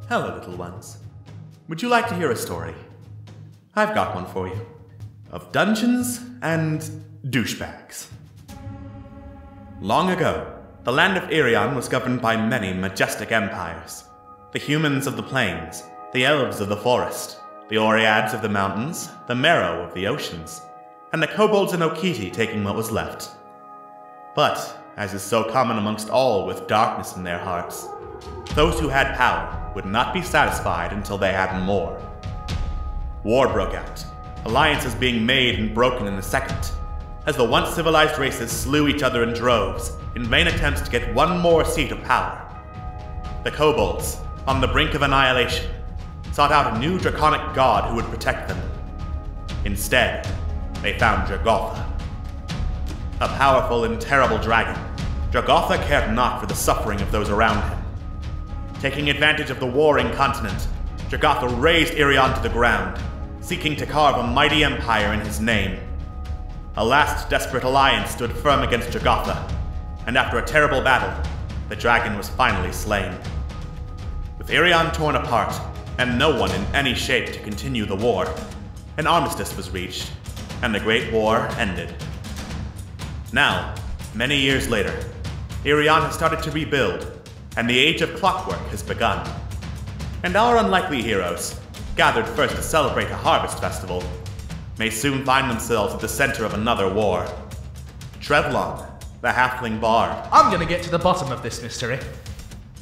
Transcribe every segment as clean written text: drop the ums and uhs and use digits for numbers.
Hello, little ones. Would you like to hear a story? I've got one for you. Of dungeons and douchebags. Long ago, the land of Irion was governed by many majestic empires. The humans of the plains, the elves of the forest, the Oreads of the mountains, the Merrow of the oceans, and the kobolds and Okiti taking what was left. But, as is so common amongst all with darkness in their hearts, those who had power would not be satisfied until they had more. War broke out, alliances being made and broken in a second, as the once civilized races slew each other in droves in vain attempts to get one more seat of power. The kobolds, on the brink of annihilation, sought out a new draconic god who would protect them. Instead, they found Jagotha. A powerful and terrible dragon, Jagotha cared not for the suffering of those around him. Taking advantage of the warring continent, Jagotha razed Irion to the ground, seeking to carve a mighty empire in his name. A last desperate alliance stood firm against Jagotha, and after a terrible battle, the dragon was finally slain. With Irion torn apart, and no one in any shape to continue the war, an armistice was reached, and the Great War ended. Now, many years later, Irion has started to rebuild, and the Age of Clockwork has begun. And our unlikely heroes, gathered first to celebrate a harvest festival, may soon find themselves at the center of another war. Trevlon, the halfling bard. I'm gonna get to the bottom of this mystery.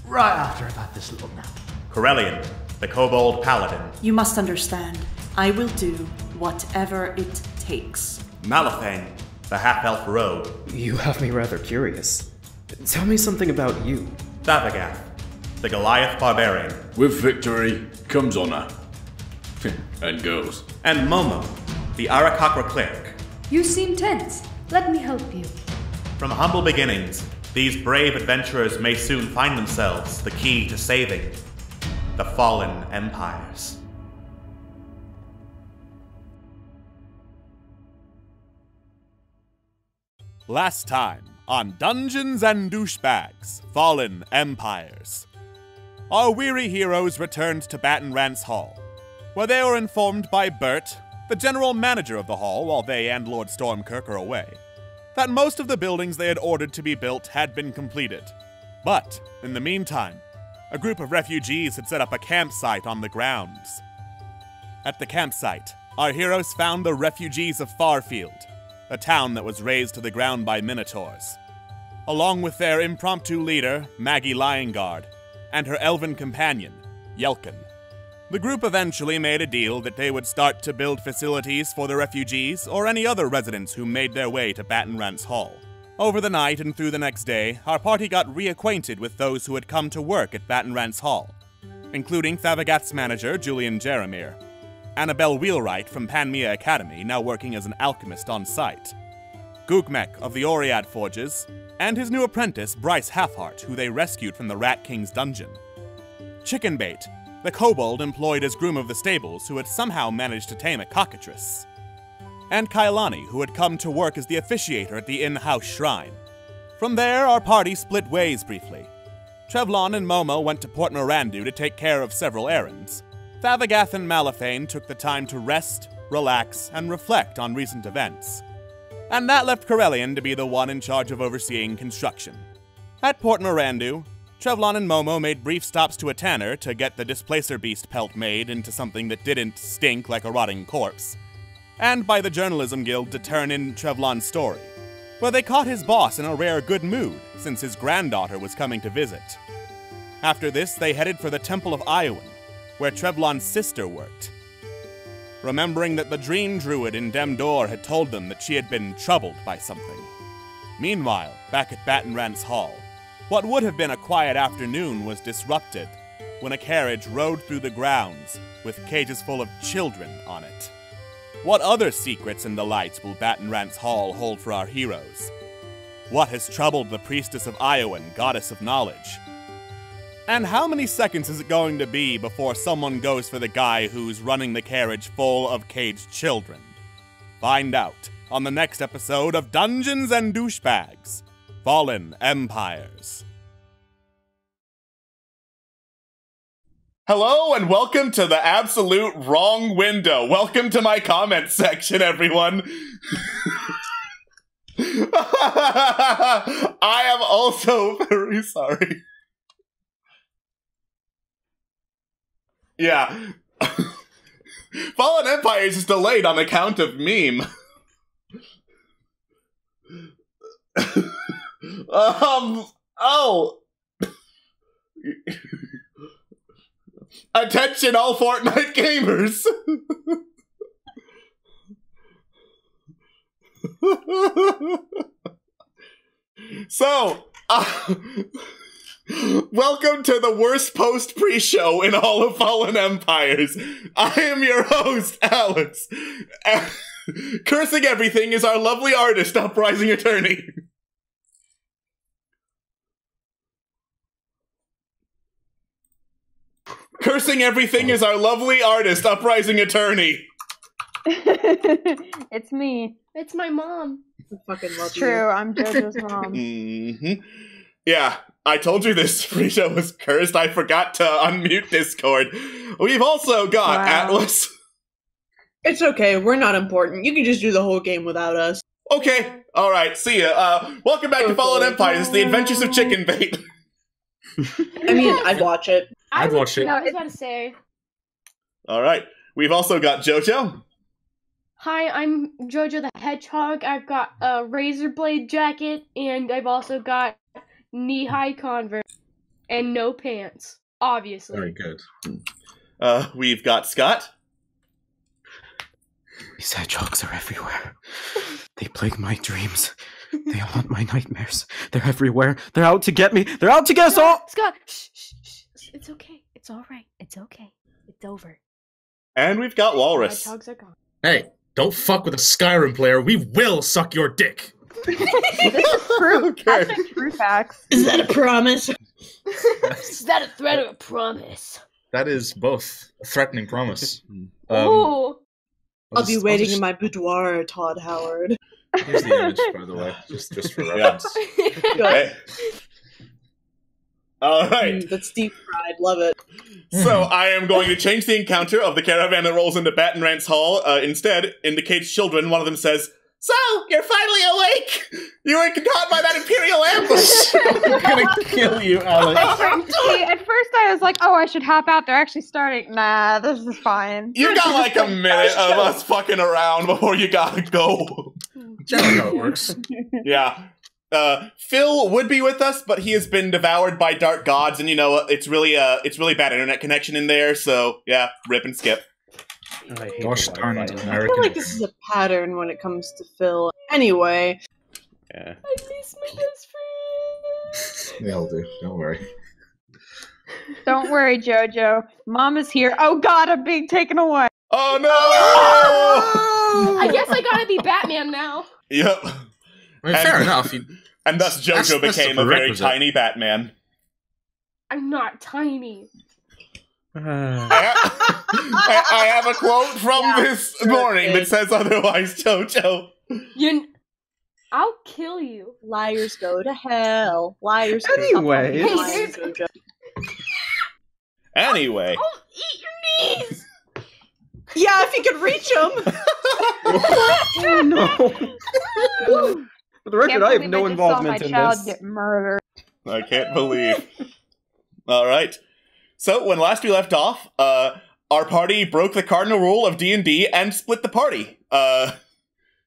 Right after I've had this little nap. Corellian, the kobold paladin. You must understand, I will do whatever it takes. Malifane, the half-elf rogue. You have me rather curious. Tell me something about you. Thavagath, the Goliath barbarian. With victory comes honor. And goes. And Momo, the Arakakra cleric. You seem tense. Let me help you. From humble beginnings, these brave adventurers may soon find themselves the key to saving the fallen empires. Last time on Dungeons and Douchebags, Fallen Empires. Our weary heroes returned to Baton Rance Hall, where they were informed by Bert, the general manager of the hall while they and Lord Stormkirk are away, that most of the buildings they had ordered to be built had been completed. But, in the meantime, a group of refugees had set up a campsite on the grounds. At the campsite, our heroes found the refugees of Farfield, a town that was razed to the ground by minotaurs, along with their impromptu leader, Maggie Liongard, and her elven companion, Yelkin. The group eventually made a deal that they would start to build facilities for the refugees or any other residents who made their way to Baton Rance Hall. Over the night and through the next day, our party got reacquainted with those who had come to work at Baton Rance Hall, including Thavagath's manager, Julian Jeremir, Annabelle Wheelwright from Panmea Academy, now working as an alchemist on site, Gugmek of the Oread Forges, and his new apprentice, Bryce Halfheart, who they rescued from the Rat King's dungeon. Chickenbait, the kobold employed as groom of the stables who had somehow managed to tame a cockatrice. And Kailani, who had come to work as the officiator at the in-house shrine. From there, our party split ways briefly. Trevlon and Momo went to Port Mirandu to take care of several errands. Thavagath and Malifane took the time to rest, relax, and reflect on recent events. And that left Corellian to be the one in charge of overseeing construction. At Port Mirandu, Trevlon and Momo made brief stops to a tanner to get the Displacer Beast pelt made into something that didn't stink like a rotting corpse, and by the Journalism Guild to turn in Trevlon's story, where they caught his boss in a rare good mood since his granddaughter was coming to visit. After this, they headed for the Temple of Iowan, where Trevlon's sister worked, remembering that the Dream Druid in Demdor had told them that she had been troubled by something. Meanwhile, back at Baton Rance Hall, what would have been a quiet afternoon was disrupted when a carriage rode through the grounds with cages full of children on it. What other secrets and delights will Baton Rance Hall hold for our heroes? What has troubled the priestess of Iowan, goddess of knowledge? And how many seconds is it going to be before someone goes for the guy who's running the carriage full of caged children? Find out on the next episode of Dungeons and Douchebags, Fallen Empires. Hello and welcome to the absolute wrong window. Welcome to my comment section, everyone. I am also very sorry. Yeah. Fallen Empires is delayed on account of meme. Oh. Attention all Fortnite gamers. So, welcome to the worst post pre-show in all of Fallen Empires. I am your host, Alex. Cursing everything is our lovely artist, Uprising Attorney. Cursing everything is our lovely artist, Uprising Attorney. It's me. It's my mom. I fucking love It's true, I'm JoJo's mom. Yeah, I told you this pre-show was cursed. I forgot to unmute Discord. We've also got Atlas. It's okay, we're not important. You can just do the whole game without us. Okay, alright, see ya. Welcome back to Fallen Empires, The Adventures of Chicken Bait. I mean, I'd watch it. I'd watch it. I was about to say. Alright, we've also got JoJo. Hi, I'm Jojo the Hedgehog. I've got a razor blade jacket, and I've also got knee-high Converse and no pants, obviously. Very good. We've got Scott. These hedgehogs are everywhere. They plague my dreams. They haunt my nightmares. They're everywhere. They're out to get me. They're out to get us all! Scott, shh, shh, shh. It's okay. It's alright. It's okay. It's over. And we've got Walrus. Hedgehogs are gone. Hey, don't fuck with a Skyrim player. We will suck your dick. This is true. Okay. That's a true facts. Is that a promise? Is that a threat or a promise? That is both a threatening promise. Ooh. I'll be waiting in my boudoir, Todd Howard. Here's the image, by the way, just for reference. Hey. Alright. That's deep fried. Love it. So I am going to change the encounter of the caravan that rolls into Baton Rance Hall. Instead, indicates children. One of them says, "So, you're finally awake! You were caught by that Imperial ambush!" I'm gonna kill you, Alex. See, at first I was like, oh, I should hop out. They're actually starting. Nah, this is fine. You got like a minute of us fucking around before you gotta go. Generally how it works. Yeah. Phil would be with us, but he has been devoured by dark gods, and you know, it's really bad internet connection in there, so yeah, rip and skip. Gosh darn it, I feel American. like this is a pattern when it comes to Phil. Anyway. Yeah. I miss my best friend. They'll do, don't worry. Don't worry, JoJo. Mom is here. Oh god, I'm being taken away. Oh no! I guess I gotta be Batman now. Yep. I mean, fair enough. And thus JoJo That's became a a very prerequisite. tiny Batman. I'm not tiny. I have a quote from this morning that says otherwise, JoJo. I'll kill you. Liars go to hell. Liars Anyway. go to hell. Jojo. Anyway. I'll eat your knees. Yeah, if you could reach them. Oh no! For the record, Can't I have believe no just involvement saw in my child this. get murdered. I can't believe. Alright. So, when last we left off, our party broke the cardinal rule of D&D and split the party.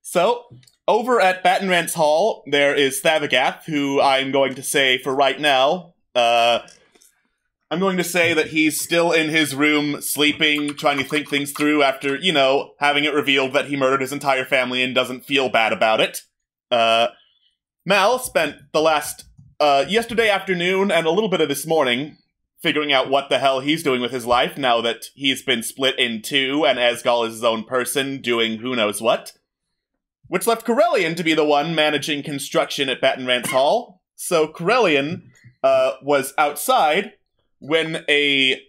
So, over at Baton Rance Hall, there is Thavagath, who I'm going to say for right now, I'm going to say that he's still in his room, sleeping, trying to think things through after, you know, having it revealed that he murdered his entire family and doesn't feel bad about it. Mal spent the last, yesterday afternoon and a little bit of this morning figuring out what the hell he's doing with his life now that he's been split in two and Asgal is his own person doing who knows what. Which left Corellian to be the one managing construction at Baton Rance Hall. So Corellian was outside when a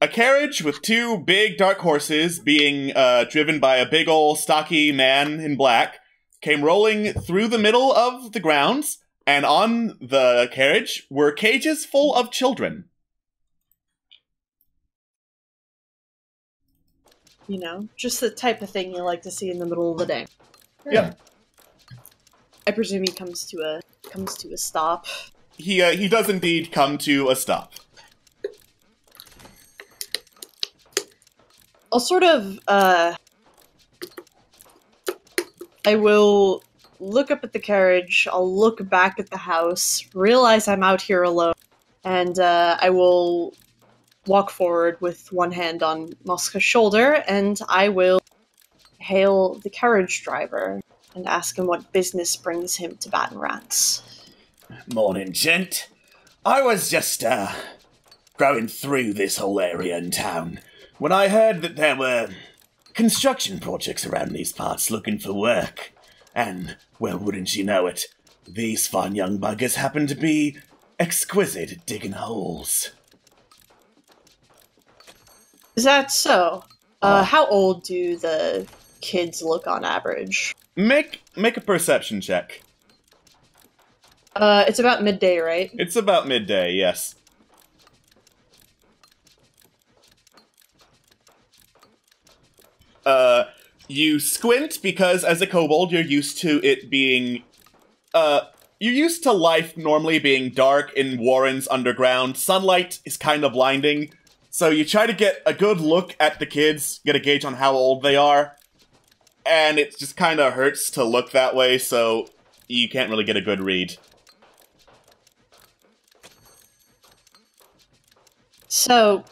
carriage with two big dark horses being driven by a big ol' stocky man in black came rolling through the middle of the grounds, and on the carriage were cages full of children. You know, just the type of thing you like to see in the middle of the day. Yep. I presume he comes to a stop. He does indeed come to a stop. I'll sort of, I will look up at the carriage, I'll look back at the house, realize I'm out here alone, and I will walk forward with one hand on Moska's shoulder, and I will hail the carriage driver and ask him what business brings him to Baton Rance. Morning, gent. I was just, going through this whole area in town when I heard that there were construction projects around these parts looking for work. And, well, wouldn't you know it, these fine young buggers happen to be exquisite at digging holes. Is that so? How old do the kids look on average? Make a perception check. It's about midday, right? It's about midday, yes. You squint because as a kobold, you're used to it being, you're used to life normally being dark in Warren's underground. Sunlight is kind of blinding, so you try to get a good look at the kids, get a gauge on how old they are, and it just kind of hurts to look that way, so you can't really get a good read. So,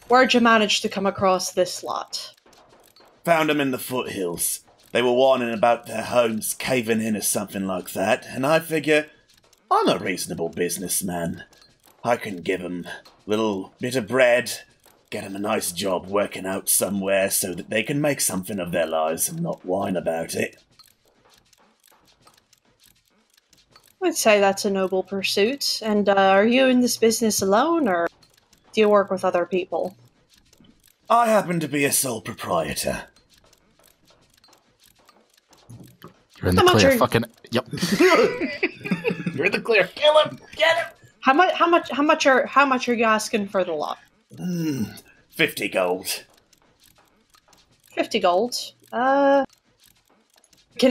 where'd you manage to come across this lot? Found them in the foothills. They were warning about their homes caving in or something like that, and I figure I'm a reasonable businessman. I can give them a little bit of bread, get them a nice job working out somewhere so that they can make something of their lives and not whine about it. I'd say that's a noble pursuit. And are you in this business alone, or do you work with other people? I happen to be a sole proprietor. You're in the How much clear. are- Fucking yep. You're in the clear. Kill him. Get him. How much are you asking for the lot? 50 gold. 50 gold. Can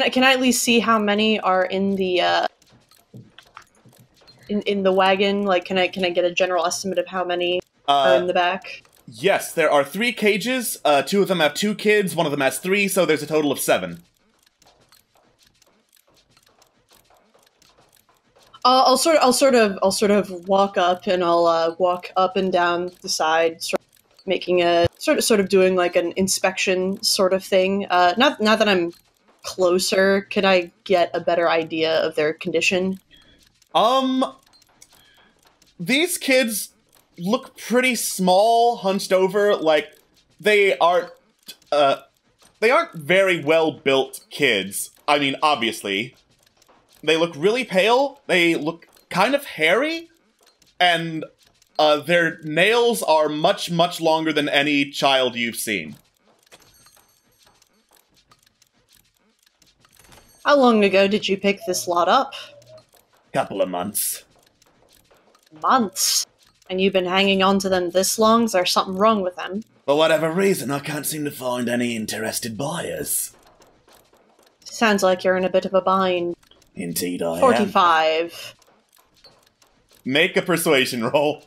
I at least see how many are in the in the wagon? Like, can I get a general estimate of how many are in the back? Yes, there are 3 cages. 2 of them have 2 kids, 1 of them has 3, so there's a total of 7. I'll sort of walk up, and I'll walk up and down the side, sort of making a sort of doing like an inspection sort of thing. Now that I'm closer, can I get a better idea of their condition? These kids look pretty small, hunched over, like they aren't very well-built kids. I mean, obviously. They look really pale, they look kind of hairy, and their nails are much, much longer than any child you've seen. How long ago did you pick this lot up? Couple of months. Months. And you've been hanging on to them this long? Is there something wrong with them? For whatever reason, I can't seem to find any interested buyers. Sounds like you're in a bit of a bind. Indeed I am. 45. Make a persuasion roll.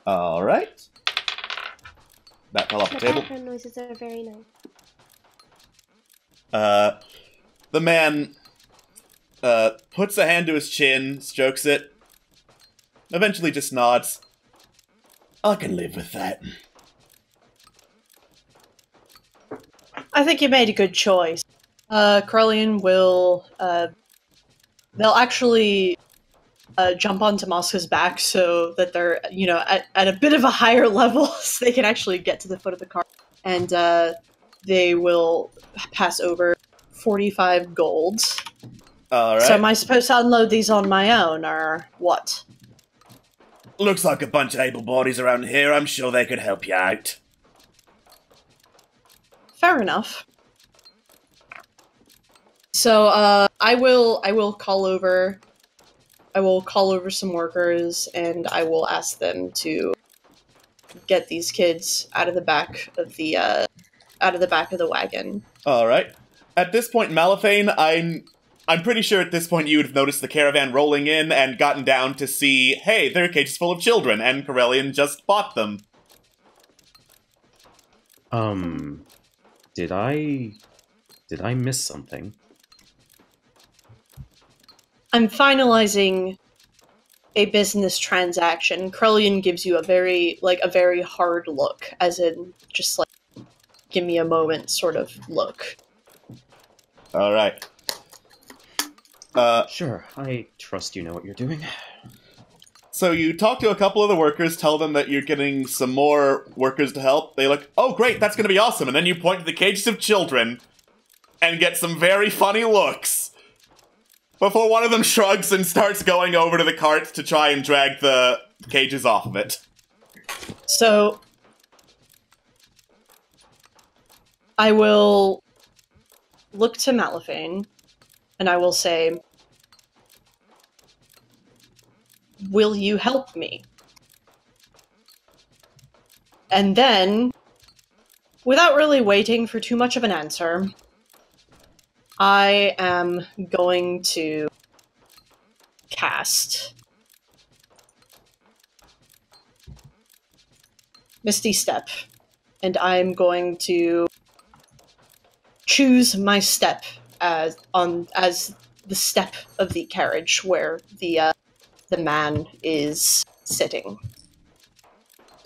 Alright. That fell off the table. Background noises are very nice. The man puts a hand to his chin, strokes it, eventually just nods. I can live with that. I think you made a good choice. Krellian will, they'll actually jump onto Moska's back so that they're, at a bit of a higher level so they can actually get to the foot of the cart. And they will pass over 45 gold. Alright. So am I supposed to unload these on my own, or what? Looks like a bunch of able bodies around here. I'm sure they could help you out. Fair enough. So, I will call over will call over some workers and I will ask them to get these kids out of the back of the wagon. All right. At this point, Malifane, I'm pretty sure at this point you would have noticed the caravan rolling in and gotten down to see, hey, their cage is full of children, and Corellian just bought them. Did I miss something? I'm finalizing a business transaction. Corellian gives you a very hard look, as in just like, give me a moment sort of look. All right. Sure, I trust you know what you're doing. So you talk to a couple of the workers, tell them that you're getting some more workers to help. They look, oh great, that's gonna be awesome. And then you point to the cages of children and get some very funny looks. Before one of them shrugs and starts going over to the cart to try and drag the cages off of it. So, I will look to Malifane, and I will say, will you help me? And then, without really waiting for too much of an answer, I am going to cast Misty Step, and I'm going to choose my step as the step of the carriage where the man is sitting.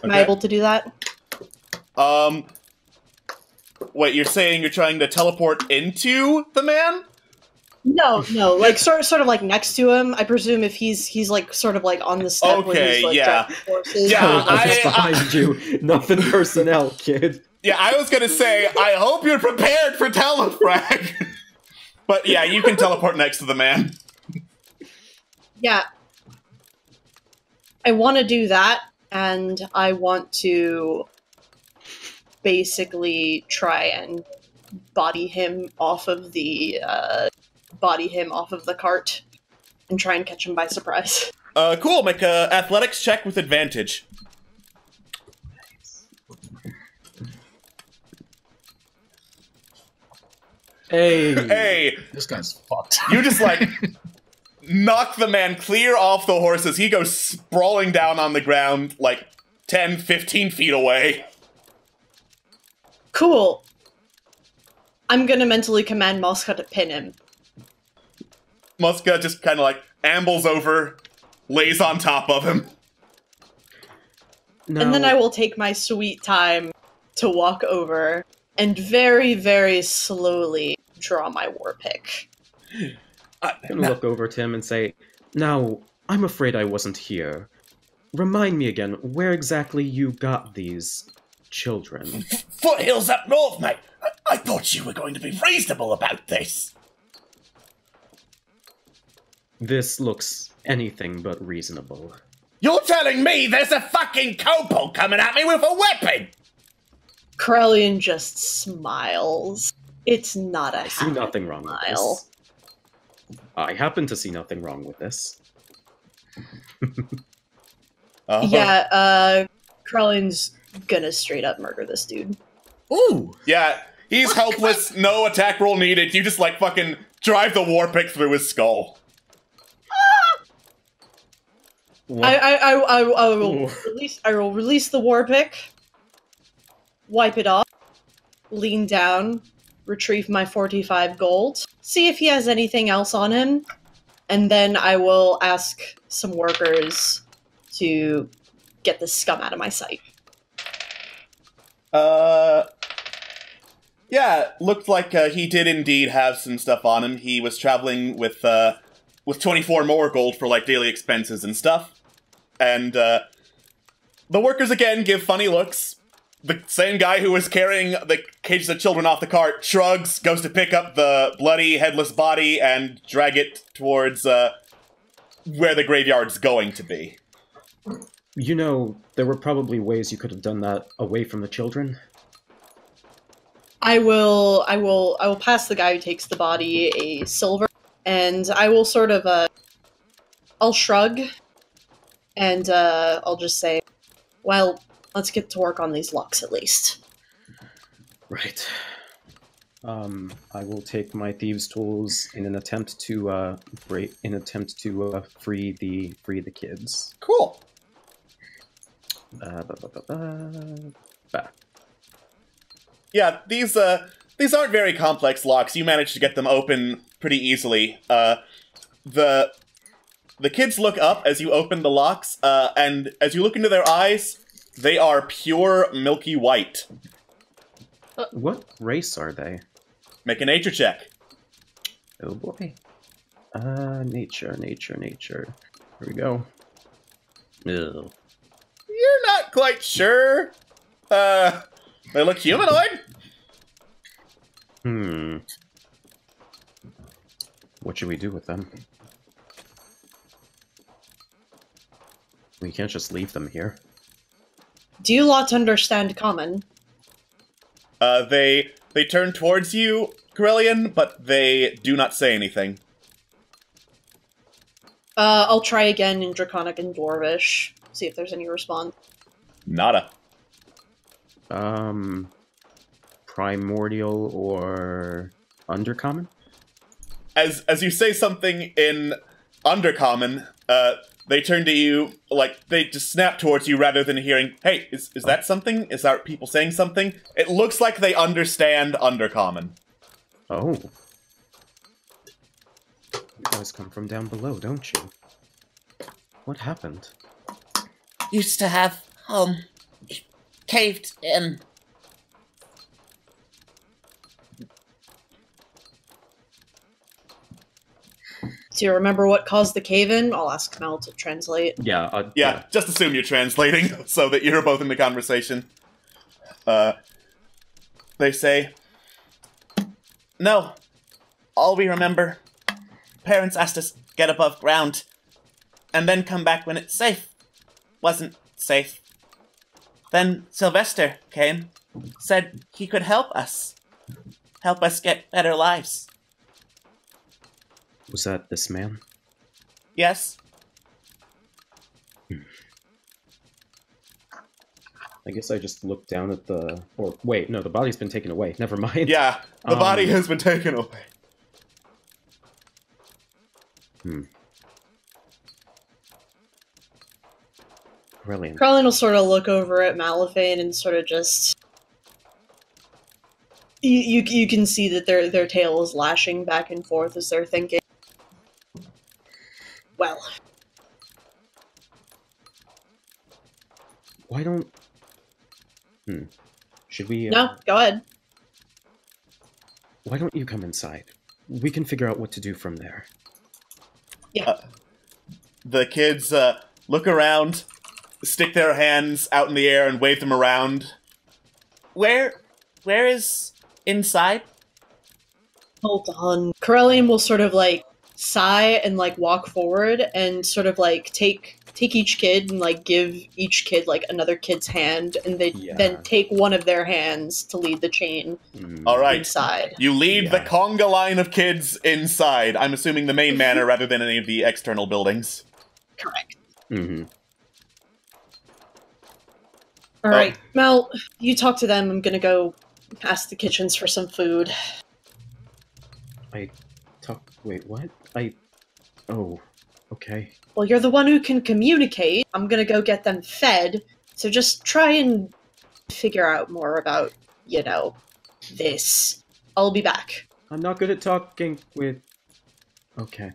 Am I able to do that? Wait, you're saying you're trying to teleport into the man? No, like sort of like next to him. I presume if he's like sort of like on the step where he's like driving horses. Yeah, just behind you. Nothing personnel, kid. Yeah, I was gonna say, I hope you're prepared for telefrag. But yeah, you can teleport next to the man. Yeah. I want to do that, and I want to basically try and body him off of the cart and try and catch him by surprise. Cool, make a athletics check with advantage. Hey! This guy's fucked. You just, like, knock the man clear off the horses. He goes sprawling down on the ground, like, 10, 15 feet away. Cool. I'm gonna mentally command Moska to pin him. Moska just kind of, like, ambles over, lays on top of him. No. And then I will take my sweet time to walk over and very, very slowly draw my war pick. I'm gonna look over to him and say, now, I'm afraid I wasn't here. Remind me again where exactly you got these children. Foothills up north, mate. I thought you were going to be reasonable about this. This looks anything but reasonable. You're telling me there's a fucking kobold coming at me with a weapon? Corellian just smiles. It's not a I see nothing wrong with this. I happen to see nothing wrong with this. Yeah, Corellian's gonna straight up murder this dude. Ooh! Yeah, he's helpless, no attack roll needed, you just like fucking drive the war pick through his skull. I will release the war pick, wipe it off, lean down, retrieve my 45 gold, see if he has anything else on him, and then I will ask some workers to get this scum out of my sight. Yeah, looked like he did indeed have some stuff on him. He was traveling with 24 more gold for, like, daily expenses and stuff. And, the workers again give funny looks. The same guy who was carrying the cages of children off the cart shrugs, goes to pick up the bloody, headless body and drag it towards, where the graveyard's going to be. You know, there were probably ways you could have done that away from the children. I will pass the guy who takes the body a silver, and I will sort of, I'll shrug, and I'll just say, well, let's get to work on these locks at least. Right. I will take my thieves' tools in an attempt to free the kids. Cool. Yeah, these aren't very complex locks. You managed to get them open pretty easily. The kids look up as you open the locks, and as you look into their eyes, they are pure milky white. What race are they? Make a nature check. Oh boy. Nature. Here we go. Ew. You're not quite sure. They look humanoid. What should we do with them? We can't just leave them here. Do you lot understand common? They turn towards you, Corellian, but they do not say anything. I'll try again in Draconic and Dwarvish. See if there's any response. Nada. Primordial or Undercommon? As you say something in Undercommon, they turn to you, like, they just snap towards you rather than hearing, hey, is that something? Is that people saying something? It looks like they understand Undercommon. Oh. You guys come from down below, don't you? What happened? Used to have home caved in. Do you remember what caused the cave-in? I'll ask Mel to translate. Yeah, just assume you're translating so that you're both in the conversation. They say, no, all we remember, parents asked us get above ground, and then come back when it's safe. Wasn't safe. Then Sylvester came, said he could help us get better lives. Was that this man? Yes. I guess I just looked down at the... Or, wait, no, the body's been taken away. Never mind. Yeah, the body has been taken away. Brilliant. Krellin will sort of look over at Malifane and sort of just... You can see that their tail is lashing back and forth as they're thinking. Well. Why don't... Should we... No, go ahead. Why don't you come inside? We can figure out what to do from there. Yeah. The kids look around, stick their hands out in the air and wave them around. Where is inside? Hold on. Corellian will sort of like sigh and like walk forward and sort of like take each kid and like give each kid like another kid's hand, and they then take one of their hands to lead the chain. All right. Inside. You lead the conga line of kids inside. I'm assuming the main manor rather than any of the external buildings. Correct. Mm-hmm. All right, Mel, you talk to them. I'm gonna go ask the kitchens for some food. Wait, what? Oh, okay. Well, you're the one who can communicate. I'm gonna go get them fed, so just try and figure out more about, this. I'll be back. I'm not good at talking with... Okay.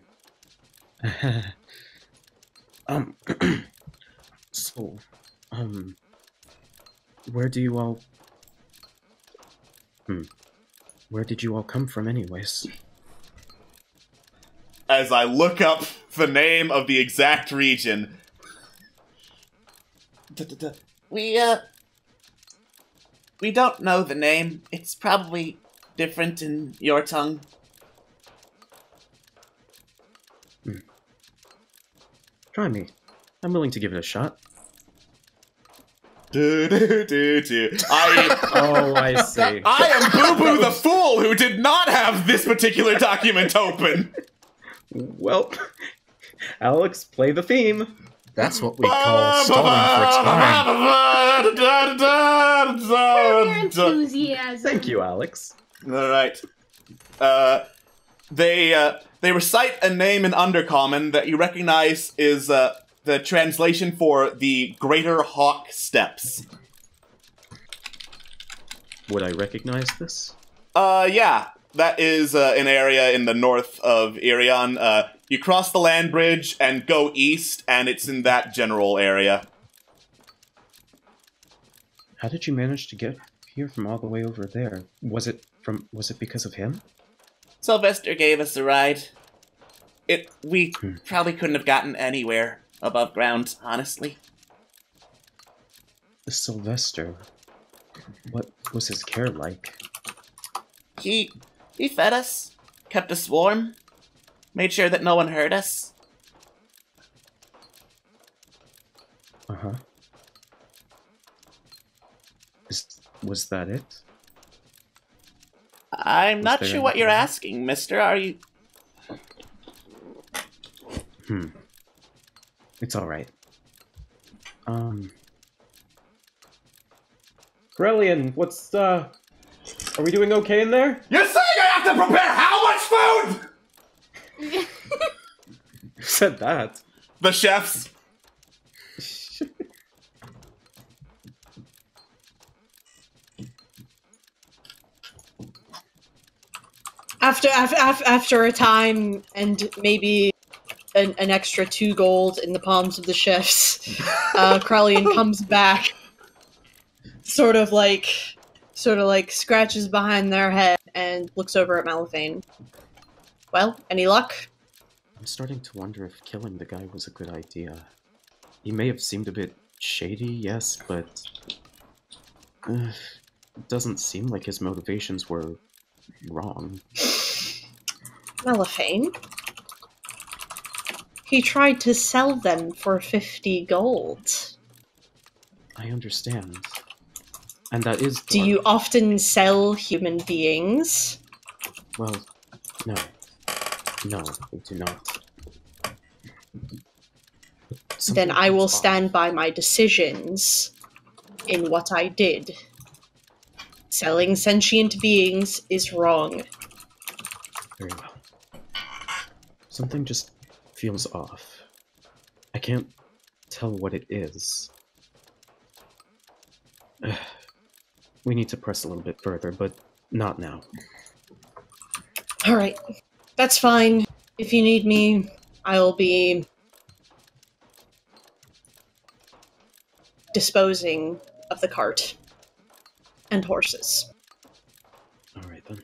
So, where do you all... Where did you all come from anyways? As I look up the name of the exact region. We don't know the name. It's probably different in your tongue. Try me. I'm willing to give it a shot. I see. I am Boo Boo the Fool, who did not have this particular document open. Well, Alex, play the theme. That's what we call stalling for time. Your enthusiasm. Thank you, Alex. All right. They recite a name in Undercommon that you recognize is the translation for the Greater Hawk Steppes. Would I recognize this? Yeah. That is an area in the north of Irion. You cross the land bridge and go east, and it's in that general area. How did you manage to get here from all the way over there? Was it because of him? Sylvester gave us a ride. We probably couldn't have gotten anywhere above ground, honestly. Sylvester. What was his care like? He fed us, kept us warm, made sure that no one hurt us. Uh-huh. Was that it? I'm not there sure what you're anything asking, mister. Are you... It's alright. Corellian, are we doing okay in there? You're saying I have to prepare how much food? Who said that? The chefs. After a time and maybe an extra 2 gold in the palms of the chefs, Corellian comes back, sort of like scratches behind their head and looks over at Malifane. Well, any luck? I'm starting to wonder if killing the guy was a good idea. He may have seemed a bit shady, yes, but it doesn't seem like his motivations were wrong. Malifane? He tried to sell them for 50 gold. I understand. And that is... Do you often sell human beings? Well, no. No, we do not. Then I will stand by my decisions in what I did. Selling sentient beings is wrong. Very well. Something just feels off. I can't tell what it is. We need to press a little bit further, but not now. Alright. That's fine. If you need me, I'll be disposing of the cart and horses. Alright then.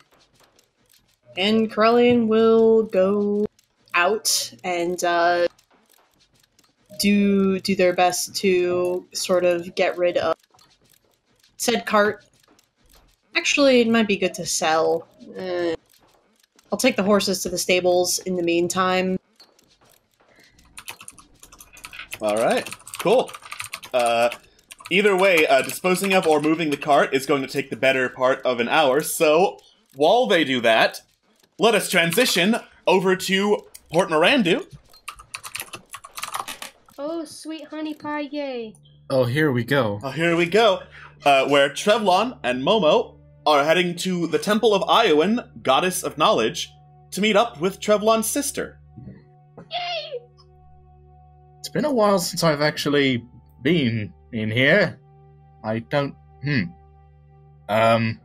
And Corellian will go out and do their best to sort of get rid of said cart. Actually, it might be good to sell. I'll take the horses to the stables in the meantime. Alright, cool. Either way, disposing of or moving the cart is going to take the better part of an hour, so while they do that, let us transition over to Port Mirandu. Oh, sweet honey pie, yay. Oh, here we go. Here we go, where Trevlon and Momo are heading to the Temple of Iowan, Goddess of Knowledge, to meet up with Trevlon's sister. Yay! It's been a while since I've actually been in here. I don't... I'm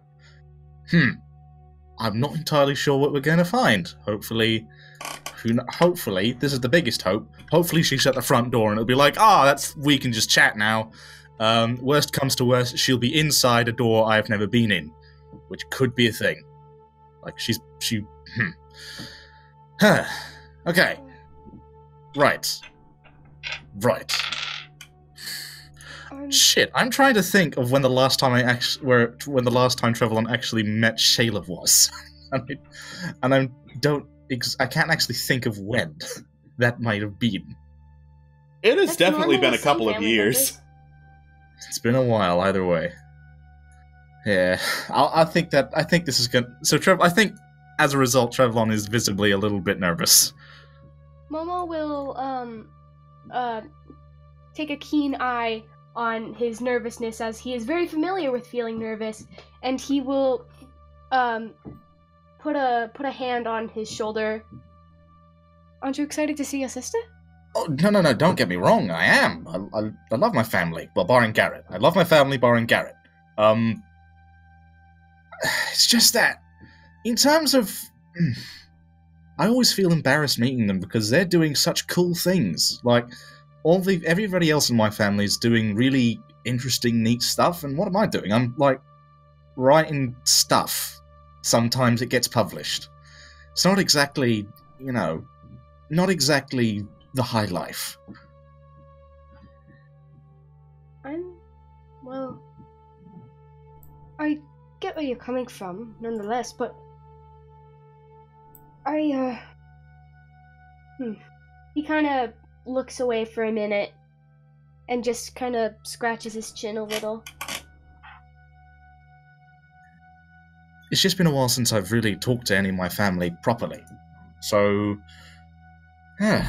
not entirely sure what we're going to find. Hopefully, this is the biggest hope. Hopefully she's at the front door and it'll be like, we can just chat now. Worst comes to worst, she'll be inside a door I've never been in, which could be a thing. Like, Okay. Right. Shit, I'm trying to think of when the last time Trevlon actually met Shayla was. I can't actually think of when that might have been. It has That's definitely normal been a with some couple of family years. members. It's been a while, either way. Yeah, I think this is gonna... So, I think, as a result, Trevlon is visibly a little bit nervous. Momo will take a keen eye on his nervousness, as he is very familiar with feeling nervous, and he will put a hand on his shoulder. Aren't you excited to see your sister? Oh, no, don't get me wrong, I am. I love my family. Well, barring Garrett. I love my family, barring Garrett. It's just that, in terms of... I always feel embarrassed meeting them because they're doing such cool things. Like, everybody else in my family is doing really interesting, neat stuff, and what am I doing? I'm, like, writing stuff. Sometimes it gets published. It's not exactly, not exactly the high life. Well, I get where you're coming from, nonetheless, but He kind of looks away for a minute and just kind of scratches his chin a little. It's just been a while since I've really talked to any of my family properly. So, I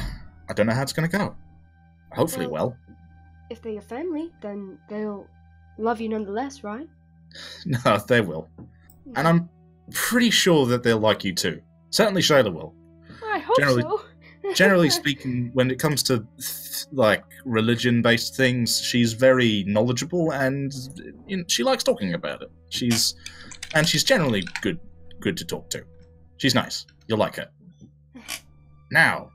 don't know how it's going to go. Hopefully well. If they're your family, then they'll love you nonetheless, right? No, they will. And I'm pretty sure that they'll like you too. Certainly Shayla will. I hope so. Generally speaking, when it comes to religion-based things, she's very knowledgeable and she likes talking about it. She's generally good to talk to. She's nice. You'll like her. Now,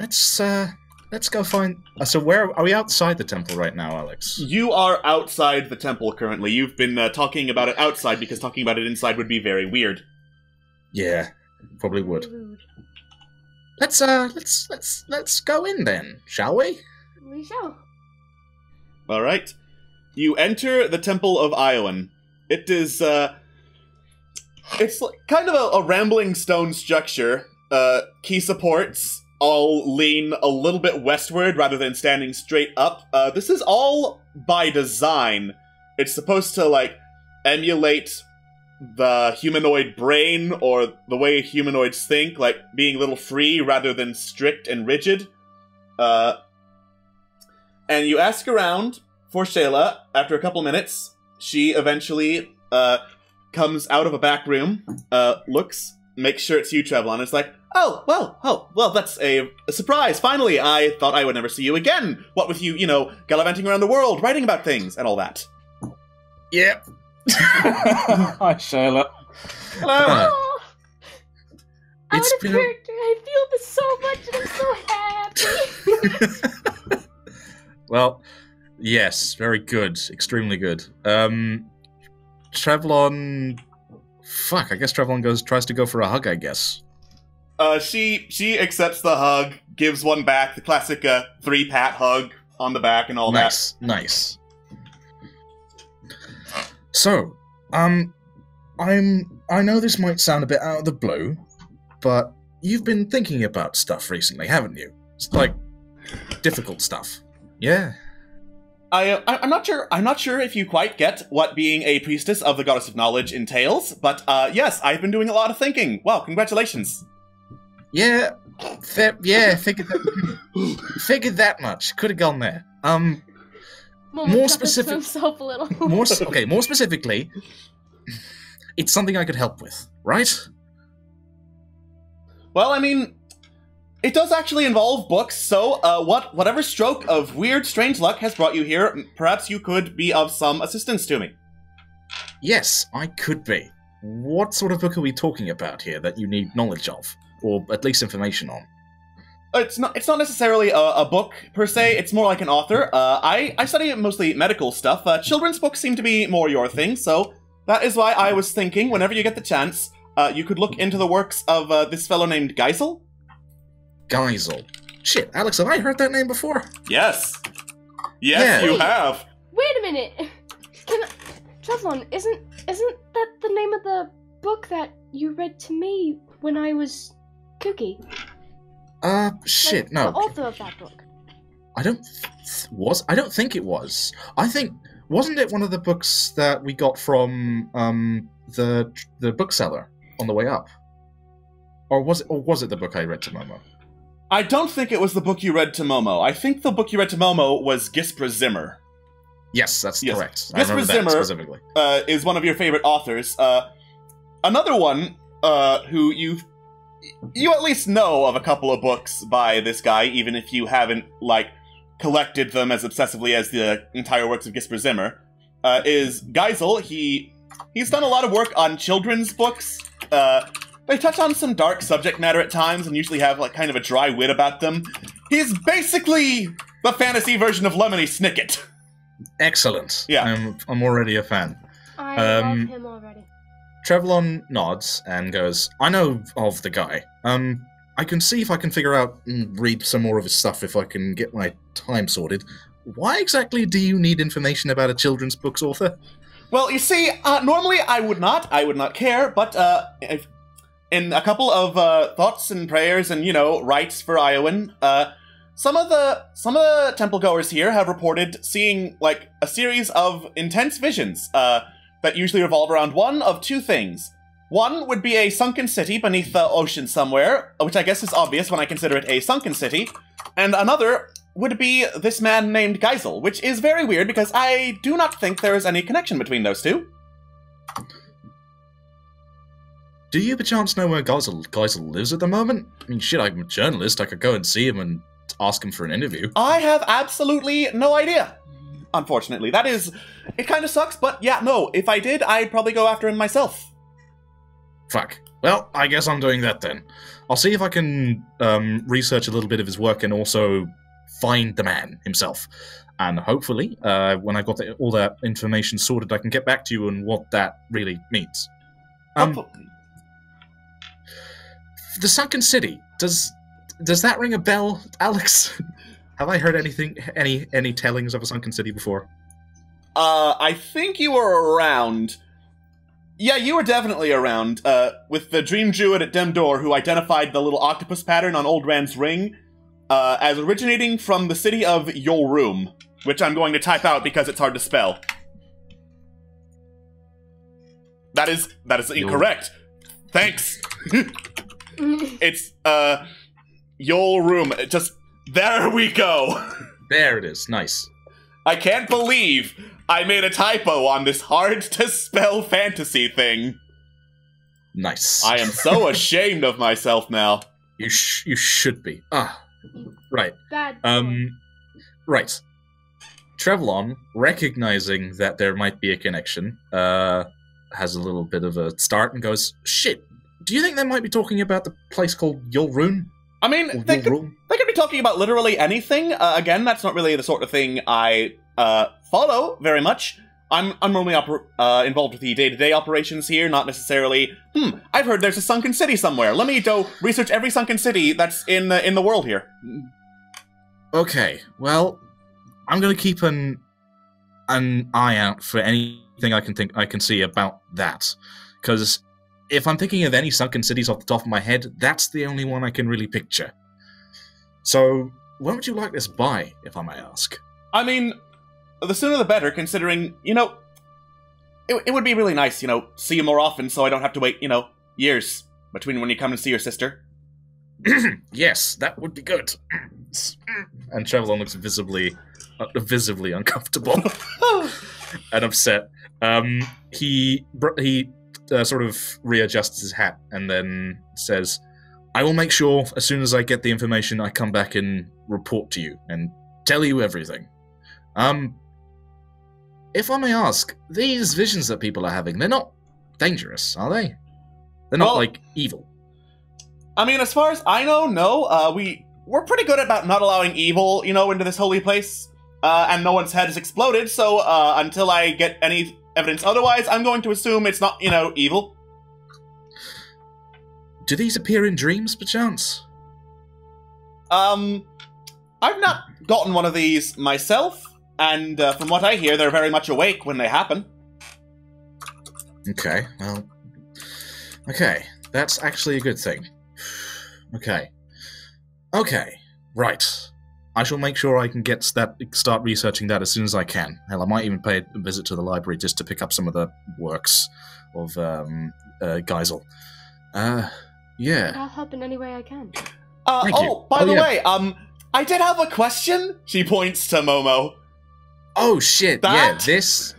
let's go find... So where... Are we outside the temple right now, Alex? You are outside the temple currently. You've been talking about it outside because talking about it inside would be very weird. Yeah, probably would. Let's go in then, shall we? We shall. All right. You enter the Temple of Iowan. It is it's kind of a rambling stone structure. Key supports all lean a little bit westward rather than standing straight up. This is all by design. It's supposed to emulate the humanoid brain or the way humanoids think, like being a little free rather than strict and rigid. And you ask around for Shayla. After a couple minutes, she eventually comes out of a back room, looks, makes sure it's you, Trevlon. It's like, oh, well, that's a surprise. Finally, I thought I would never see you again. What with you, gallivanting around the world, writing about things, and all that. Yep. Hi, Shayla. Hello. Out It's of been character, I feel this so much and I'm so happy. Well, yes, very good. Extremely good. Trevlon... Fuck, I guess Trevlon tries to go for a hug, I guess. She accepts the hug, gives one back, the classic 3-pat hug on the back and all that. Nice. So, I know this might sound a bit out of the blue, but you've been thinking about stuff recently, haven't you? It's difficult stuff. Yeah. I'm not sure if you quite get what being a priestess of the goddess of knowledge entails, but yes, I've been doing a lot of thinking. Wow, congratulations. Yeah, figured that much. Could have gone there. More specific. Himself a little. More specifically, it's something I could help with, right? Well, I mean, it does actually involve books, so whatever stroke of weird, strange luck has brought you here, perhaps you could be of some assistance to me. Yes, I could be. What sort of book are we talking about here that you need knowledge of, or at least information on? It's not necessarily a book, per se. It's more like an author. I study mostly medical stuff. Children's books seem to be more your thing, so that is why I was thinking, whenever you get the chance, you could look into the works of this fellow named Geisel. Geisel. Shit, Alex, have I heard that name before? Yes. Yes, you have. Wait a minute. Trevlon, isn't that the name of the book that you read to me when I was kooky? Shit, no. The author of that book. I don't think it was. I think, wasn't it one of the books that we got from, the bookseller on the way up? Or was it the book I read to Momo? I don't think it was the book you read to Momo. I think the book you read to Momo was Gispra Zimmer. Yes, that's correct. I Gispra remember that Zimmer specifically. Is one of your favorite authors. Another one who you at least know of a couple of books by this guy, even if you haven't, like, collected them as obsessively as the entire works of Gispra Zimmer, is Geisel. He's done a lot of work on children's books. They touch on some dark subject matter at times and usually have, like, kind of a dry wit about them. He's basically the fantasy version of Lemony Snicket. Excellent. Yeah. I'm already a fan. I love him already. Trevelyan nods and goes, I know of the guy. I can see if I can figure out and read some more of his stuff if I can get my time sorted. Why exactly do you need information about a children's book's author? Well, you see, normally I would not care, but in a couple of thoughts and prayers and, rites for Iowan, some of the temple goers here have reported seeing, like, a series of intense visions that usually revolve around one of two things. One would be a sunken city beneath the ocean somewhere, which I guess is obvious when I consider it a sunken city, and another would be this man named Geisel, which is very weird because I do not think there is any connection between those two. Do you perchance know where Geisel lives at the moment? I mean, shit, I'm a journalist. I could go and see him and ask him for an interview. I have absolutely no idea. Unfortunately. It kind of sucks, but yeah, no. If I did, I'd probably go after him myself. Fuck. Well, I guess I'm doing that then. I'll see if I can research a little bit of his work and also find the man himself. And hopefully, when I got all that information sorted, I can get back to you on what that really means. The Sunken City, does that ring a bell, Alex? Have I heard any tellings of a Sunken City before? I think you were around. Yeah, you were definitely around, with the Dream Druid at Demdor who identified the little octopus pattern on Old Rand's ring as originating from the city of Yolroom, which I'm going to type out because it's hard to spell. That is incorrect. Thanks. It's, Yolroom. There we go. There it is. Nice. I can't believe I made a typo on this hard-to-spell fantasy thing. Nice. I am so ashamed of myself now. You should be. Right. Bad. Right. Trevelyan, recognizing that there might be a connection, has a little bit of a start and goes, shit, do you think they might be talking about the place called Yulrune? I mean, they could be talking about literally anything. Again, that's not really the sort of thing I follow very much. I'm normally involved with the day-to-day operations here, not necessarily, I've heard there's a sunken city somewhere. Let me go research every sunken city that's in the world here. Okay, well, I'm going to keep an eye out for anything I can see about that. Because if I'm thinking of any sunken cities off the top of my head, that's the only one I can really picture. So, when would you like this by, if I may ask? I mean, the sooner the better, considering, it would be really nice, see you more often so I don't have to wait, years between when you come and see your sister. Yes, that would be good. And Trevelyan looks visibly uncomfortable and upset. He sort of readjusts his hat and then says, I will make sure as soon as I get the information I come back and report to you and tell you everything. If I may ask, these visions that people are having, they're not dangerous, are they? They're not, evil. I mean, as far as I know, no. We're pretty good about not allowing evil, into this holy place. And no one's head has exploded, so until I get any evidence otherwise, I'm going to assume it's not, evil. Do these appear in dreams, perchance? I've not gotten one of these myself, and from what I hear, they're very much awake when they happen. Okay, well... Okay, that's actually a good thing. Okay, right. I shall make sure I can start researching that as soon as I can. Hell, I might even pay a visit to the library just to pick up some of the works of Geisel. Yeah. I'll help in any way I can. Thank you. By the yeah. way, I did have a question. She points to Momo. Oh shit! That? Yeah, this,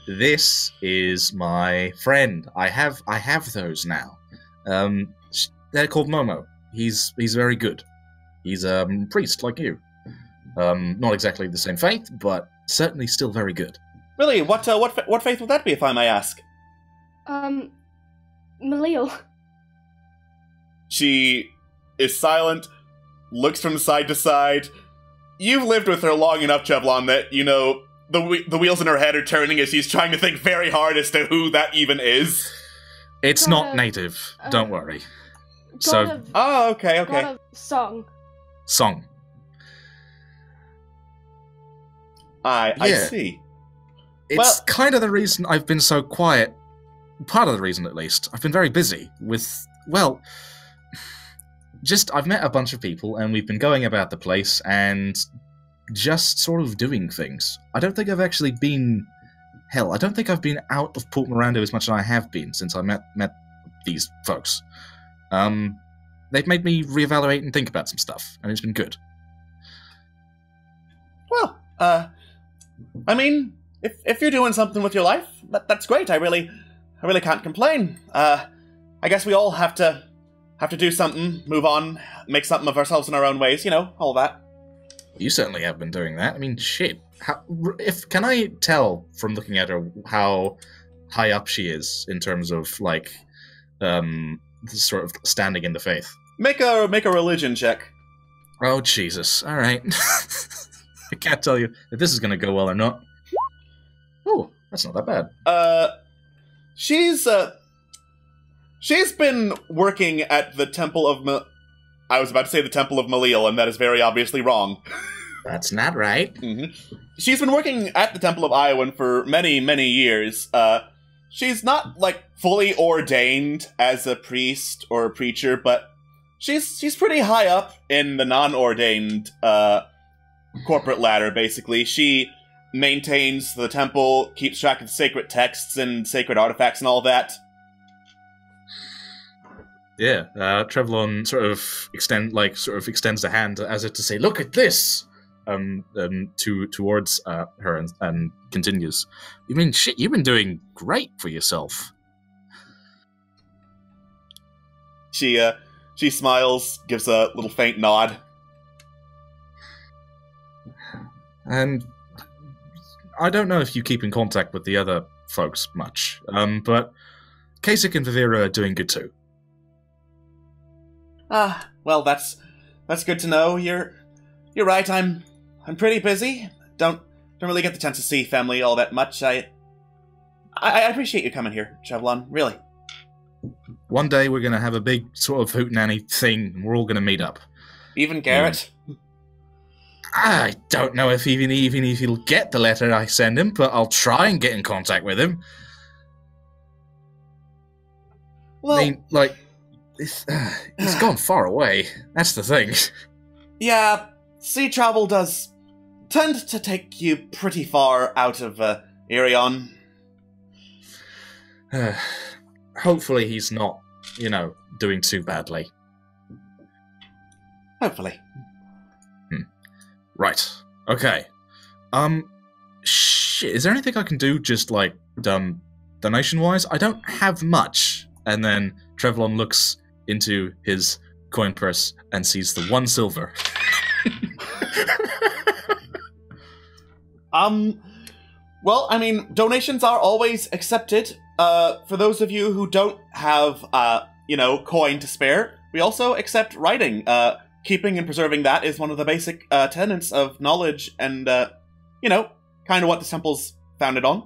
this is my friend. I have those now. They're called Momo. He's very good. He's a priest like you. Not exactly the same faith, but certainly still very good. Really? What faith would that be, if I may ask? Malil. She is silent, looks from side to side. You've lived with her long enough, Chevlon, that, you know, the wheels in her head are turning as she's trying to think very hard as to who that even is. It's not native. Don't worry. So, okay. God of song. Song. I see. It's kind of the reason I've been so quiet. Part of the reason, at least. I've been very busy with, well, just I've met a bunch of people and we've been going about the place and just sort of doing things. I don't think I've actually been... Hell, I don't think I've been out of Port Miranda as much as I have been since I met these folks. They've made me reevaluate and think about some stuff, and it's been good. Well, I mean, if you're doing something with your life, that's great. I really can't complain. I guess we all have to do something, move on, make something of ourselves in our own ways, you know, all that. You certainly have been doing that. I mean, shit. Can I tell from looking at her how high up she is in terms of, like, sort of standing in the faith? Make a religion check. Oh, Jesus. All right. I can't tell you if this is going to go well or not. Oh, that's not that bad. She's been working at the Temple of I was about to say the Temple of Malil, and that is very obviously wrong. That's not right. Mm-hmm. She's been working at the Temple of Iowan for many, many years. She's not, like, fully ordained as a priest or a preacher, but she's pretty high up in the non-ordained corporate ladder, basically. She maintains the temple, keeps track of sacred texts and sacred artifacts and all that. Yeah, Trevlon sort of extends a hand as if to say, "Look at this," towards her and continues. You mean shit? You've been doing great for yourself. She smiles, gives a little faint nod. And I don't know if you keep in contact with the other folks much, but Kasich and Vivira are doing good too. Well, that's good to know. You're right. I'm pretty busy. Don't really get the chance to see family all that much. I appreciate you coming here, Chevlon. Really. One day we're gonna have a big sort of hootenanny thing, and we're all gonna meet up. Even Garrett. I don't know if even if he'll get the letter I send him, but I'll try and get in contact with him. Well, I mean, like, he's gone far away. That's the thing. Yeah, sea travel does tend to take you pretty far out of Irion. Hopefully he's not, doing too badly. Hopefully. Right. Okay. Shit, is there anything I can do just, like, donation-wise? I don't have much. And then Trevlon looks into his coin purse and sees the 1 silver. Well, I mean, donations are always accepted. For those of you who don't have, coin to spare, we also accept writing. Keeping and preserving that is one of the basic tenets of knowledge and, kind of what the temple's founded on.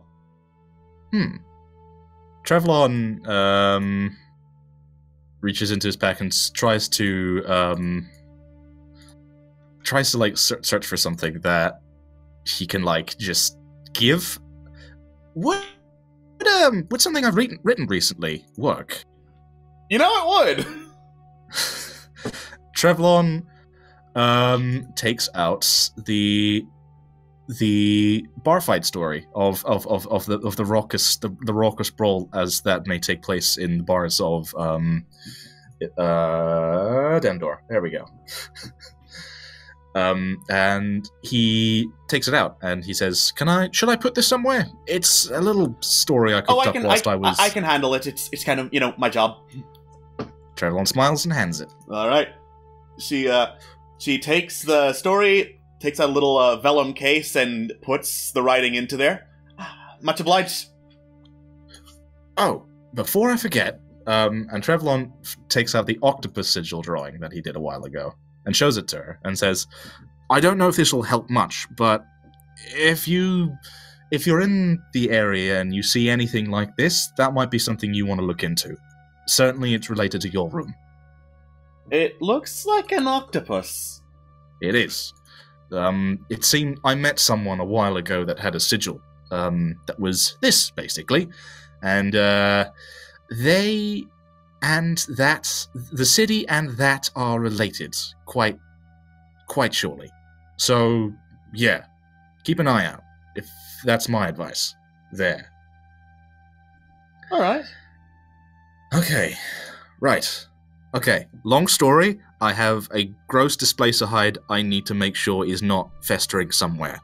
Trevlon, reaches into his pack and tries to search for something that he can, like, just give. Would something I've written recently work? You know it would! Trevlon takes out the the bar fight story of the raucous brawl as that may take place in the bars of Demdor. There we go. And he takes it out and he says, should I put this somewhere? It's a little story I cooked up whilst I was... I can handle it. It's kind of, my job. Trevlon smiles and hands it. All right. She takes the story, takes out a little vellum case and puts the writing into there. Much obliged. Oh, before I forget, and Trevlon takes out the octopus sigil drawing that he did a while ago and shows it to her and says, I don't know if this will help much, but if you're in the area and you see anything like this, that might be something you want to look into. Certainly it's related to your room. It looks like an octopus. It is. It seemed I met someone a while ago that had a sigil that was this, basically. And they and that, the city and that are related, quite surely. So, yeah, keep an eye out, if that's my advice. There. All right. Okay, right. Okay, long story. I have a gross displacer hide I need to make sure is not festering somewhere.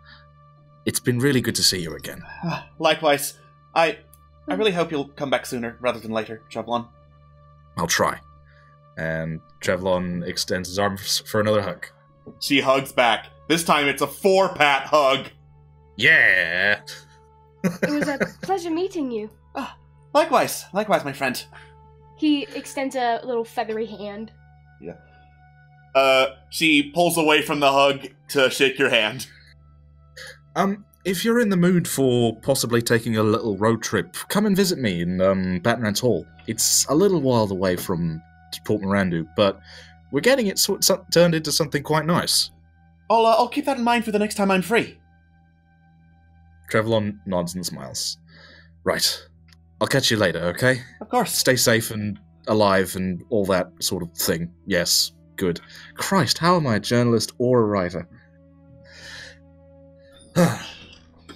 It's been really good to see you again. Likewise. I really hope you'll come back sooner rather than later, Trevlon. I'll try. And Trevlon extends his arms for another hug. She hugs back. This time it's a 4-pat hug. Yeah! It was a pleasure meeting you. Likewise, my friend. He extends a little feathery hand. Yeah. She pulls away from the hug to shake your hand. If you're in the mood for possibly taking a little road trip, come and visit me in Battenrance Hall. It's a little while away from Port Mirandu, but we're getting it turned into something quite nice. I'll keep that in mind for the next time I'm free. Trevlon nods and smiles. Right. I'll catch you later, okay? Of course. Stay safe and alive and all that sort of thing. Yes, good. Christ, how am I a journalist or a writer?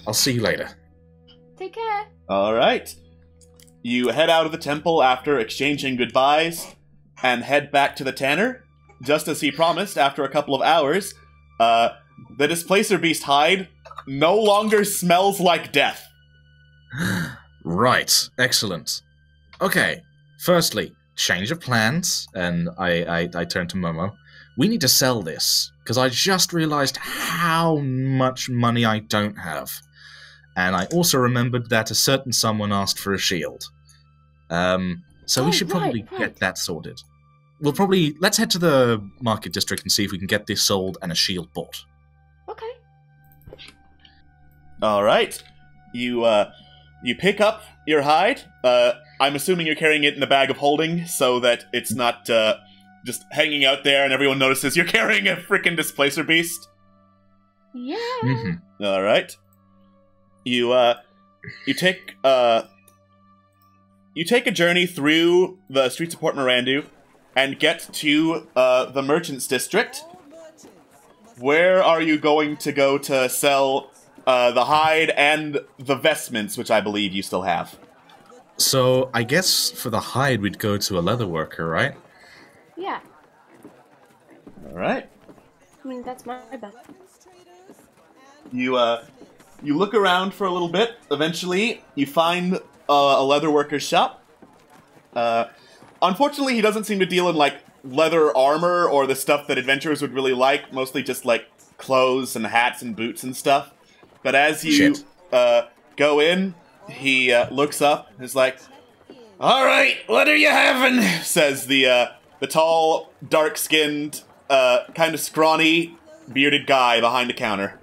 I'll see you later. Take care. All right. You head out of the temple after exchanging goodbyes and head back to the tanner. Just as he promised, after a couple of hours, the Displacer Beast hide no longer smells like death. Right. Excellent. Okay. Firstly, change of plans, and I turn to Momo. We need to sell this, because I just realized how much money I don't have. And I also remembered that a certain someone asked for a shield. So we should probably get that sorted. Let's head to the market district and see if we can get this sold and a shield bought. Okay. Alright. You pick up your hide. I'm assuming you're carrying it in the bag of holding so that it's not just hanging out there and everyone notices you're carrying a frickin' Displacer Beast. Yeah. Mm-hmm. Alright. You take a journey through the streets of Port Mirandu and get to the Merchants District. Where are you going to go to sell the hide and the vestments, which I believe you still have? So, I guess for the hide we'd go to a leather worker, right? Yeah. Alright. I mean, that's my bet. You look around for a little bit. Eventually, you find a leather worker's shop. Unfortunately, he doesn't seem to deal in, like, leather armor or the stuff that adventurers would really like. Mostly just, like, clothes and hats and boots and stuff. But as you go in, he looks up and is like, "Alright, what are you having?" says the tall, dark-skinned, kind of scrawny, bearded guy behind the counter.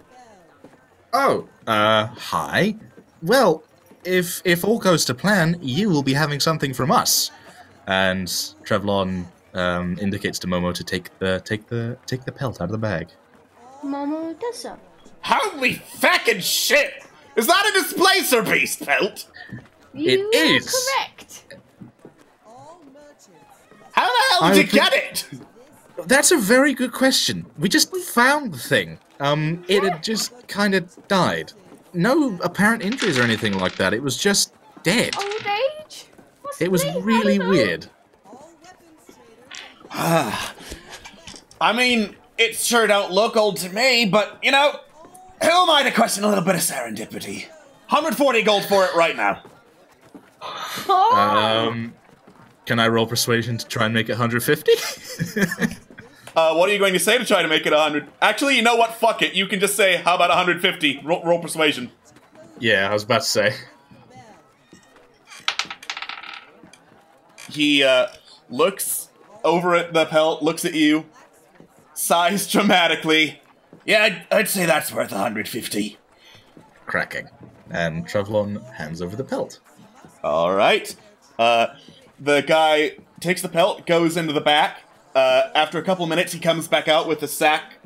Oh, hi. Well, if all goes to plan, you will be having something from us. And Trevlon indicates to Momo to take the pelt out of the bag. Momo does so. Holy fucking shit! Is that a Displacer Beast pelt? You It is. are correct. How the hell did you get it? That's a very good question. We just found the thing. it had just kind of died. No apparent injuries or anything like that. It was just dead. Old age? It was really weird. I mean, it sure don't look old to me, but, you know, who am I to question a little bit of serendipity? 140 gold for it right now. Can I roll persuasion to try and make it 150? What are you going to say to try to make it 100? Actually, you know what? Fuck it. You can just say, how about 150? Roll persuasion. Yeah, I was about to say. He, looks over at the pelt, looks at you, sighs dramatically. Yeah, I'd say that's worth 150. Cracking. And Trevlon hands over the pelt. Alright. The guy takes the pelt, goes into the back. After a couple minutes, he comes back out with a sack,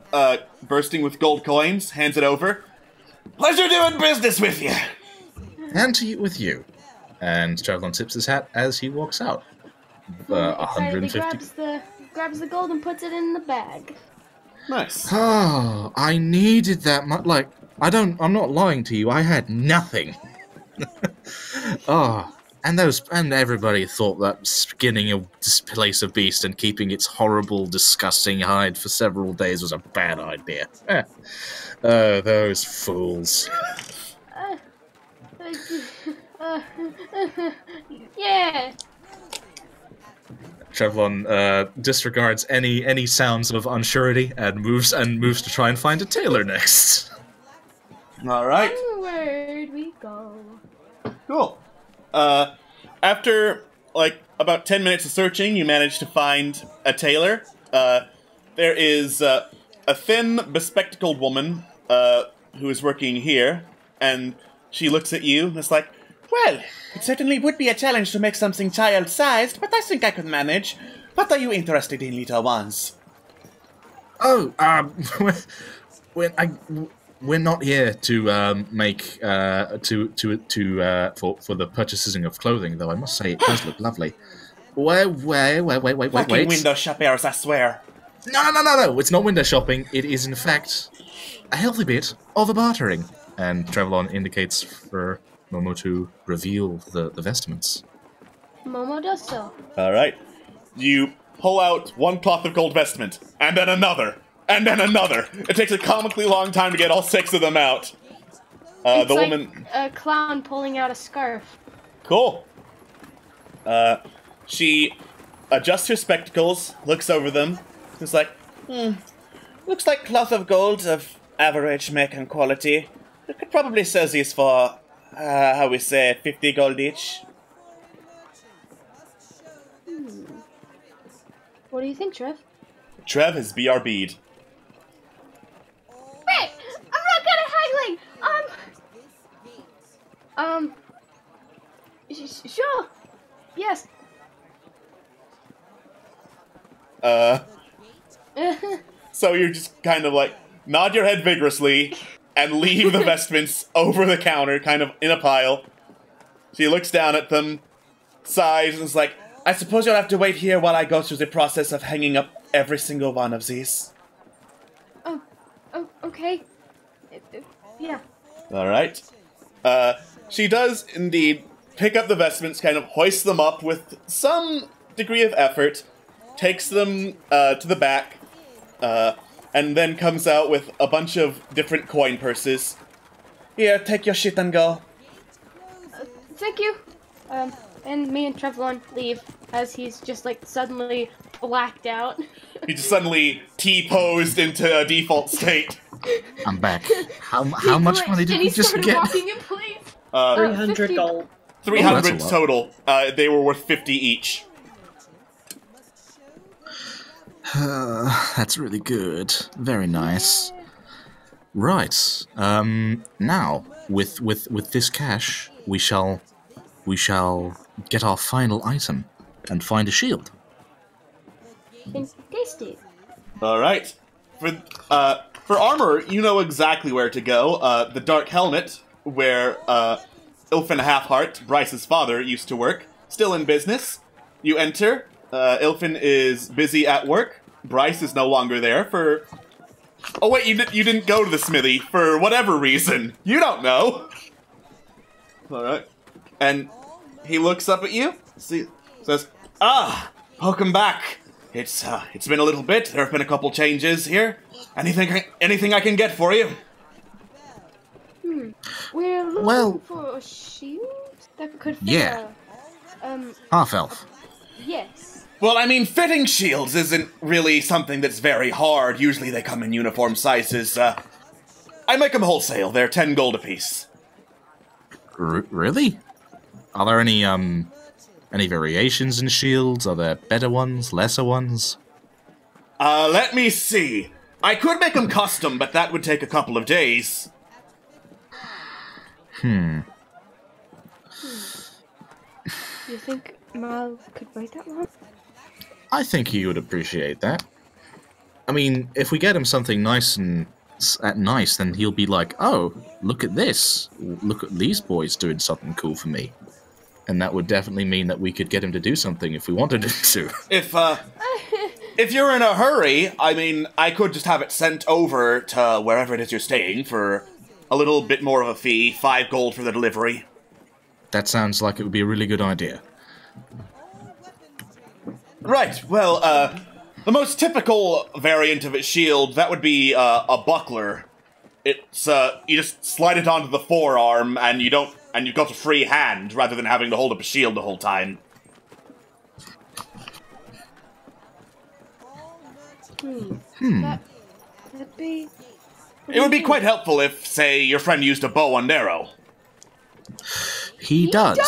bursting with gold coins, hands it over. Pleasure doing business with you. And to you with you. And Trevlon tips his hat as he walks out. 150. Grabs the gold and puts it in the bag. Nice. Oh, I needed that much. Like, I'm not lying to you. I had nothing. And everybody thought that skinning this place of beast and keeping its horrible, disgusting hide for several days was a bad idea. Those fools. Yeah. Trevlon disregards any sounds of unsurety and moves to try and find a tailor next. All right. Onward we go. Cool. After like about 10 minutes of searching, you manage to find a tailor. There is a thin, bespectacled woman who is working here, and she looks at you and is like, "Well, it certainly would be a challenge to make something child-sized, but I think I could manage. What are you interested in, little ones?" Oh, we're not here to make for the purchasing of clothing, though I must say it does look lovely. Wait. Fucking window shoppers, I swear. No, it's not window shopping. It is, in fact, a healthy bit of a bartering. And Trevlon indicates for Momo to reveal the vestments. Momo does so. Alright. You pull out one cloth of gold vestment, and then another, and then another. It takes a comically long time to get all 6 of them out. It's the like woman... a clown pulling out a scarf. Cool. She adjusts her spectacles, looks over them, is like, looks like cloth of gold of average make and quality. We could probably sell these for, how we say, 50 gold each. What do you think, Trev? Trev has BRB'd. Wait! I'm not good at haggling! Sure! Yes. So you're just kind of like, nod your head vigorously, and leave the vestments over the counter, kind of in a pile. She looks down at them, sighs, and is like, I suppose you'll have to wait here while I go through the process of hanging up every single one of these. Oh, okay. Yeah. Alright. She does indeed pick up the vestments, kind of hoist them up with some degree of effort, takes them to the back, and then comes out with a bunch of different coin purses. Here, take your shit and go. Thank you. And me and Trevlon leave as he's just like suddenly blacked out. He just suddenly T-posed into a default state. I'm back. How much money did we just get? Walking in place. 300 gold. 300 total. They were worth 50 each. That's really good. Very nice. Right. Now, with this cash, we shall get our final item and find a shield. Tasty. All right. For armor, you know exactly where to go. The Dark Helmet, where Ilfin Halfheart, Bryce's father, used to work, still in business. You enter. Ilfin is busy at work. Bryce is no longer there for Oh wait, you didn't go to the smithy for whatever reason. You don't know. All right. And he looks up at you, says, "Ah, welcome back. It's been a little bit. There have been a couple changes here. Anything I can get for you?" We're looking for a shield that could fit Yeah. Half-elf. Yes. Well, I mean, fitting shields isn't really something that's very hard. Usually they come in uniform sizes. I make them wholesale. They're 10 gold apiece. Really? Are there any variations in shields? Are there better ones, lesser ones? Let me see. I could make them custom, but that would take a couple of days. Do you think Mal could wait that long? I think he would appreciate that. I mean, if we get him something nice, then he'll be like, "Oh, look at this! Look at these boys doing something cool for me." And that would definitely mean that we could get him to do something if we wanted him to. If you're in a hurry, I mean, I could just have it sent over to wherever it is you're staying for a little bit more of a fee, 5 gold for the delivery. That sounds like it would be a really good idea. Right, well, the most typical variant of a shield, that would be a buckler. It's, you just slide it onto the forearm, and you've got a free hand, rather than having to hold up a shield the whole time. That'd be... It would be quite helpful if, say, your friend used a bow and arrow. He does.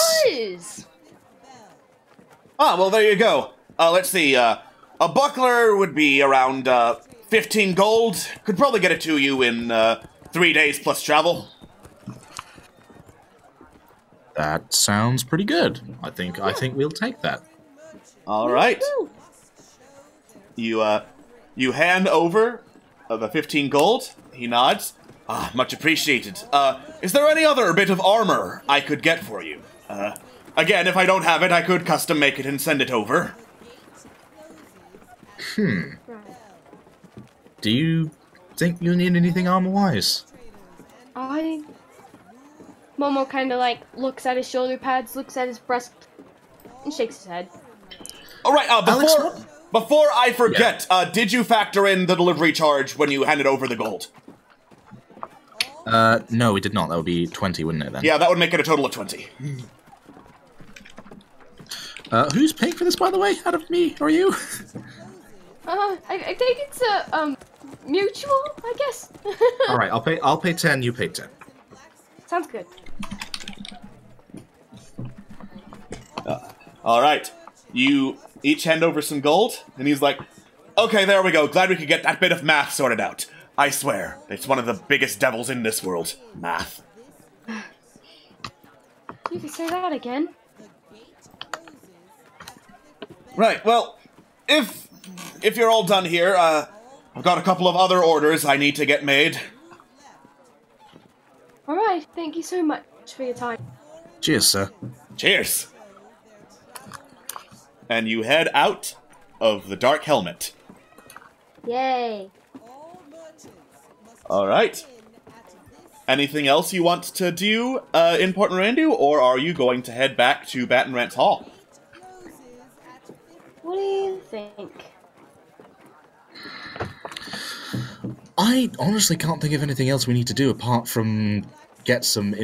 Ah, well, there you go. Let's see, a buckler would be around, 15 gold. Could probably get it to you in, 3 days plus travel. That sounds pretty good. I think we'll take that. All right. You hand over the 15 gold. He nods. Ah, much appreciated. Is there any other bit of armor I could get for you? Again, if I don't have it, I could custom make it and send it over. Do you think you need anything armor-wise? Momo kind of like looks at his shoulder pads, looks at his breast, and shakes his head. All right. Before I forget, did you factor in the delivery charge when you handed over the gold? No, we did not. That would be 20, wouldn't it, then? Yeah, that would make it a total of 20. Who's paying for this, by the way? Out of me or you? I think it's a, mutual, I guess. Alright, I'll pay 10, you pay 10. Sounds good. Alright. You each hand over some gold, and he's like, "Okay, there we go. Glad we could get that bit of math sorted out. I swear, it's one of the biggest devils in this world. Math." You can say that again. Right, well, if you're all done here, I've got a couple of other orders I need to get made. Alright, thank you so much for your time. Cheers, sir. Cheers! And you head out of the Dark Helmet. Yay. Alright. Anything else you want to do in Port Mirandu, or are you going to head back to Baton Rance Hall? What do you think? I honestly can't think of anything else we need to do apart from get some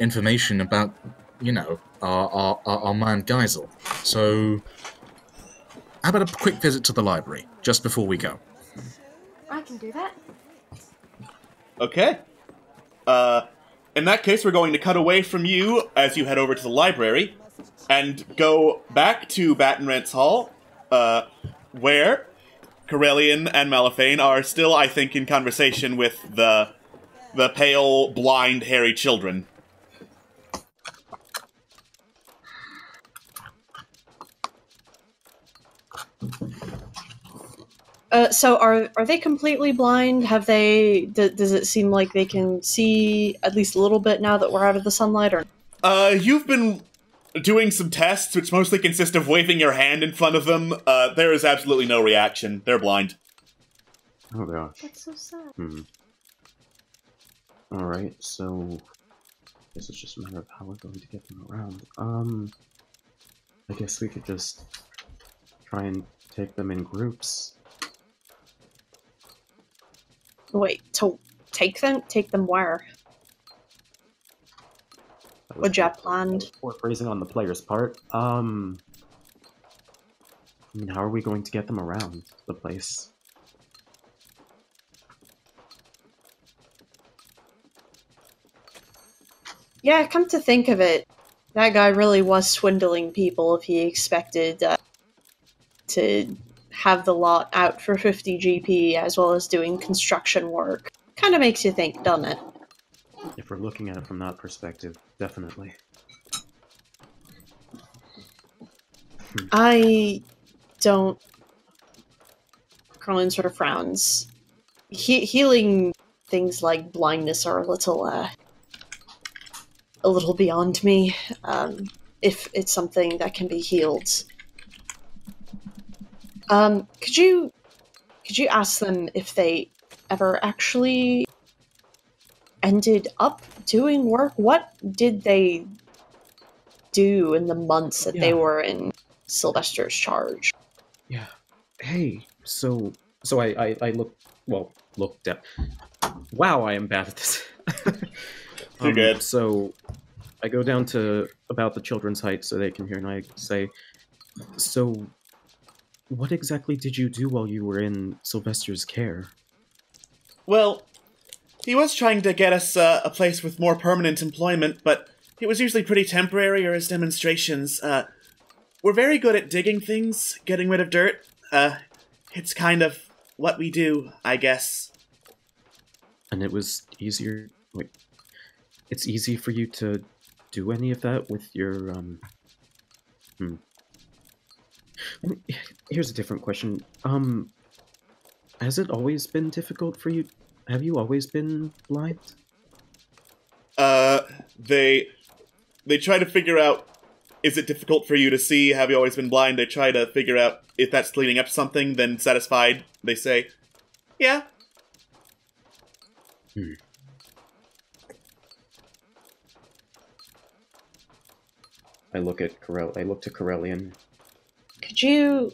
information about, you know, our man Geisel. So, how about a quick visit to the library just before we go? I can do that. Okay. In that case, we're going to cut away from you as you head over to the library and go back to Baton Rance Hall, where Corellian and Malifane are still, I think, in conversation with the pale, blind, hairy children. So are they completely blind? Have they? Does it seem like they can see at least a little bit now that we're out of the sunlight? Or You've been doing some tests, which mostly consist of waving your hand in front of them. There is absolutely no reaction. They're blind. Oh gosh. That's so sad. Alright, so... This is just a matter of how we're going to get them around. I guess we could just try and take them in groups. Wait, to take them? Take them where? What'd you have planned? Poor phrasing on the player's part. I mean, how are we going to get them around the place? Yeah, come to think of it, that guy really was swindling people if he expected to have the lot out for 50 GP as well as doing construction work. Kind of makes you think, doesn't it? If we're looking at it from that perspective, definitely. I don't... Carlin sort of frowns. Healing things like blindness are a little beyond me, if it's something that can be healed. Could you ask them if they ever actually ended up doing work? What did they do in the months that they were in Sylvester's charge? Yeah. Hey, so I looked at... Wow, I am bad at this. You're good. So, I go down to about the children's height so they can hear, and I say, so, what exactly did you do while you were in Sylvester's care? Well, he was trying to get us a place with more permanent employment, but it was usually pretty temporary or as demonstrations. We're very good at digging things, getting rid of dirt. It's kind of what we do, I guess. And it was easier... Wait, it's easy for you to do any of that with your, Here's a different question. Has it always been difficult for you? Have you always been blind? They try to figure out, is it difficult for you to see? Have you always been blind? They try to figure out if that's leading up to something, then satisfied, they say, yeah. I look to Corellian. Could you...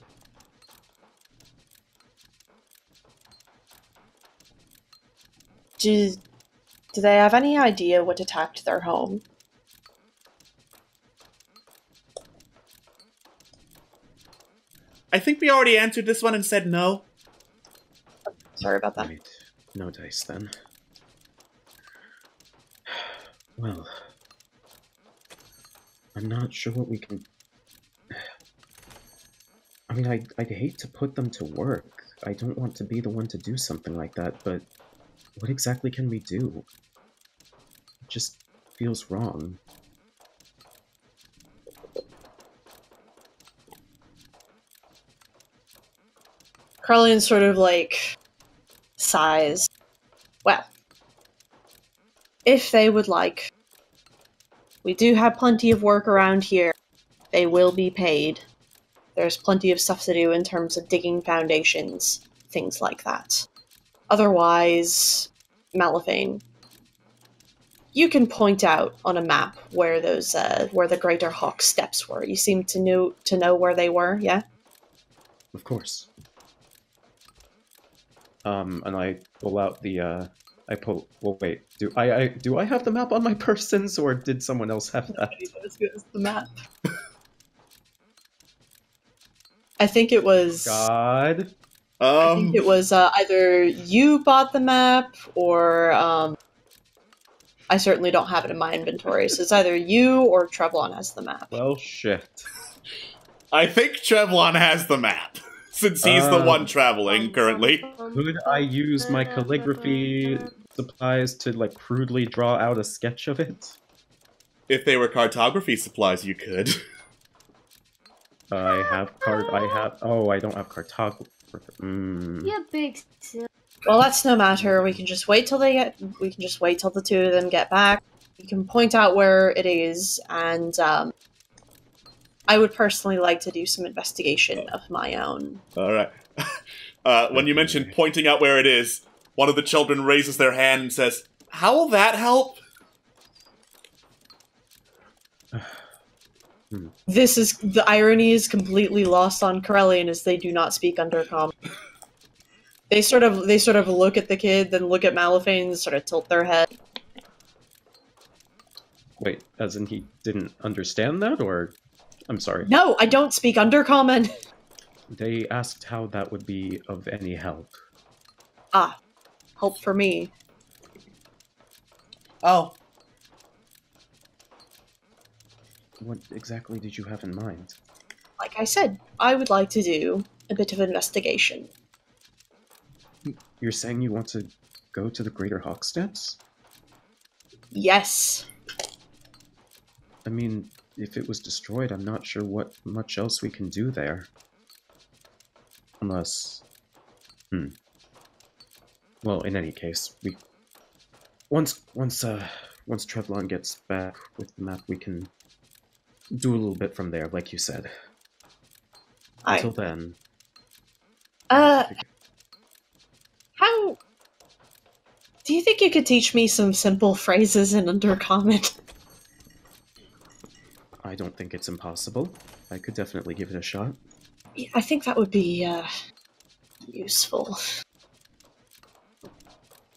Do they have any idea what attacked their home? I think we already answered this one and said no. Sorry about that. Right. No dice, then. Well... I'm not sure what we can... I mean, I'd hate to put them to work. I don't want to be the one to do something like that, but what exactly can we do? It just feels wrong. Carlian sort of, like, sighs. Well, if they would like... We do have plenty of work around here. They will be paid. There's plenty of stuff to do in terms of digging foundations, things like that. Otherwise, Malifane, you can point out on a map where those, where the Greater Hawk steps were. You seem to know where they were, yeah? Of course. And I pull out the, well, wait. Do I have the map on my persons, or did someone else have that? As good as the map. I think it was... God. I think it was either you bought the map, or I certainly don't have it in my inventory, so it's either you or Trevlon has the map. Well, shit. I think Trevlon has the map, since he's the one traveling currently. Could I use my calligraphy supplies to, like, crudely draw out a sketch of it? If they were cartography supplies, you could. I don't have cartography. Yeah, big sil. Well, that's no matter. We can just wait till the two of them get back. You can point out where it is, and I would personally like to do some investigation of my own. Alright. When you mention pointing out where it is, one of the children raises their hand and says, "How will that help?" The irony is completely lost on Corellian as they do not speak Undercommon. They sort of look at the kid, then look at Malifane, and sort of tilt their head. Wait, as in he didn't understand that, or... I'm sorry. No, I don't speak Undercommon! They asked how that would be of any help. Ah, help for me. Oh. What exactly did you have in mind? Like I said, I would like to do a bit of investigation. You're saying you want to go to the Greater Hawksteps? Yes. I mean, if it was destroyed, I'm not sure what much else we can do there. Unless... Well, in any case, we... Once Trevlon gets back with the map, we can do a little bit from there, like you said. Until then... How... Do you think you could teach me some simple phrases in Undercommon? I don't think it's impossible. I could definitely give it a shot. Yeah, I think that would be, useful.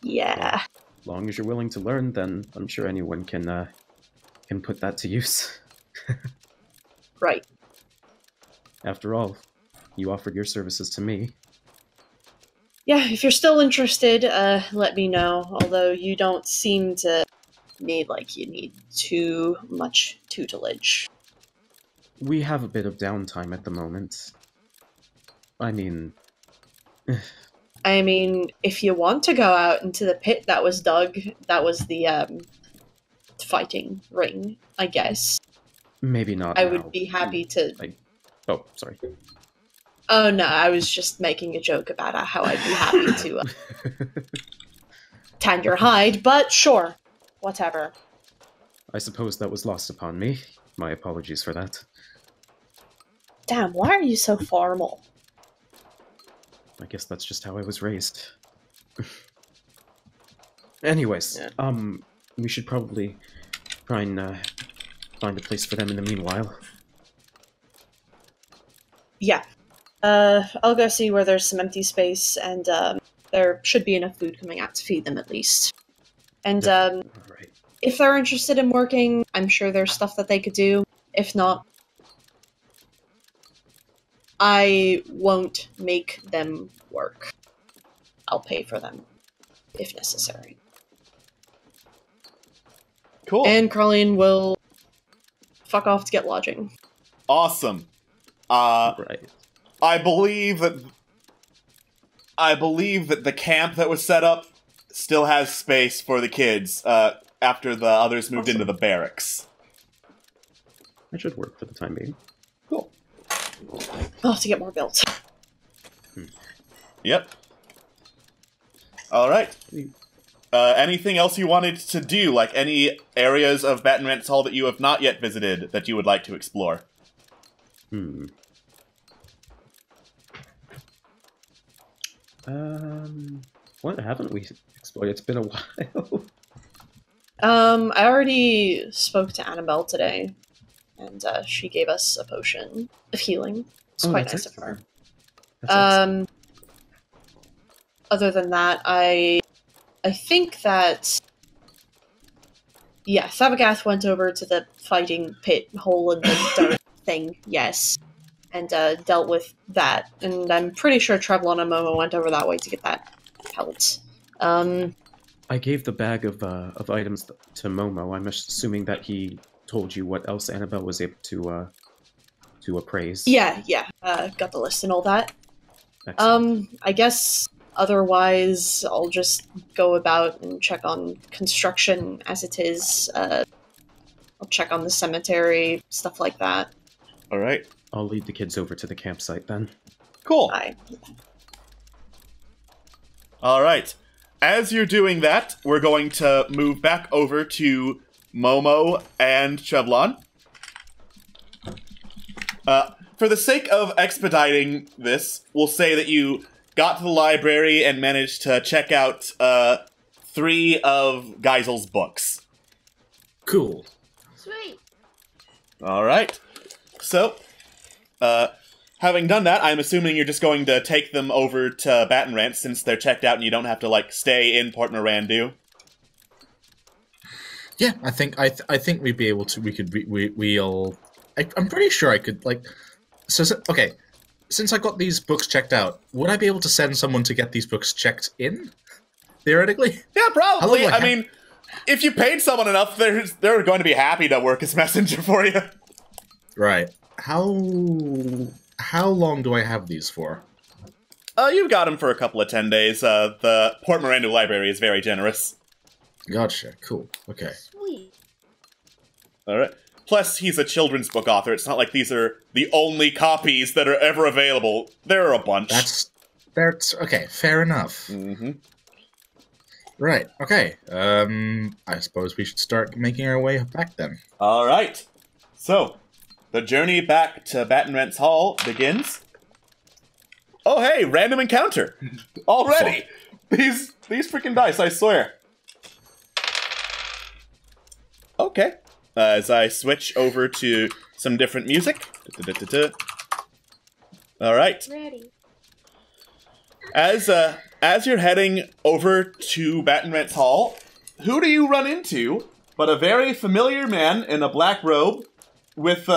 Yeah. As long as you're willing to learn, then I'm sure anyone can put that to use. Right. After all, you offered your services to me. Yeah, if you're still interested, let me know. Although you don't seem to need like you need too much tutelage. We have a bit of downtime at the moment. I mean, if you want to go out into the pit that was dug, that was the fighting ring, I guess. Maybe not. I now. would be happy to. Oh, sorry. Oh no, I was just making a joke about how I'd be happy to tan your hide, but sure, whatever. I suppose that was lost upon me. My apologies for that. Damn, why are you so formal? I guess that's just how I was raised. Anyways, we should probably try and find a place for them in the meanwhile. Yeah. I'll go see where there's some empty space, and there should be enough food coming out to feed them at least. And Right. if they're interested in working, I'm sure there's stuff that they could do. If not, I won't make them work. I'll pay for them, if necessary. Cool. And Carlene will fuck off to get lodging. Awesome. Right. I believe that the camp that was set up still has space for the kids after the others moved into the barracks. That should work for the time being. Cool. I'll have to get more built. Yep. All right. Anything else you wanted to do? Like any areas of Baton Rance Hall that you have not yet visited that you would like to explore? What haven't we explored? It's been a while. I already spoke to Annabelle today, and she gave us a potion of healing. It's quite nice of her. Other than that, I think that Thavagoth went over to the fighting pit hole in the dirt thing, yes, and dealt with that. And I'm pretty sure Trevlon and Momo went over that way to get that pelt. I gave the bag of items to Momo. I'm assuming that he told you what else Annabelle was able to appraise. Yeah, got the list and all that. Excellent. I guess otherwise I'll just go about and check on construction as it is. I'll check on the cemetery, stuff like that. All right. I'll lead the kids over to the campsite then. Cool. Bye. All right. As you're doing that, we're going to move back over to Momo and Trevlon. For the sake of expediting this, we'll say that you got to the library and managed to check out 3 of Geisel's books. Cool. Sweet. All right. So, having done that, I'm assuming you're just going to take them over to Baton Rance since they're checked out and you don't have to, like, stay in Port Mirandu. Yeah, I think we'd be able to. I'm pretty sure I could, like. So okay, since I got these books checked out, would I be able to send someone to get these books checked in? Theoretically? Yeah, probably. I mean, if you paid someone enough, they're going to be happy to work as messenger for you. Right. How long do I have these for? You've got them for a couple of 10 days. The Port Mirandu Library is very generous. Gotcha. Cool. Okay. Sweet. All right. Plus, he's a children's book author. It's not like these are the only copies that are ever available. There are a bunch. That's okay. Fair enough. Mm-hmm. Right. Okay. I suppose we should start making our way back then. All right. So, the journey back to Baton Rance Hall begins. Oh, hey, random encounter already. These freaking dice, I swear. Okay. As I switch over to some different music. All right. Ready. As you're heading over to Baton Rance Hall, who do you run into but a very familiar man in a black robe with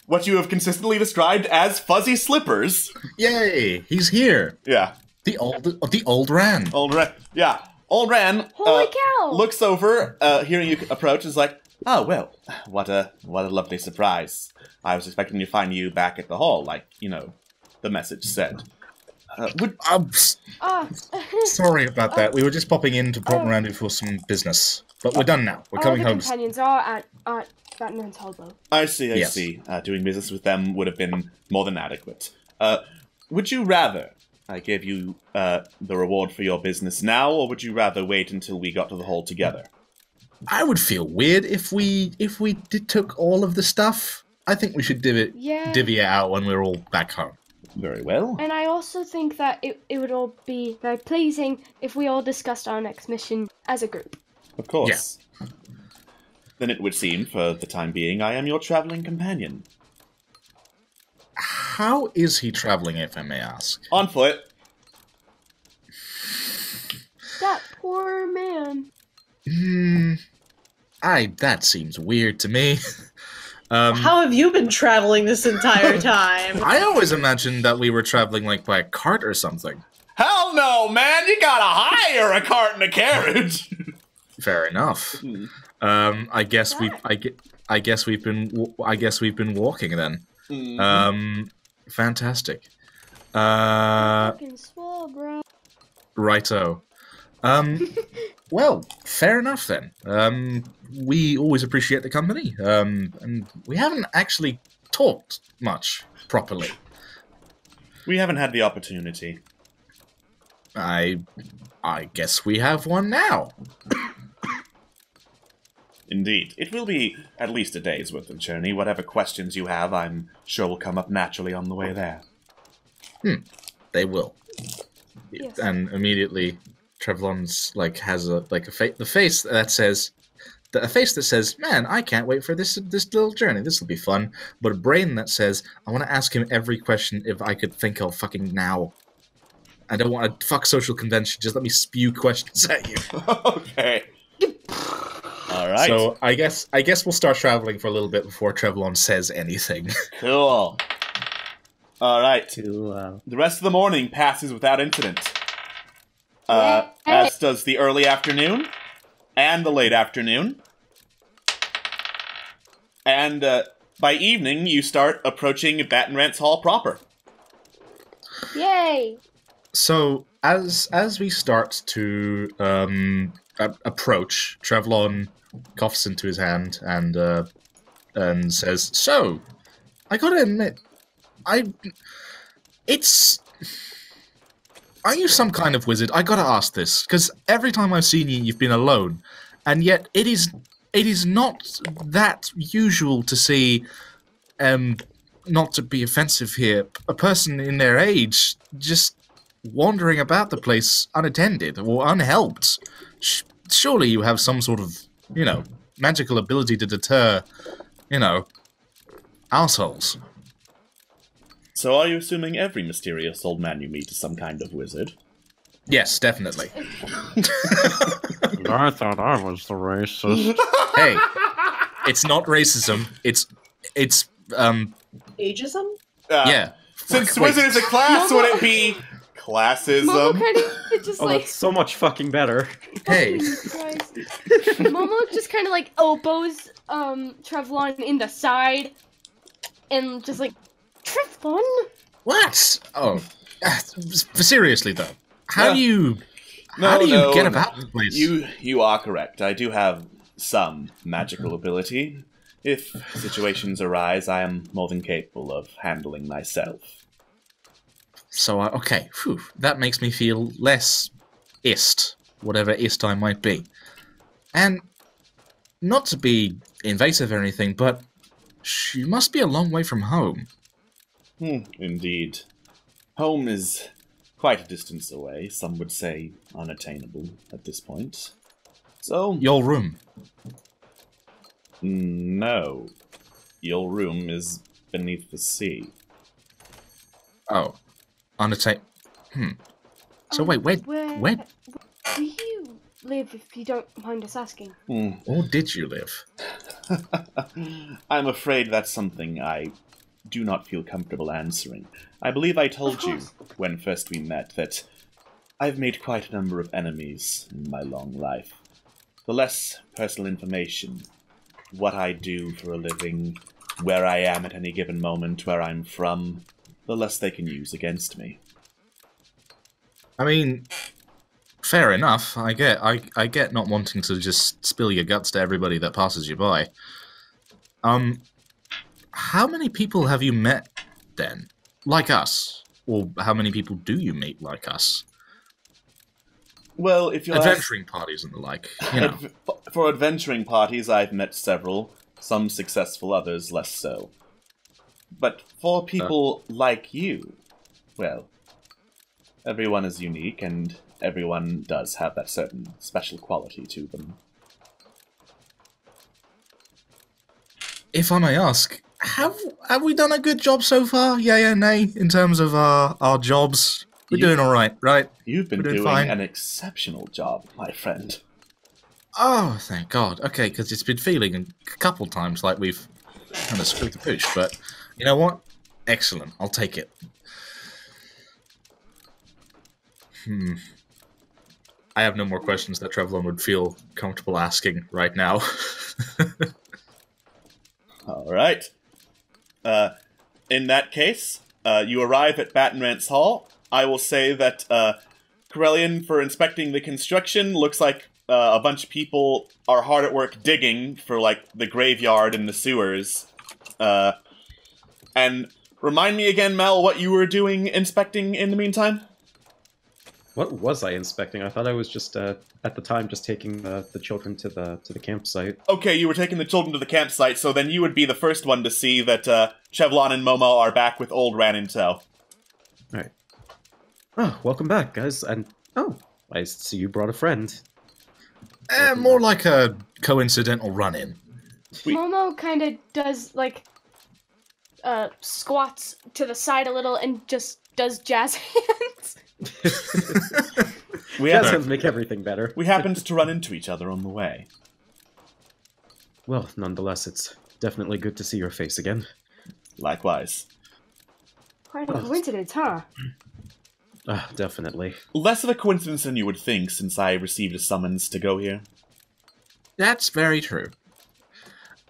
what you have consistently described as fuzzy slippers? Yay! He's here. Yeah. The old Ran. Old Ran. Yeah. Old Ran. Holy cow! Looks over, hearing you approach, is like, "Oh well, what a lovely surprise. I was expecting to find you back at the hall, like the message said." Sorry about that. We were just popping in to Port Mirandu for some business, but we're done now. We're coming home. All the companions are at Baton Rance Hall, though. I see. I see. Doing business with them would have been more than adequate. Would you rather I gave you the reward for your business now, or would you rather wait until we got to the hall together? I would feel weird if we took all of the stuff. I think we should divvy it out when we're all back home. Very well. And I also think that it would all be very pleasing if we all discussed our next mission as a group. Of course. Yeah. Then it would seem, for the time being, I am your traveling companion. How is he traveling, if I may ask? On foot. That poor man. That seems weird to me. How have you been traveling this entire time? I always imagined that we were traveling like by a cart or something. Hell no, man! You gotta hire a cart and a carriage. Fair enough. I guess we've been walking then. Fantastic. Fucking swole, bro. Righto. Well, fair enough then. We always appreciate the company. And we haven't actually talked much properly. We haven't had the opportunity. I guess we have one now. Indeed. It will be at least a day's worth of journey. Whatever questions you have, I'm sure will come up naturally on the way there. They will. Yes. And immediately, Trevlon's has a face that says, "Man, I can't wait for this little journey. This will be fun." But a brain that says, "I want to ask him every question if I could think of fucking now. I don't want to fuck social convention. Just let me spew questions at you." Okay. All right. So I guess we'll start traveling for a little bit before Trevlon says anything. Cool. All right. The rest of the morning passes without incident. As does the early afternoon and the late afternoon. And by evening, you start approaching Baton Rance Hall proper. Yay! So as we start to approach, Trevlon coughs into his hand and says, "So, I gotta admit, are you some kind of wizard? I gotta ask this, because every time I've seen you, you've been alone, and yet it is not that usual to see, not to be offensive here, a person in their age just wandering about the place unattended or unhelped. Surely you have some sort of, magical ability to deter, assholes. So are you assuming every mysterious old man you meet is some kind of wizard? Yes, definitely. I thought I was the racist. Hey, it's not racism. It's Ageism? yeah. Since wizard is a class, would it be classism? Momo kind of just Oh, like. that's so much fucking better. Hey. Momo just kind of like elbows Trevlon in the side, and just like, Trevlon. What? Oh, seriously though, how No. do you get about the place? You are correct. I do have some magical ability. If situations arise, I am more than capable of handling myself. So okay, phew, that makes me feel less ist, whatever ist I might be. And not to be invasive or anything, but you must be a long way from home. Indeed. Home is quite a distance away, some would say unattainable at this point. So... Your room. No. Your room is beneath the sea. Oh. So wait, where do you live, if you don't mind us asking? or did you live? I'm afraid that's something I do not feel comfortable answering. I believe I told you when first we met that I've made quite a number of enemies in my long life. The less personal information, what I do for a living, where I am at any given moment, where I'm from, the less they can use against me. I mean, fair enough. I get not wanting to just spill your guts to everybody that passes you by. How many people have you met then? Like us? Or how many people do you meet like us? Well, if you're adventuring parties and the like, For adventuring parties, I've met several, some successful, others less so. But for people like you, well, everyone is unique, and everyone does have that certain special quality to them. If I may ask, have we done a good job so far? Yay or nay, in terms of our jobs? We're doing all right, right? You've been doing fine. an exceptional job, my friend. Oh, thank God. Okay, because it's been feeling a couple times like we've kind of screwed the pooch, but you know what? Excellent. I'll take it. I have no more questions that Trevlon would feel comfortable asking right now. All right. In that case, you arrive at Battenrance Hall. I will say that Corellian, for inspecting the construction, looks like a bunch of people are hard at work digging for, like, the graveyard and the sewers. And remind me again, Mel, what you were doing inspecting in the meantime? What was I inspecting? I thought I was just, at the time, just taking the children to the campsite. Okay, you were taking the children to the campsite, so then you would be the first one to see that Chevlon and Momo are back with old Ran in tow. Alright. Oh, welcome back, guys. And, oh, I see you brought a friend. More like a coincidental run-in. Momo kind of does, like, squats to the side a little and just does jazz hands. Jazz hands make everything better. We happened to run into each other on the way. Well, nonetheless, it's definitely good to see your face again. Likewise. Quite a coincidence, huh? Definitely. Less of a coincidence than you would think, since I received a summons to go here. That's very true.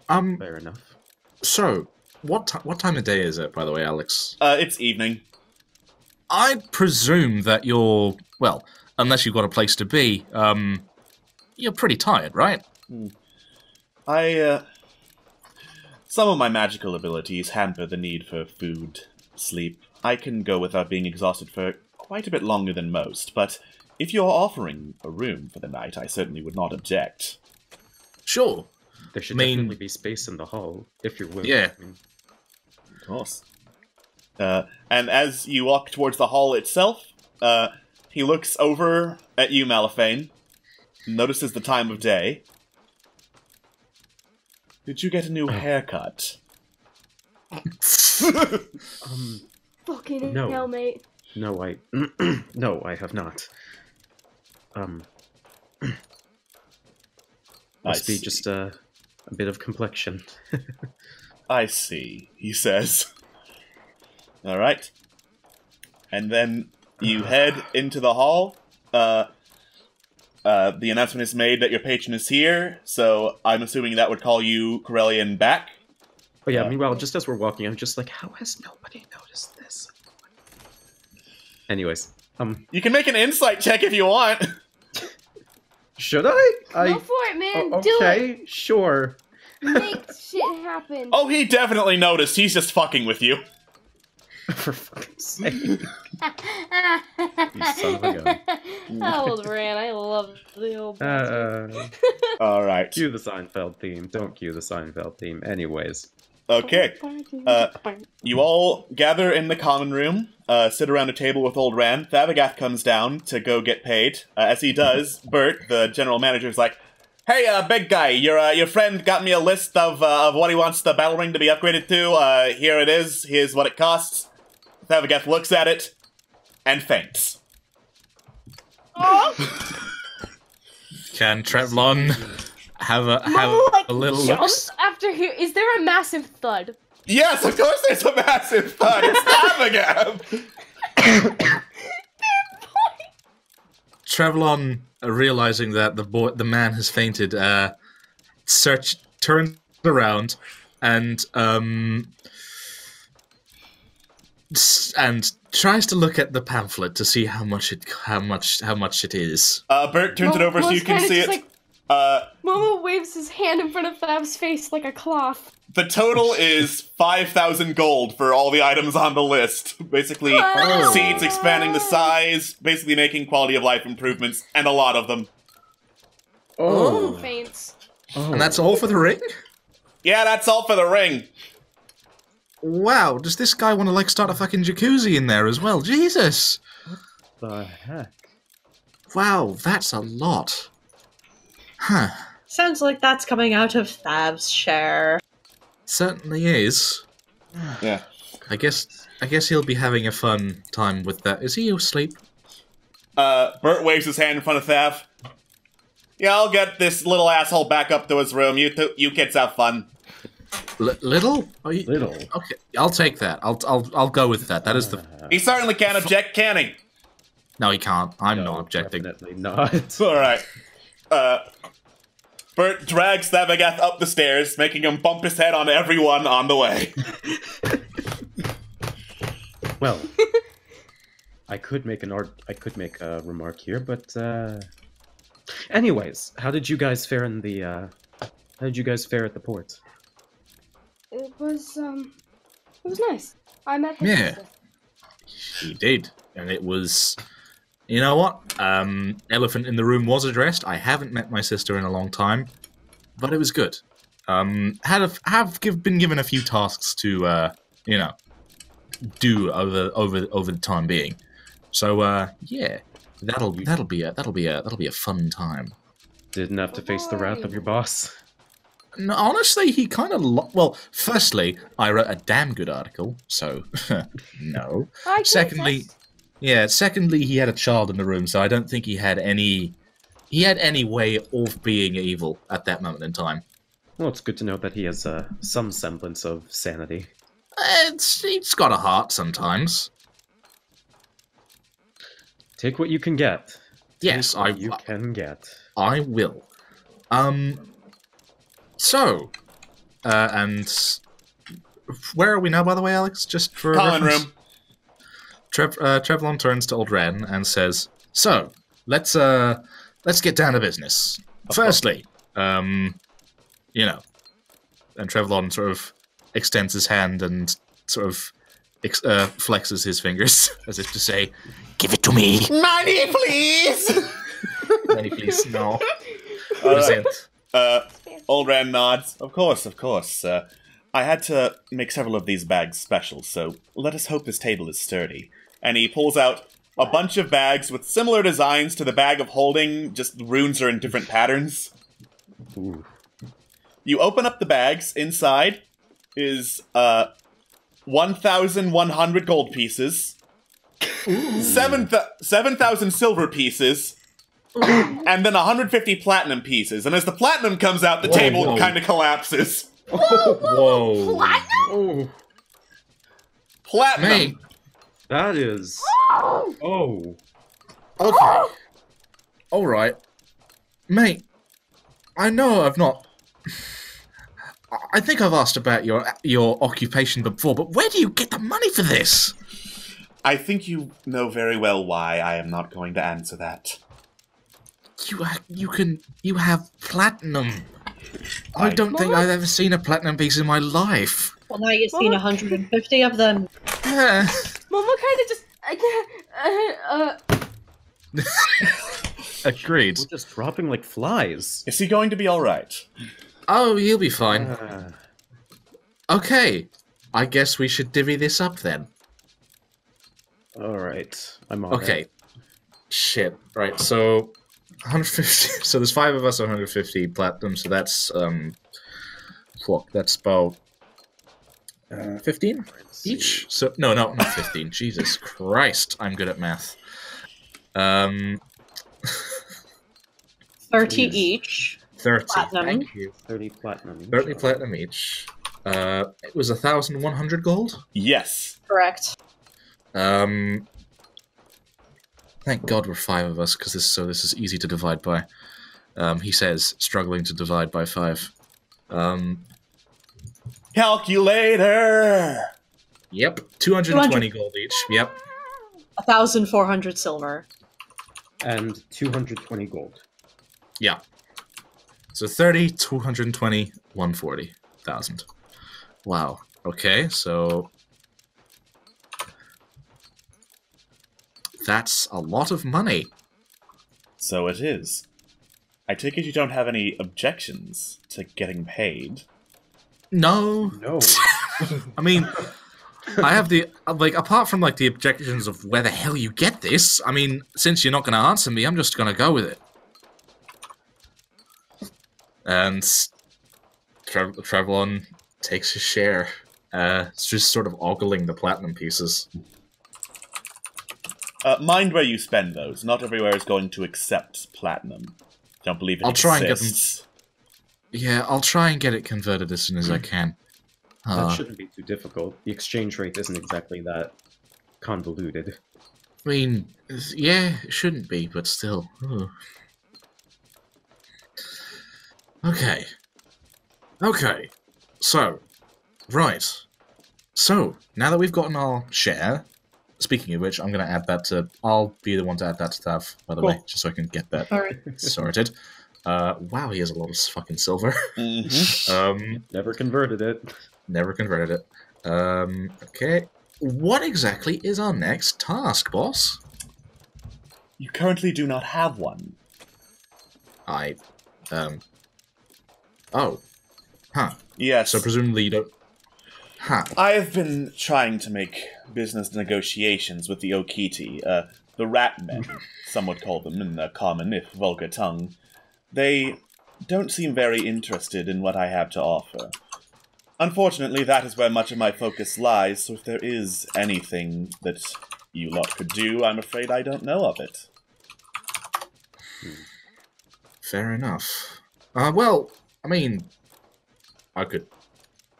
Fair enough. So, what time of day is it, by the way, Alex? It's evening. I presume that you're, well, unless you've got a place to be, you're pretty tired, right? Some of my magical abilities hamper the need for food, sleep. I can go without being exhausted for quite a bit longer than most, but if you're offering a room for the night, I certainly would not object. Sure. There should definitely be space in the hall, if you're willing. Yeah. Of course. And as you walk towards the hall itself, He looks over at you, Malifane, notices the time of day. Did you get a new haircut? Fucking No. hell, mate. No, I no, I have not. Must be just a bit of complexion. I see, he says. Alright. And then you head into the hall. The announcement is made that your patron is here, so I'm assuming that would call you, Corellian, back. Oh yeah, meanwhile, just as we're walking, I'm just like, how has nobody noticed this? Anyways, You can make an insight check if you want. should I? Go for it, man. Do it. Okay, sure. Make shit happen. Oh, he definitely noticed. He's just fucking with you. For fuck's sake. You son of a gun. Old Ran, I love the old bastard. Alright. Cue the Seinfeld theme. Don't cue the Seinfeld theme. Anyways. Okay. You all gather in the common room, sit around a table with old Ran. Thavagath comes down to go get paid. As he does, Bert, the general manager, is like, "Hey, big guy, your friend got me a list of what he wants the battle ring to be upgraded to. Here it is. Here's what it costs." Thavagath looks at it and faints. Can Trevlon have a little look? Jumps after here. Is there a massive thud? Yes, of course there's a massive thud. It's Thavagath. Trevlon, realizing that the man has fainted, turns around and tries to look at the pamphlet to see how much it is. Bert turns it over so you can see it. Like, Momo waves his hand in front of Fav's face like a cloth. The total is 5,000 gold for all the items on the list. Basically, seats expanding the size, basically making quality of life improvements, and a lot of them. Oh. Faints. Oh. And that's all for the ring? Yeah, that's all for the ring. Wow, does this guy want to, like, start a fucking jacuzzi in there as well? Jesus! What the heck? Wow, that's a lot. Huh. Sounds like that's coming out of Thav's share. Certainly is. Yeah. I guess he'll be having a fun time with that. Is he asleep? Bert waves his hand in front of Thav. Yeah, I'll get this little asshole back up to his room. You kids have fun. Little? Little. Okay, I'll take that. I'll go with that. That is the. He certainly can't object, can he? No, he can't. I'm not objecting. Definitely not. All right. Bert drags Thavagath up the stairs, making him bump his head on everyone on the way. Well, I could make a remark here, but anyways, how did you guys fare in the how did you guys fare at the port? It was nice. I met his Yeah. sister. He did, and it was. You know what? Elephant in the room was addressed. I haven't met my sister in a long time, but it was good. Been given a few tasks to do over the time being. So yeah, that'll be a fun time. Didn't have to face the wrath of your boss. No, honestly, he kind of well. Firstly, I wrote a damn good article, so no. Secondly. Yeah, secondly, he had a child in the room, so I don't think he had any way of being evil at that moment in time. Well, it's good to know that he has some semblance of sanity. He's got a heart sometimes. Take what you can get. Yes, you can get. I will. So, and where are we now, by the way, Alex? Just for common reference? room. Trevlon turns to old Ren and says, "So, let's get down to business. Firstly, and Trevlon sort of extends his hand and sort of flexes his fingers as if to say, "Give it to me, money, please." Money, please, no." Old Ran nods. Of course. I had to make several of these bags special, so let us hope this table is sturdy. And he pulls out a bunch of bags with similar designs to the bag of holding, just the runes are in different patterns. Ooh. You open up the bags. Inside is 1,100 gold pieces, 7,000 silver pieces, and then 150 platinum pieces. And as the platinum comes out, the table kind of collapses. Whoa. Platinum? Platinum. Mate. That is... Oh. Okay. Alright. Mate, I know I've not... I think I've asked about your occupation before, but where do you get the money for this? I think you know very well why I am not going to answer that. You have platinum. I don't think I've ever seen a platinum piece in my life. Well, now you've seen 150 of them. Mama kind of just... Agreed. We're just dropping like flies. Is he going to be alright? Oh, he'll be fine. Okay. I guess we should divvy this up then. Alright. I'm on Okay. Shit. Right, so 150. So there's 5 of us, 150 platinum, so that's what? That's about 15 each? So no, not 15. Jesus Christ, I'm good at math. 30 each. 30. Platinum. Thank you. 30 platinum. 30 platinum each. It was 1,100 gold? Yes. Correct. Thank God we're 5 of us, because this is easy to divide by. He says, struggling to divide by 5. Calculator! Yep, 220 gold each. Yep. 1,400 silver. And 220 gold. Yeah. So 30, 220, 140,000. Wow. Okay, so that's a lot of money. So it is. I take it you don't have any objections to getting paid? No. No. I mean, I have the, like, apart from, like, the objections of where the hell you get this, I mean, since you're not going to answer me, I'm just going to go with it. And Trevlon takes his share. It's just sort of ogling the platinum pieces. Mind where you spend those. Not everywhere is going to accept platinum. Don't believe it I'll try and exists. get them. Yeah, I'll try and get it converted as soon as I can. That shouldn't be too difficult. The exchange rate isn't exactly that convoluted. I mean, yeah, it shouldn't be, but still. Ooh. Okay. Okay. So, right. So, now that we've gotten our share, speaking of which, I'm going to add that to... I'll be the one to add that to Tav, by the way, just so I can get that sorted. Wow, he has a lot of fucking silver. Never converted it. Never converted it. Okay. What exactly is our next task, boss? You currently do not have one. Oh. Huh. Yes. So presumably you don't... Huh. I have been trying to make business negotiations with the Okiti, the rat men, some would call them in a common, if vulgar tongue. They don't seem very interested in what I have to offer. Unfortunately, that is where much of my focus lies, so if there is anything that you lot could do, I'm afraid I don't know of it. Fair enough. Well, I mean, I could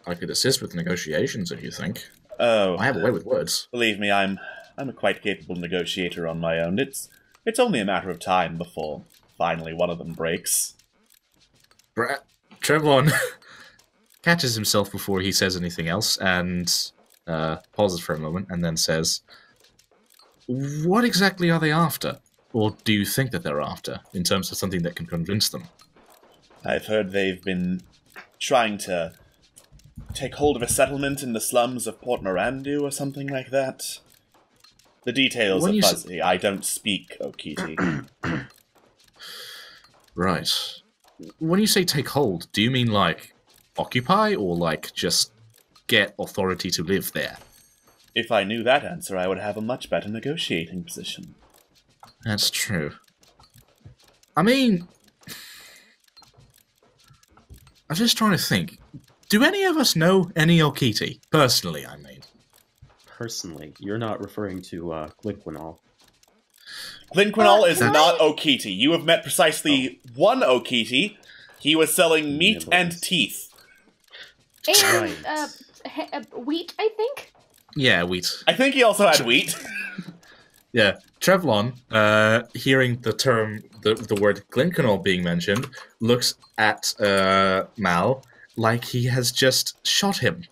assist with negotiations if you think. Oh, I have a way with words. Believe me, I'm a quite capable negotiator on my own. It's only a matter of time before finally one of them breaks. Trevlon catches himself before he says anything else and pauses for a moment and then says, "What exactly are they after? Or do you think that they're after, in terms of something that can convince them?" I've heard they've been trying to take hold of a settlement in the slums of Port Mirandu or something like that. The details are fuzzy. I don't speak Okiti. Right. When you say take hold, do you mean like occupy or like just get authority to live there? if I knew that answer, I would have a much better negotiating position. That's true. I mean, I'm just trying to think. Do any of us know any Okiti? Personally, I mean. Personally, you're not referring to Glinquinol. Glinquinol is not Okiti. You have met precisely one Okiti. He was selling meat and teeth. And wheat, I think. Yeah, wheat. I think he also had wheat. Yeah, Trevlon, hearing the term, the word Glinquinol being mentioned, looks at Mal like he has just shot him.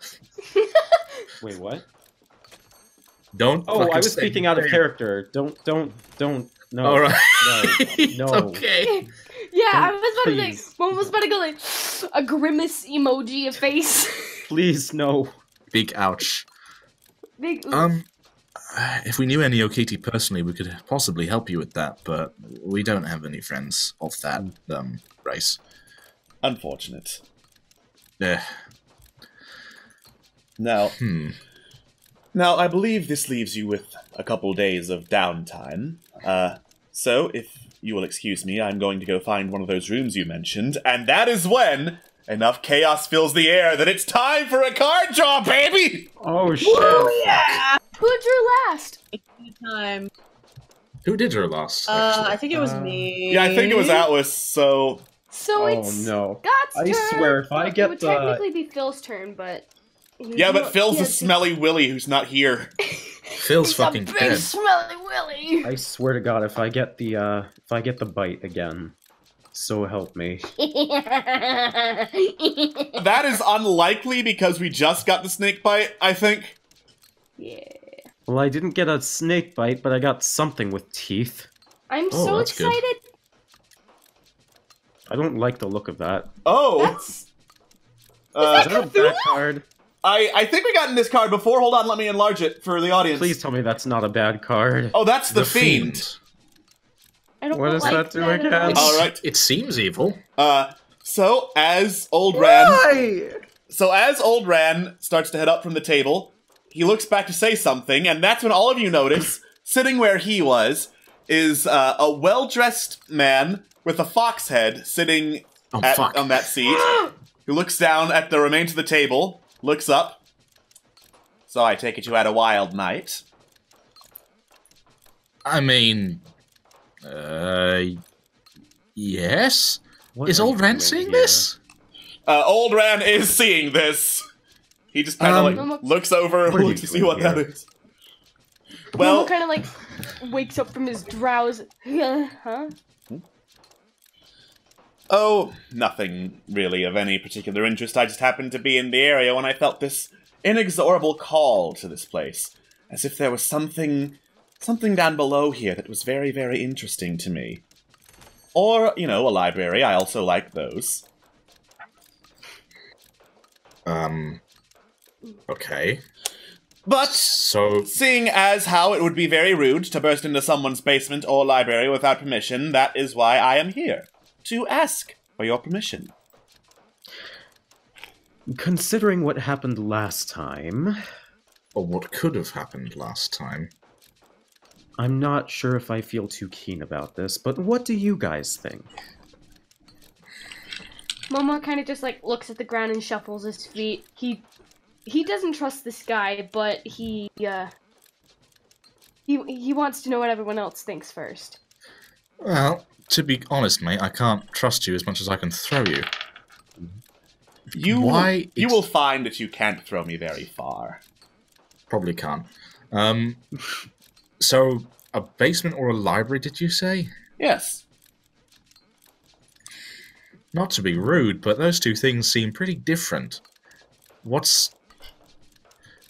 Wait, what? Don't. Oh, I was speaking out of character. Don't. No. All right. No. Okay. Yeah, I Don't, was about to please. say, one was about to go like a grimace emoji of face. Please, no. Big ouch. Big. If we knew any Okiti personally, we could possibly help you with that, but we don't have any friends of that race. Unfortunate. Yeah. Now, Now, I believe this leaves you with a couple days of downtime. So, if you will excuse me, I'm going to go find one of those rooms you mentioned, and that is when enough chaos fills the air that it's time for a card draw, baby! Oh, shit. Yeah. Who drew last? Time. Who did her last? I think it was me. Yeah, I think it was Atlas, so... So Oh, it's no. Scott's I turn. swear, if I It get would the- technically be Phil's turn, but Yeah, but Phil's a smelly Willy who's not here. Phil's He's fucking a big dead. smelly Willy. I swear to God, if I get the bite again, so help me. That is unlikely because we just got the snake bite, I think. Yeah. Well, I didn't get a snake bite, but I got something with teeth. I'm Oh, so that's good. excited. I don't like the look of that. Oh! That's Is that a bad card? I think we gotten this card before. Hold on, let me enlarge it for the audience. Please tell me that's not a bad card. Oh, that's the Fiend. I don't What does like that do at again? all. All right. It seems evil. So as Old Ran, Why? so as Old Ran starts to head up from the table, he looks back to say something, and that's when all of you notice, sitting where he was, is a well-dressed man with a fox head sitting on that seat, who looks down at the remains of the table, looks up. So I take it you had a wild night. I mean, yes. What Is are Old you Ren doing seeing here? this? Old Ran is seeing this. He just kind of looks over What are you looks to see doing what that here? is. Well, Momo kind of like wakes up from his drowse. Huh? oh, nothing really of any particular interest. I just happened to be in the area when I felt this inexorable call to this place, as if there was something down below here that was very, very interesting to me. Or, you know, a library. I also like those. Okay. But So, seeing as how it would be very rude to burst into someone's basement or library without permission, that is why I am here. To ask for your permission. Considering what happened last time, or what could have happened last time. I'm not sure if I feel too keen about this, but what do you guys think? Momo kind of just like looks at the ground and shuffles his feet. He doesn't trust this guy, but he wants to know what everyone else thinks first. Well, to be honest, mate, I can't trust you as much as I can throw you. You Why you ex- will find that you can't throw me very far. Probably can't. So, a basement or a library, did you say? Yes. Not to be rude, but those two things seem pretty different.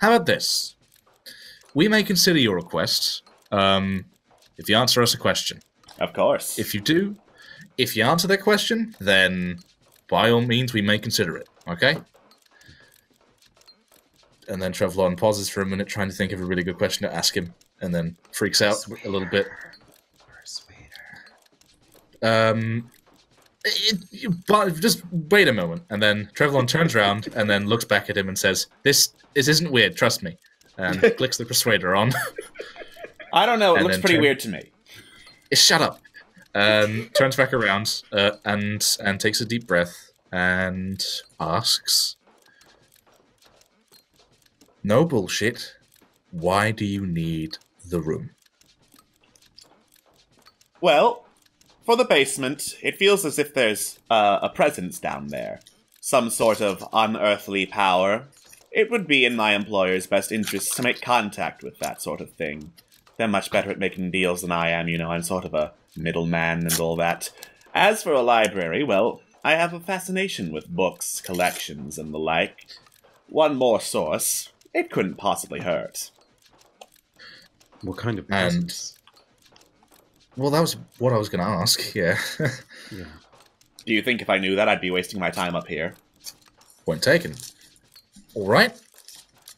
How about this? We may consider your request, if you answer us a question. Of course. If you answer that question, then by all means we may consider it, okay? And then Trevlon pauses for a minute trying to think of a really good question to ask him, and then freaks out a little bit. But just wait a moment, and then Trevlon turns around and then looks back at him and says, This isn't weird, trust me. and clicks the persuader on. I don't know. It And looks then pretty turn- weird to me. Shut up. Turns back around and takes a deep breath and asks, "No bullshit. Why do you need the room?" Well, for the basement, it feels as if there's a presence down there. Some sort of unearthly power. It would be in my employer's best interest to make contact with that sort of thing. They're much better at making deals than I am, you know. I'm sort of a middleman and all that. As for a library, well, I have a fascination with books, collections, and the like. One more source. It couldn't possibly hurt. What kind of And- presents? Well, that was what I was going to ask, yeah. Yeah. Do you think if I knew that, I'd be wasting my time up here? Point taken. All right.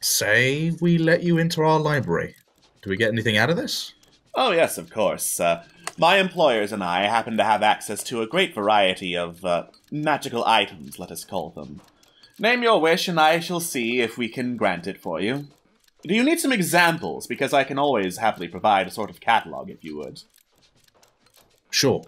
Say we let you into our library. Do we get anything out of this? Oh, yes, of course. My employers and I happen to have access to a great variety of magical items, let us call them. Name your wish, and I shall see if we can grant it for you. Do you need some examples? Because I can always happily provide a sort of catalog, if you would. Sure.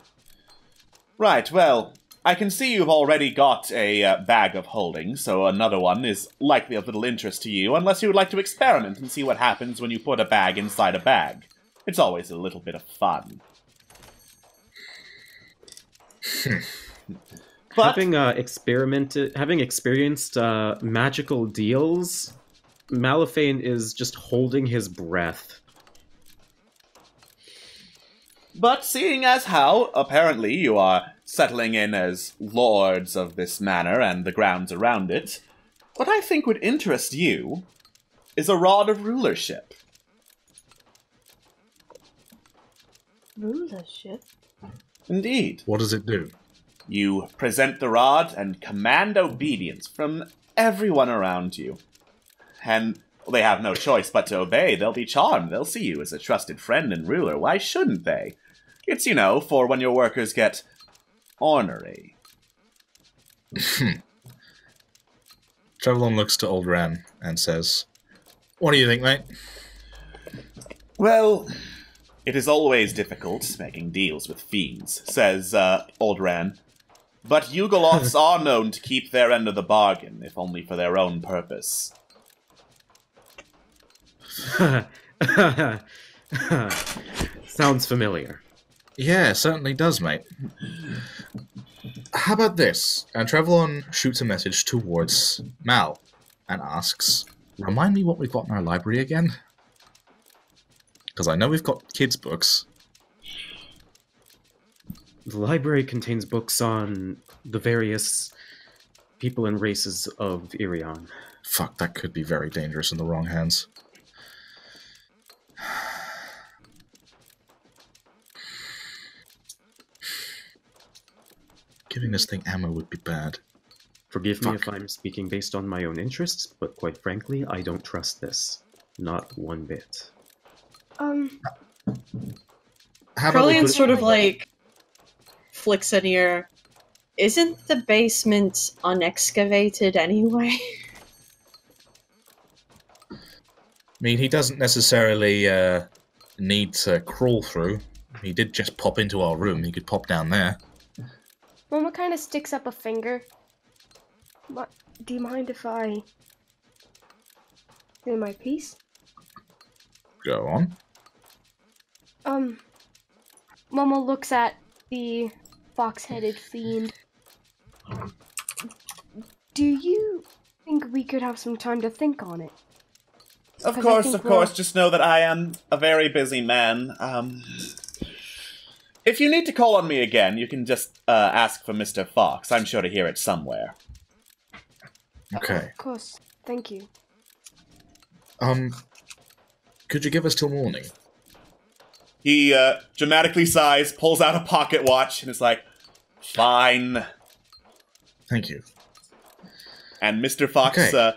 Right, well, I can see you've already got a bag of holding, so another one is likely of little interest to you, unless you would like to experiment and see what happens when you put a bag inside a bag. It's always a little bit of fun. But Having experienced magical deals, Malifane is just holding his breath. But seeing as how, apparently, you are settling in as lords of this manor and the grounds around it, what I think would interest you is a rod of rulership. Rulership? Indeed. What does it do? You present the rod and command obedience from everyone around you. And they have no choice but to obey. They'll be charmed. They'll see you as a trusted friend and ruler. Why shouldn't they? It's, you know, for when your workers get ornery. Trevelyan looks to Old Ran and says, "What do you think, mate?" Well, it is always difficult making deals with fiends, says Old Ran. But Yugoloths are known to keep their end of the bargain, if only for their own purpose. Sounds familiar. Yeah, certainly does, mate. How about this? And Trevelyan shoots a message towards Mal and asks, "Remind me what we've got in our library again? Because I know we've got kids' books." The library contains books on the various people and races of Irion. Fuck, that could be very dangerous in the wrong hands. Giving this thing ammo would be bad. Forgive me Fuck. if I'm speaking based on my own interests, but quite frankly, I don't trust this. Not one bit. How about we Trillian put it- sort of like flicks an ear. Isn't the basement unexcavated anyway? I mean, he doesn't necessarily need to crawl through. He did just pop into our room. He could pop down there. Mama kind of sticks up a finger. What? Do you mind if I say my piece? Go on. Mama looks at the fox-headed fiend. Do you think we could have some time to think on it? Of 'Cause I course, think of we'll- course. Just know that I am a very busy man. If you need to call on me again, you can just ask for Mr. Fox. I'm sure to hear it somewhere. Okay. Of course. Thank you. Could you give us till morning? He dramatically sighs, pulls out a pocket watch, and is like, "Fine." Thank you. And Mr. Fox Okay.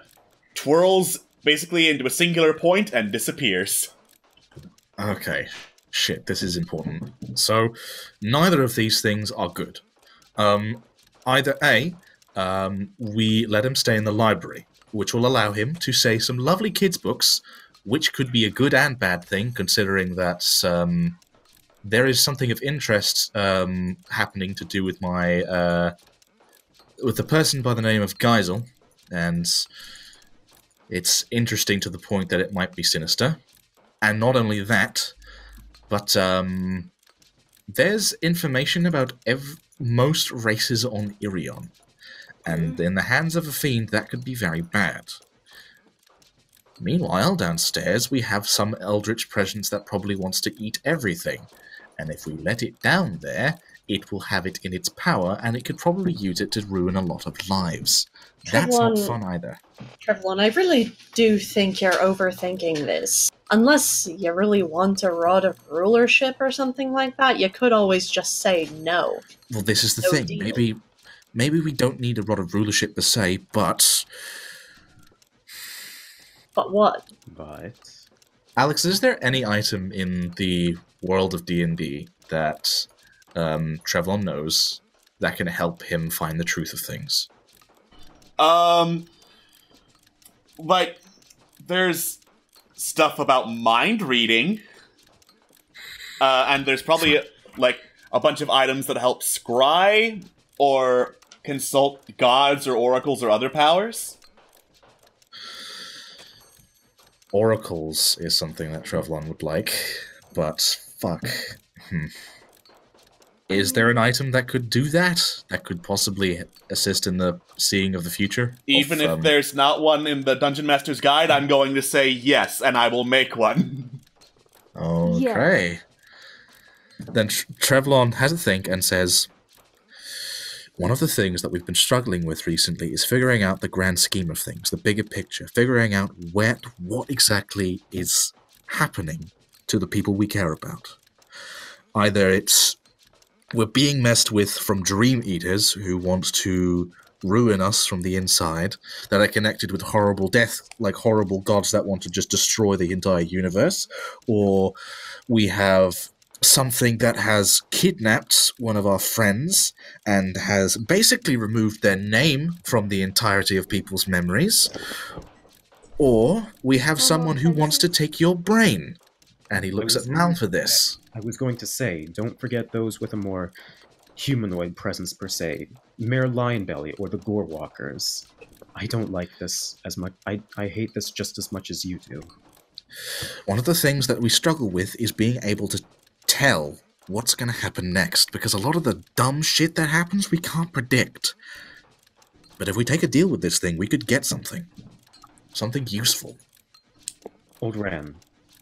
twirls basically into a singular point and disappears. Okay. Shit, this is important. So, neither of these things are good. Either A, we let him stay in the library, which will allow him to say some lovely kids' books which could be a good and bad thing, considering that there is something of interest happening to do with my with a person by the name of Geisel, and it's interesting to the point that it might be sinister. And not only that, but there's information about most races on Irion, and in the hands of a fiend, that could be very bad. Meanwhile, downstairs, we have some eldritch presence that probably wants to eat everything. And if we let it down there, it will have it in its power, and it could probably use it to ruin a lot of lives. That's not fun either. Trevlon, I really do think you're overthinking this. Unless you really want a Rod of Rulership or something like that, you could always just say no. Well, this is the No thing. deal. Maybe we don't need a Rod of Rulership per se, but... But what? But... Alex, is there any item in the world of D&D that Trevlon knows that can help him find the truth of things? Like, there's stuff about mind reading, and there's probably, like, a bunch of items that help scry, or consult gods or oracles or other powers. Oracles is something that Trevlon would like, but fuck. Is there an item that could do that? That could possibly assist in the seeing of the future? Even if there's not one in the Dungeon Master's Guide, I'm going to say yes, and I will make one. Okay. Then Trevlon has a think and says, one of the things that we've been struggling with recently is figuring out the grand scheme of things, the bigger picture, figuring out what exactly is happening to the people we care about. Either it's we're being messed with from Dream Eaters who want to ruin us from the inside, that are connected with horrible death, like horrible gods that want to just destroy the entire universe, or we have something that has kidnapped one of our friends and has basically removed their name from the entirety of people's memories, or we have someone who wants to take your brain. And he looks at Mal for this. I was going to say, don't forget those with a more humanoid presence per se. Mayor Lionbelly or the Gore Walkers. I don't like this as much. I hate this just as much as you do. One of the things that we struggle with is being able to tell what's going to happen next, because a lot of the dumb shit that happens we can't predict. But if we take a deal with this thing, we could get something. Something useful. Old Ran,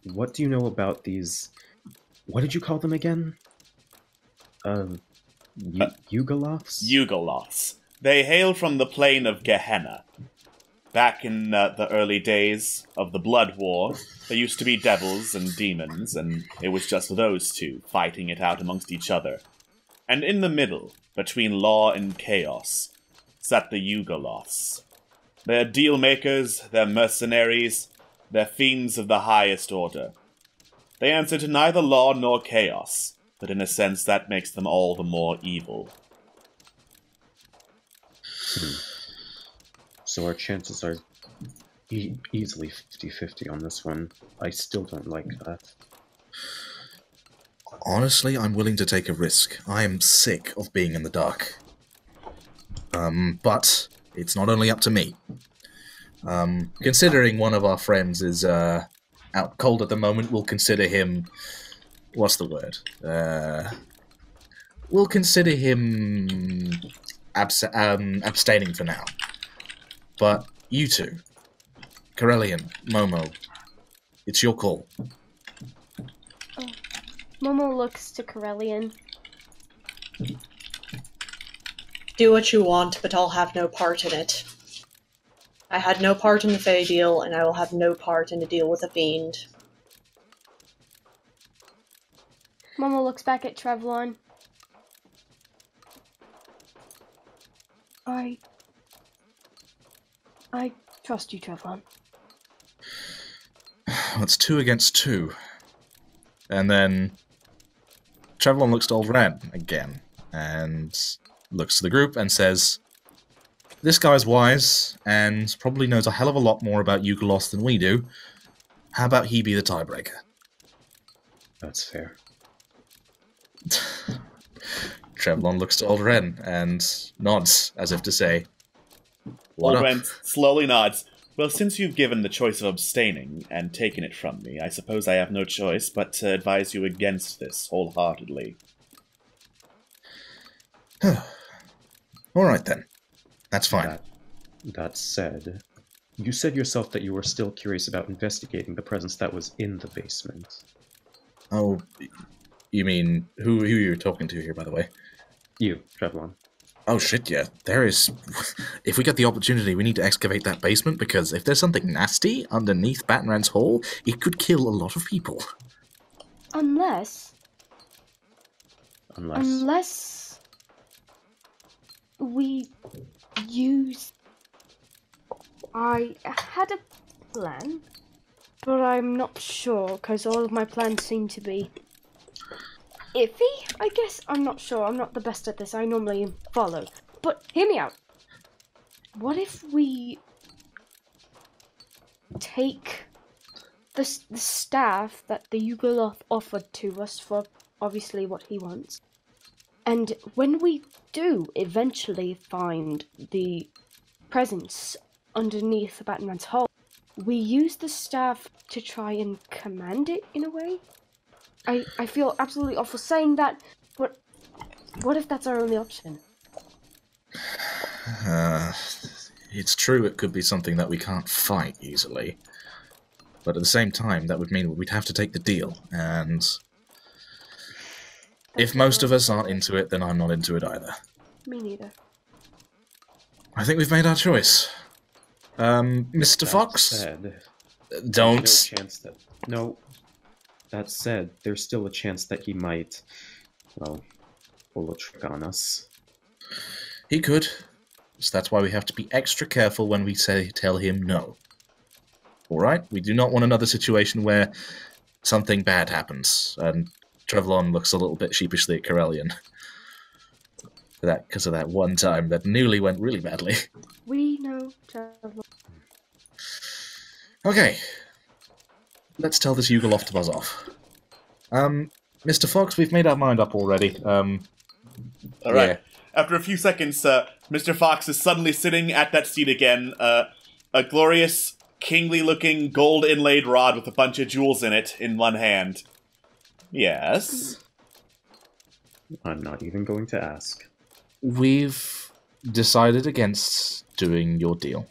what do you know about these... What did you call them again? Yugoloths? Yugoloths. They hail from the plane of Gehenna. Back in the early days of the Blood War, there used to be devils and demons, and it was just those two fighting it out amongst each other. And in the middle, between law and chaos, sat the Yugoloths. They're deal-makers, they're mercenaries, they're fiends of the highest order. They answer to neither law nor chaos, but in a sense that makes them all the more evil. So our chances are easily 50-50 on this one. I still don't like that. Honestly, I'm willing to take a risk. I am sick of being in the dark. But it's not only up to me. Considering one of our friends is out cold at the moment, we'll consider him... What's the word? We'll consider him abstaining for now. But you two, Corellian, Momo, it's your call. Momo looks to Corellian. Do what you want, but I'll have no part in it. I had no part in the Fae deal, and I will have no part in the deal with a fiend. Momo looks back at Trevlon. I trust you, Trevlon. It's 2 against 2. And then Trevlon looks to Old Red again, and looks to the group and says, this guy's wise, and probably knows a hell of a lot more about Yugoloth than we do. How about he be the tiebreaker? That's fair. Trevlon looks to Old Ren and nods, as if to say, "What Old up?" Ren slowly nods. Well, since you've given the choice of abstaining and taken it from me, I suppose I have no choice but to advise you against this wholeheartedly. Alright then. That's fine. That said, you said yourself that you were still curious about investigating the presence that was in the basement. Oh, you mean, who you're talking to here, by the way? You, Trevlon. Oh shit, yeah. There is... If we get the opportunity, we need to excavate that basement, because if there's something nasty underneath Batenran's Hall, it could kill a lot of people. Unless we use... I had a plan, but I'm not sure, because all of my plans seem to be iffy, I guess. I'm not sure. I'm not the best at this. I normally follow. But hear me out. What if we take the staff that the Yugoloth offered to us for obviously what he wants, and when we do eventually find the presence underneath Batenran's Hall, we use the staff to try and command it in a way? I feel absolutely awful saying that, but what if that's our only option? It's true it could be something that we can't fight easily. But at the same time, that would mean we'd have to take the deal, and... if most of us aren't into it, then I'm not into it either. Me neither. I think we've made our choice. Mr. Fox? Said, Don't... there's no chance that... No. That said, there's still a chance that he might, well, pull a trick on us. He could. So that's why we have to be extra careful when we tell him no. Alright? We do not want another situation where something bad happens. And Trevlon looks a little bit sheepishly at Corellian. Because of that one time that nearly went really badly. We know, Trevor. Okay. Let's tell this Yugoloth to buzz off. Mr. Fox, we've made our mind up already. Alright. Yeah. After a few seconds, Mr. Fox is suddenly sitting at that seat again. A glorious, kingly-looking, gold-inlaid rod with a bunch of jewels in it in one hand. Yes? I'm not even going to ask. We've decided against doing your deal.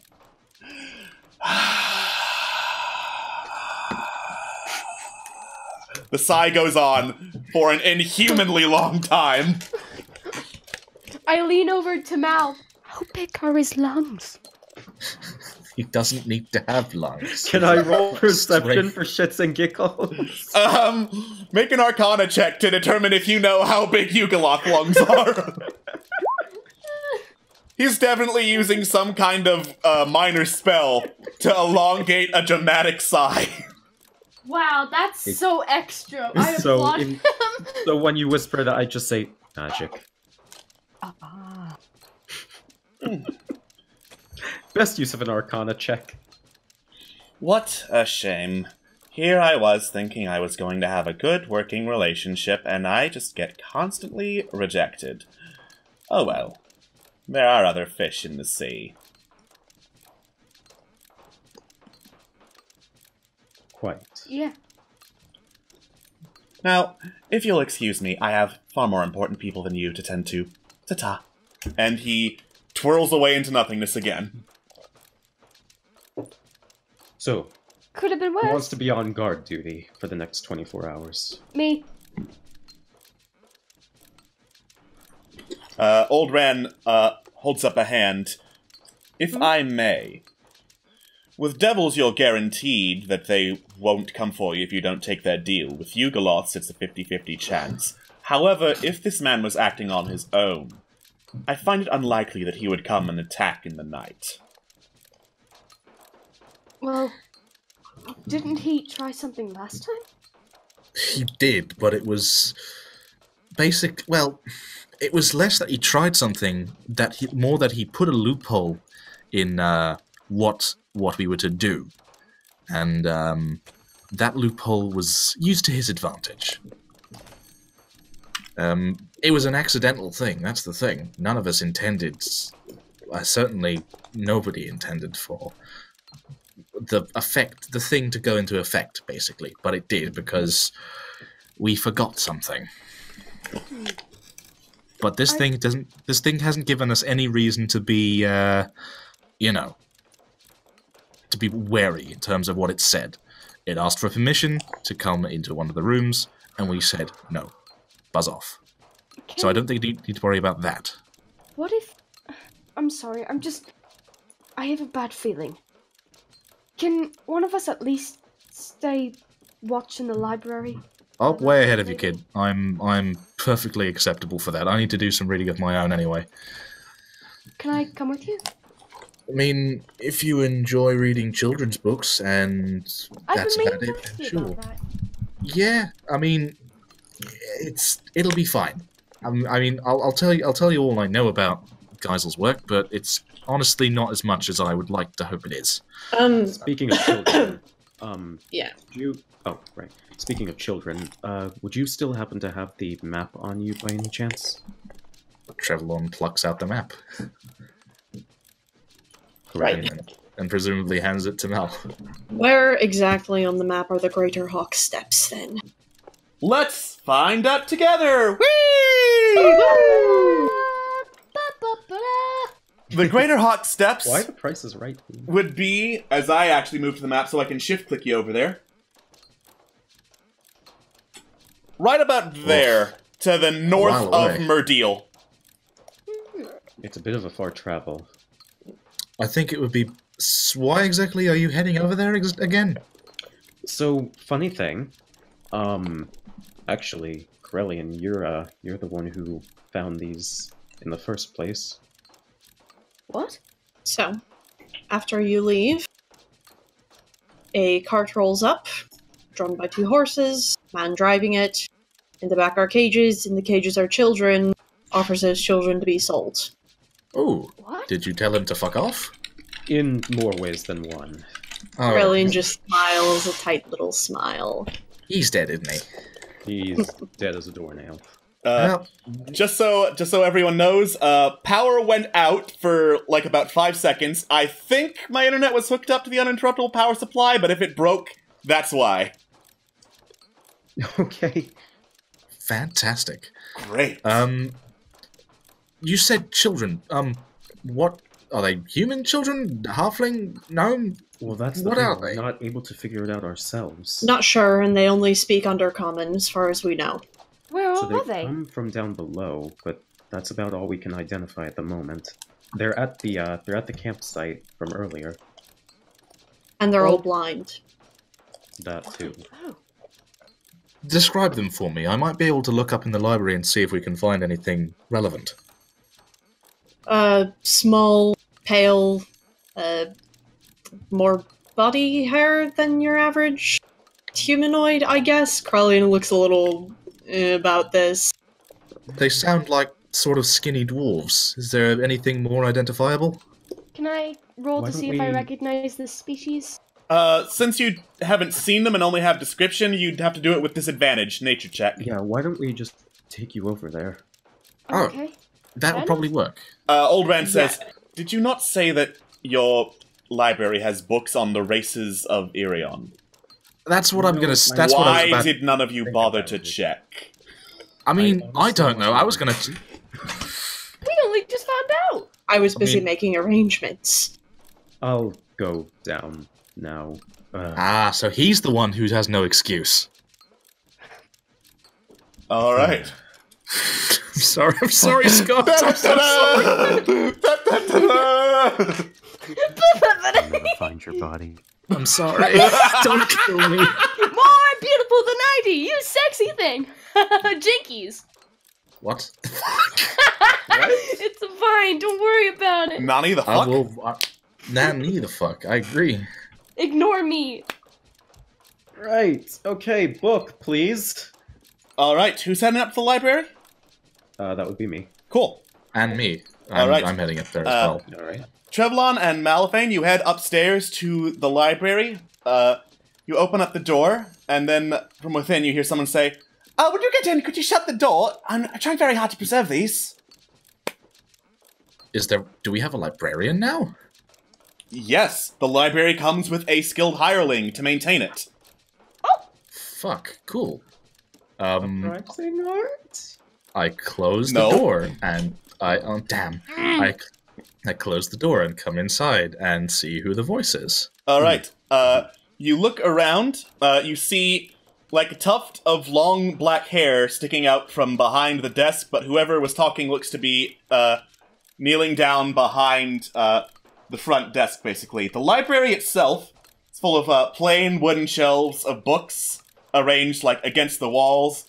The sigh goes on for an inhumanly long time. I lean over to Mal. How big are his lungs? He doesn't need to have lungs. Can I roll perception for shits and giggles? Make an Arcana check to determine if you know how big Yugoloth lungs are. He's definitely using some kind of minor spell to elongate a dramatic sigh. Wow, that's so extra. I applaud him. So when you whisper that, I just say, magic. Best use of an Arcana check. What a shame. Here I was thinking I was going to have a good working relationship, and I just get constantly rejected. Oh well. There are other fish in the sea. Quite. Yeah. Now, if you'll excuse me, I have far more important people than you to tend to. Ta-ta. And he twirls away into nothingness again. So, could have been who wants worse. to be on guard duty for the next 24 hours? Me. Old Ran holds up a hand. If I may, with devils you're guaranteed that they won't come for you if you don't take their deal. With Yugoloths it's a 50-50 chance. However, if this man was acting on his own, I find it unlikely that he would come and attack in the night. Well, didn't he try something last time? He did, but it was basic. Well, it was less that he tried something, more that he put a loophole in what we were to do, and that loophole was used to his advantage. It was an accidental thing, that's the thing. None of us intended, certainly nobody intended for the thing to go into effect, basically. But it did, because we forgot something. But this thing hasn't given us any reason to be, you know, to be wary in terms of what it said. It asked for permission to come into one of the rooms, and we said no. Buzz off. So I don't think you need to worry about that. What if... I'm sorry, I have a bad feeling. Can one of us at least stay watch in the library? Oh, way ahead of you, kid. I'm perfectly acceptable for that. I need to do some reading of my own anyway. Can I come with you? I mean, if you enjoy reading children's books and that's about it, then sure. Yeah, I mean, it'll be fine. I mean, I'll tell you all I know about Geisel's work, but it's honestly not as much as I would like to hope it is. Speaking of children, yeah. Oh, right. Speaking of children, would you still happen to have the map on you by any chance? Trevlon plucks out the map. Right. And presumably hands it to Mal. Where exactly on the map are the Greater Hawk Steps, then? Let's find out together! Whee! The Greater Hawk Steps. Why the Price is Right? Would be, as I actually move to the map so I can shift click you over there. Right about there, to the north of Myrdeal. It's a bit of a far travel. I think it would be... Why exactly are you heading over there again? So, funny thing, actually, Corellian, you're the one who found these in the first place. What? So, after you leave, a cart rolls up, drawn by 2 horses, man driving it. In the back are cages, in the cages are children, offers those children to be sold. Oh, what? Did you tell him to fuck off? In more ways than one. Oh. Corellian just smiles a tight little smile. He's dead, isn't he? He's dead as a doornail. Just so everyone knows, power went out for like about 5 seconds. I think my internet was hooked up to the uninterruptible power supply, but if it broke, that's why. Okay. Fantastic. Great. You said children. What are they? Human children? Halfling? Gnome? Well, that's the what thing. are We're they? not able to figure it out ourselves. Not sure, and they only speak Undercommon, as far as we know. Where So are they they? come from down below, but that's about all we can identify at the moment. They're at the campsite from earlier. And they're all blind. That too. Oh. Describe them for me. I might be able to look up in the library and see if we can find anything relevant. Small, pale, more body hair than your average humanoid, I guess. Corellian looks a little about this. They sound like sort of skinny dwarves. Is there anything more identifiable? Can I roll Why to don't see if I we- recognize this species? Since you haven't seen them and only have description, you'd have to do it with disadvantage, nature check. Yeah, why don't we just take you over there? Oh. Okay. That would probably work. Old Rand says, did you not say that your library has books on the races of Irion? That's what I'm gonna. That's what I was Why about. did none of you bother to check? I mean, I don't know. I was gonna. We only just found out! I was busy mean- making arrangements. I'll go down now. Ah, so he's the one who has no excuse. All right. I'm sorry, Scott. I'm sorry. I'll never find your body. I'm sorry. Don't kill me. More beautiful than 90! You sexy thing! Jinkies! What? It's fine, don't worry about it. Nani the I fuck? will. Nani the fuck. I agree. Ignore me. Right. Okay, book, please. All right, who's heading up to the library? That would be me. Cool. And me. All right. I'm heading up there as well. All right. Trevlon and Malifane, you head upstairs to the library. You open up the door, and then from within you hear someone say, "Oh, would you get in? Could you shut the door? I'm trying very hard to preserve these." Do we have a librarian now? Yes, the library comes with a skilled hireling to maintain it. Fuck, cool. Practicing art? I close No. the door, and I close the door and come inside and see who the voice is. All right. You look around. You see like a tuft of long black hair sticking out from behind the desk, but whoever was talking looks to be kneeling down behind the front desk, basically. The library itself is full of plain wooden shelves of books arranged like against the walls,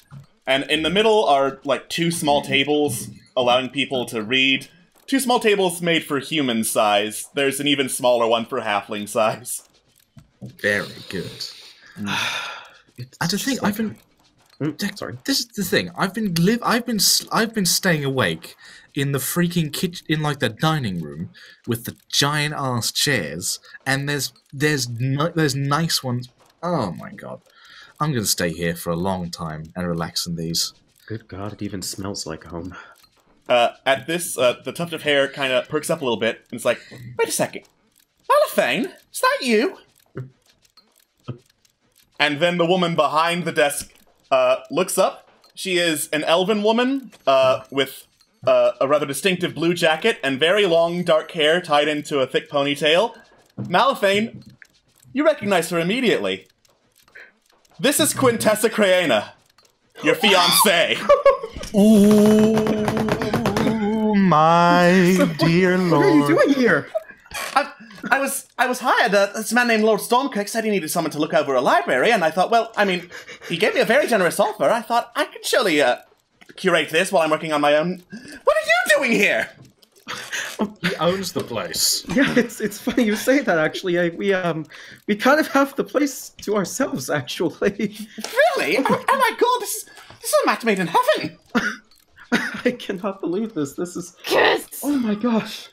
and in the middle are like 2 small tables allowing people to read. 2 small tables made for human size. There's an even smaller one for halfling size. Very good. And to think, I've been. Sorry. This is the thing. I've been staying awake in the freaking kitchen, in like the dining room with the giant ass chairs, and there's nice ones. Oh my god, I'm gonna stay here for a long time and relax in these. Good god, it even smells like home. At this, the tuft of hair kind of perks up a little bit, and it's like, wait a second. Malifane, is that you? And then the woman behind the desk looks up. She is an elven woman with a rather distinctive blue jacket and very long dark hair tied into a thick ponytail. Malifane, you recognize her immediately. This is Quintessa Creana, your fiancée. Ooh, my dear lord! What are you doing here? I was hired. This man named Lord Stormkirk said he needed someone to look over a library, and I thought, well, I mean, he gave me a very generous offer. I thought I could surely curate this while I'm working on my own. What are you doing here? He owns the place. Yeah, it's funny you say that. Actually, we kind of have the place to ourselves. Actually, really? Oh my god, this is a match made in heaven. I cannot believe this. This is Kiss! Oh my gosh.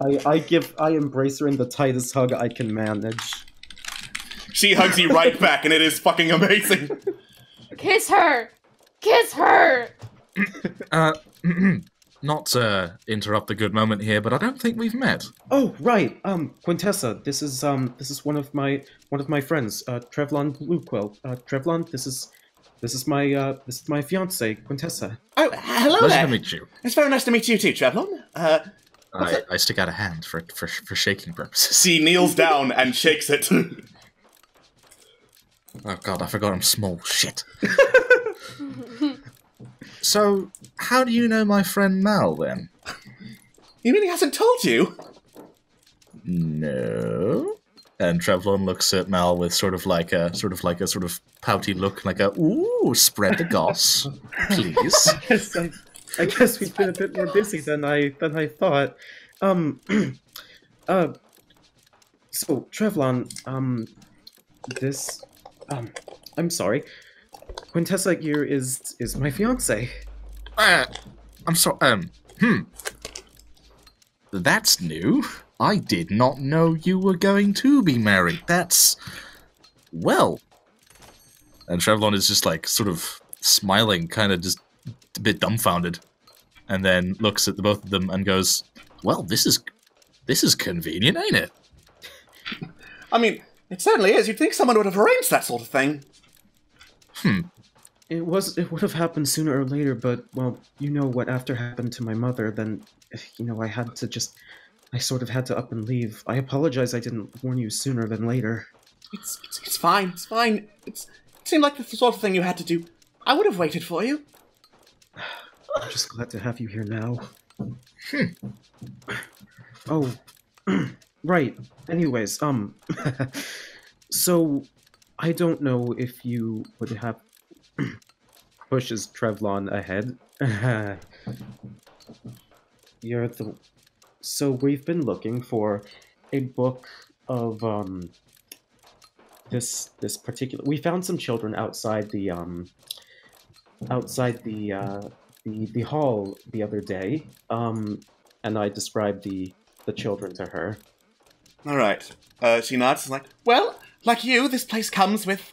I embrace her in the tightest hug I can manage. She hugs you right back, and it is fucking amazing. Kiss her! Kiss her! Not to interrupt the good moment here, but I don't think we've met. Oh right, Quintessa. This is one of my friends, Trevlon Bluequill. Trevlon, this is my fiance, Quintessa. Oh, hello Pleasure there. to meet you. It's very nice to meet you too, Trevlon. I stick out a hand for shaking purposes. She kneels down and shakes it. Oh god, I forgot I'm small. Shit. So, how do you know my friend Mal, then? He really hasn't told you? No. And Trevlon looks at Mal with sort of pouty look, like a, ooh, spread the goss, please. I guess we've been a bit more busy than I thought. So Trevlon, I'm sorry. Quintessa here is my fiance. I'm sorry. That's new. I did not know you were going to be married. That's well. And Trevlon is just like sort of smiling, kind of just a bit dumbfounded, and then looks at the both of them and goes, "Well, this is convenient, ain't it?" I mean, it certainly is. You'd think someone would have arranged that sort of thing. It would have happened sooner or later, but well, you know what after happened to my mother, then I sort of had to up and leave. I apologize I didn't warn you sooner than later. It's fine. It's fine. It seemed like the sort of thing you had to do. I would have waited for you. I'm just glad to have you here now. Oh, right. Anyways, so I don't know if you would have pushes Trevlon ahead. So we've been looking for a book of this particular. We found some children outside the hall the other day, and I described the children to her. All right. She nods. Like, well, like you, this place comes with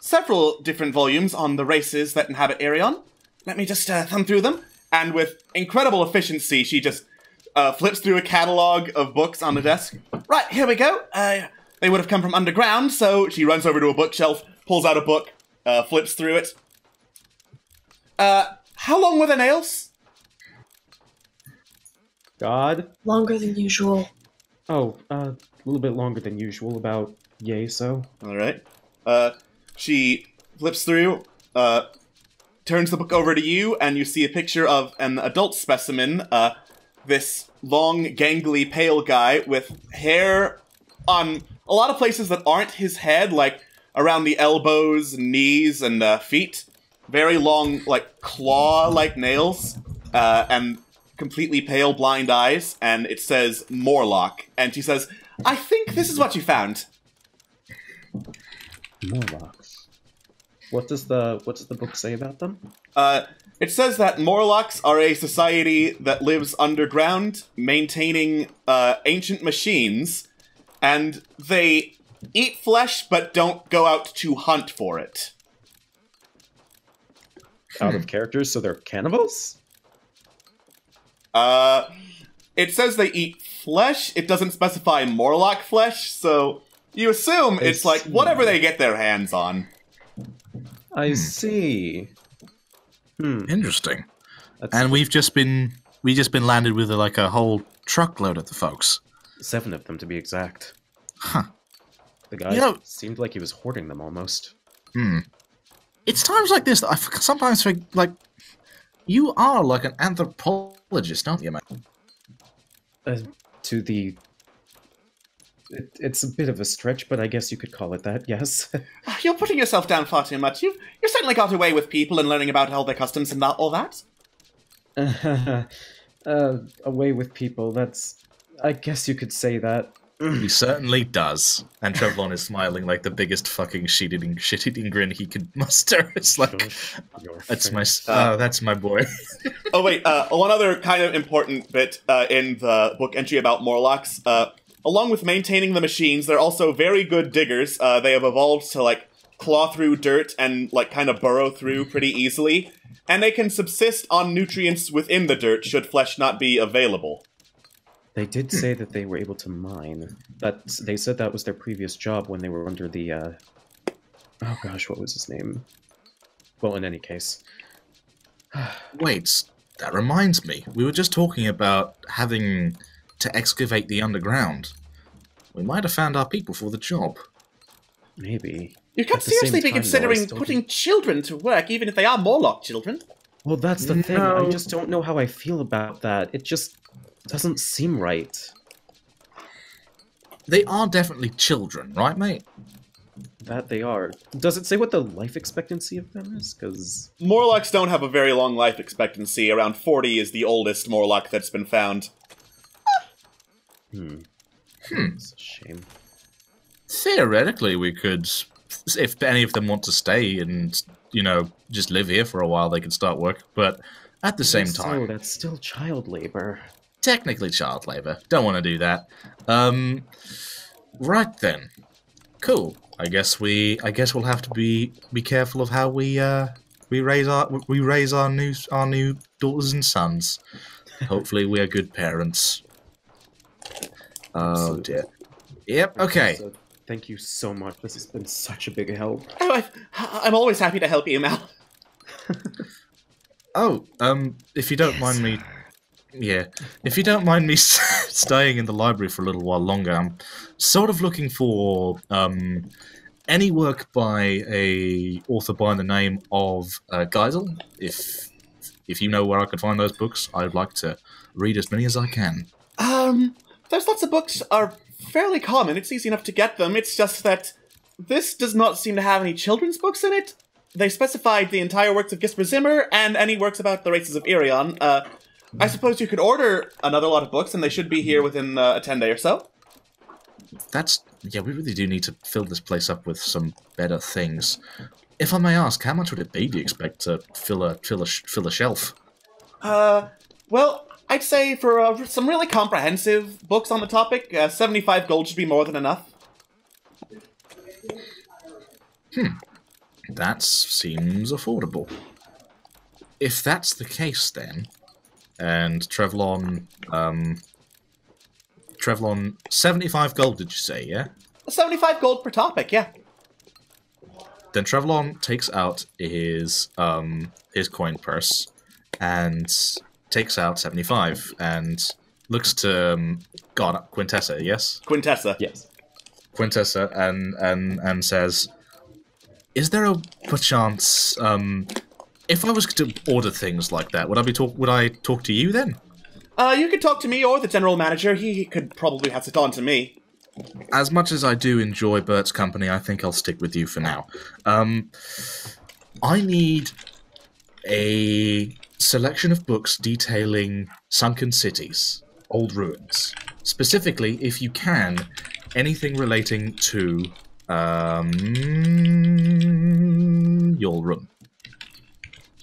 several different volumes on the races that inhabit Arion. Let me just thumb through them. And with incredible efficiency, she just flips through a catalog of books on the desk. Right, here we go. They would have come from underground, so she runs over to a bookshelf, pulls out a book, flips through it. How long were the nails? God? Longer than usual. Oh, a little bit longer than usual, about yay so. Alright. She flips through, turns the book over to you, and you see a picture of an adult specimen, this long, gangly, pale guy with hair on a lot of places that aren't his head, like around the elbows, knees, and feet. Very long, like, claw-like nails, and completely pale, blind eyes, and it says Morlock. And she says, I think this is what you found. Morlocks. What does the book say about them? It says that Morlocks are a society that lives underground, maintaining ancient machines, and they eat flesh but don't go out to hunt for it. Out of characters, so they're cannibals? It says they eat flesh. It doesn't specify Morlock flesh, so you assume it's like whatever they get their hands on. I see. Interesting. And we just been landed with like a whole truckload of the folks. 7 of them to be exact. Huh. The guy seemed like he was hoarding them almost. It's times like this that I sometimes think, like, you are like an anthropologist, aren't you, man? It's a bit of a stretch, but I guess you could call it that, yes. You're putting yourself down far too much. You certainly got away with people and learning about all their customs and all that. Away with people, that's... I guess you could say that. He certainly does. And Trevlon is smiling like the biggest fucking shit-eating grin he could muster. It's like, that's my boy. Oh wait, one other kind of important bit in the book entry about Morlocks. Along with maintaining the machines, they're also very good diggers. They have evolved to like claw through dirt and like kind of burrow through pretty easily. And they can subsist on nutrients within the dirt should flesh not be available. They did say that they were able to mine. They said that was their previous job when they were under the, oh gosh, what was his name? Well, in any case. Wait, that reminds me. We were just talking about having to excavate the underground. We might have found our people for the job. Maybe. You can't seriously be considering putting children to work, even if they are Morlock children. Well, that's the thing. I just don't know how I feel about that. It just doesn't seem right. They are definitely children, right, mate? That they are. Does it say what the life expectancy of them is? Because Morlocks don't have a very long life expectancy. Around 40 is the oldest Morlock that's been found. It's a shame. Theoretically, we could, if any of them want to stay and, you know, just live here for a while, they could start work. But at the same time, that's still child labor. Technically child labor. Don't want to do that. Right then. Cool. I guess we'll have to be careful of how we raise our new daughters and sons. Hopefully we are good parents. Oh dear. Yep, okay. Thank you so much. This has been such a big help. Oh, I'm always happy to help you, Mal. If you don't mind me... Yeah, if you don't mind me staying in the library for a little while longer, I'm sort of looking for any work by a author by the name of Geisel. If you know where I could find those books, I'd like to read as many as I can. There's lots of books are fairly common. It's easy enough to get them. It's just that this does not seem to have any children's books in it. They specified the entire works of Gisper Zimmer and any works about the races of Irion. I suppose you could order another lot of books, and they should be here within a 10-day or so. Yeah, we really do need to fill this place up with some better things. If I may ask, how much would it be, do you expect, to fill a shelf? Well, I'd say for some really comprehensive books on the topic, 75 gold should be more than enough. That seems affordable. If that's the case, then, and Trevlon, 75 gold, did you say, yeah? 75 gold per topic, yeah. Then Trevlon takes out his coin purse and takes out 75 and looks to Quintessa, yes? Quintessa. Yes. Quintessa and says, "Is there a perchance if I was to order things like that, would I talk to you then?" You could talk to me or the general manager. He could probably pass it on to me. As much as I do enjoy Bert's company, I think I'll stick with you for now. I need a selection of books detailing sunken cities, old ruins. Specifically, if you can, anything relating to your room.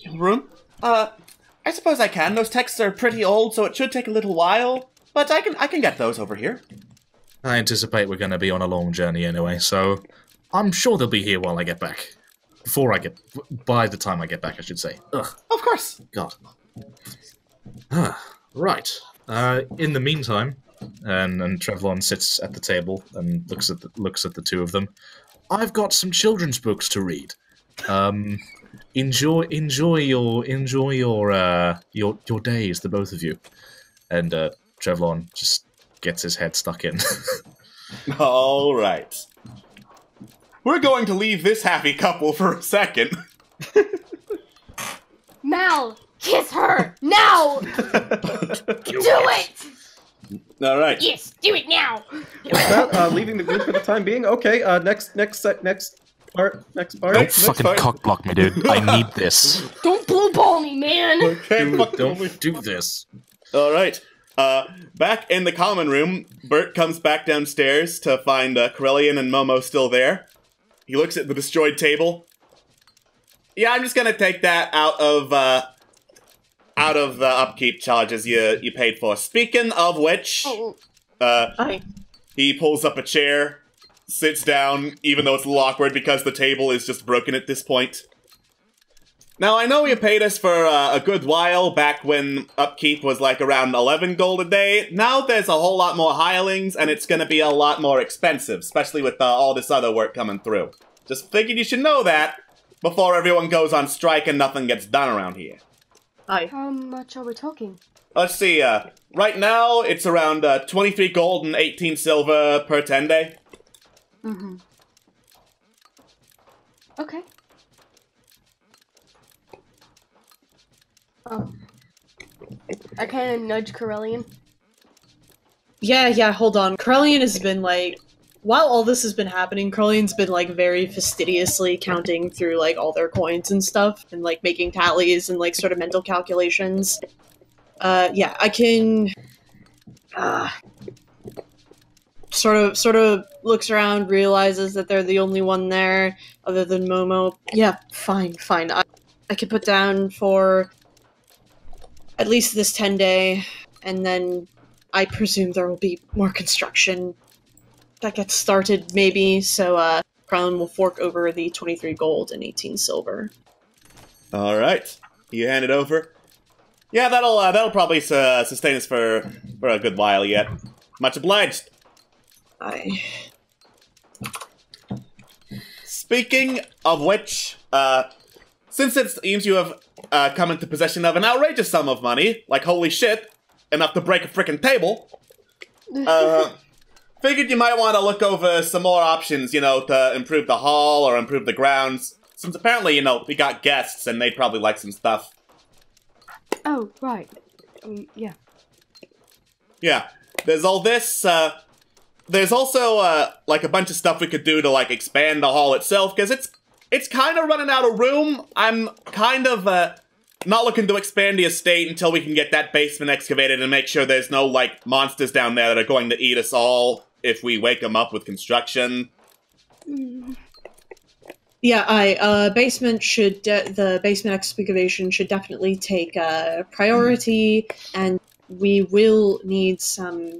Your room? I suppose I can. Those texts are pretty old, so it should take a little while. But I can get those over here. I anticipate we're going to be on a long journey anyway, so I'm sure they'll be here while I get back. By the time I get back, I should say. Ugh. Of course. God. Right. In the meantime, and Trevlon sits at the table and looks at the two of them. I've got some children's books to read. Enjoy your days, the both of you. And Trevlon just gets his head stuck in. All right. We're going to leave this happy couple for a second. Mal, kiss her now. Do it. All right. Yes, do it now. Leaving the group for the time being. Okay. Next part. Don't fucking cockblock me, dude. I need this. Don't blue ball me, man. Okay, Don't do this. All right. Back in the common room, Bert comes back downstairs to find Corellian and Momo still there. He looks at the destroyed table. Yeah, I'm just gonna take that out of the upkeep charges you paid for. Speaking of which, he pulls up a chair, sits down, even though it's a little awkward because the table is just broken at this point. Now, I know you paid us for a good while back when upkeep was like around 11 gold a day. Now there's a whole lot more hirelings, and it's going to be a lot more expensive, especially with all this other work coming through. Just figured you should know that before everyone goes on strike and nothing gets done around here. How much are we talking? Let's see, right now it's around 23 gold and 18 silver per 10 day. Mm-hmm. Okay. Oh. I kind of nudge Corellian. Yeah, hold on. Corellian has been, like, while all this has been happening, Corellian's been, like, very fastidiously counting through, like, all their coins and stuff, and, like, making tallies and, like, sort of mental calculations. Yeah, I can... Sort of looks around, realizes that they're the only one there, other than Momo. Yeah, fine. I could put down for at least this 10 day, and then I presume there will be more construction that gets started, maybe, so, Crown will fork over the 23 gold and 18 silver. Alright. You hand it over. Yeah, that'll probably sustain us for a good while yet. Much obliged. Speaking of which, since it seems you have come into possession of an outrageous sum of money, like holy shit, enough to break a frickin' table, figured you might want to look over some more options, to improve the hall or improve the grounds, since apparently, we got guests and they'd probably like some stuff. Oh, right. Yeah. Yeah, there's all this, there's also, like, a bunch of stuff we could do to, like, expand the hall itself, because it's kind of running out of room. I'm kind of, not looking to expand the estate until we can get that basement excavated and make sure there's no, like, monsters down there that are going to eat us all if we wake them up with construction. Yeah, basement should, the basement excavation should definitely take, priority, and we will need some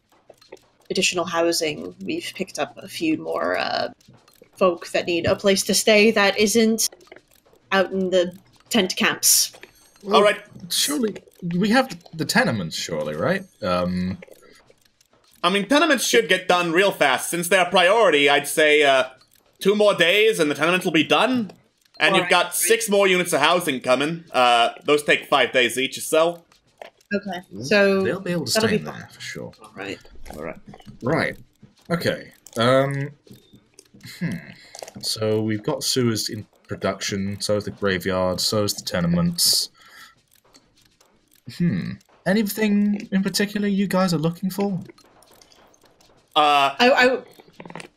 additional housing. We've picked up a few more folk that need a place to stay that isn't out in the tent camps. All right. Surely we have the tenements. Surely, right? I mean, tenements should get done real fast. Since they're a priority, I'd say 2 more days and the tenements will be done. And you've got 6 more units of housing coming. Those take 5 days each or so. Okay, so they'll be able to stay in there for sure. All right. Right. Okay. So we've got sewers in production. So is the graveyard. So is the tenements. Anything in particular you guys are looking for?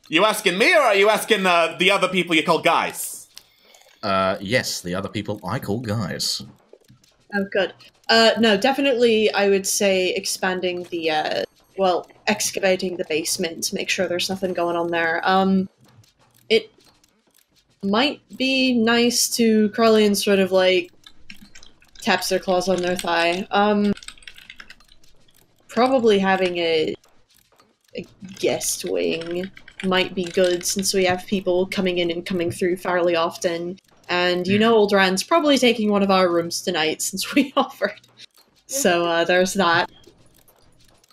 You asking me, or are you asking the other people you call guys? Yes, the other people I call guys. Oh, good. No, definitely I would say expanding the, excavating the basement to make sure there's nothing going on there. It might be nice to Carly and sort of, like, taps their claws on their thigh. Probably having a guest wing might be good, since we have people coming in and coming through fairly often. And you know Old Rand's probably taking one of our rooms tonight, since we offered. So there's that.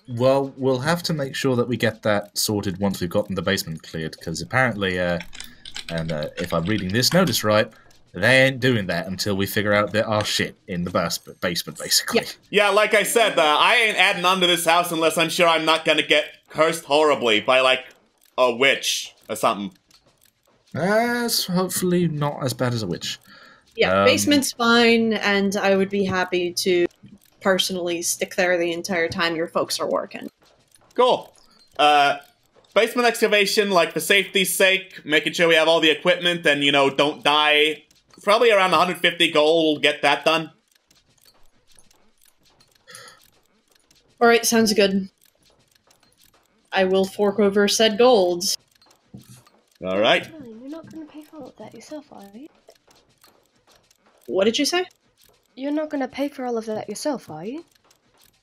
Well, we'll have to make sure that we get that sorted once we've gotten the basement cleared, because apparently, if I'm reading this notice right, they ain't doing that until we figure out there are shit in the basement, basically. Yeah, like I said, I ain't adding on to this house unless I'm sure I'm not gonna get cursed horribly by, like, a witch or something. That's hopefully not as bad as a witch. Yeah, basement's fine, and I would be happy to personally stick there the entire time your folks are working. Cool. Basement excavation, like, for safety's sake, making sure we have all the equipment and, you know, don't die. Probably around 150 gold will get that done. Alright, sounds good. I will fork over said gold. Alright. You're not going to pay for all of that yourself, are you? What did you say? You're not going to pay for all of that yourself, are you?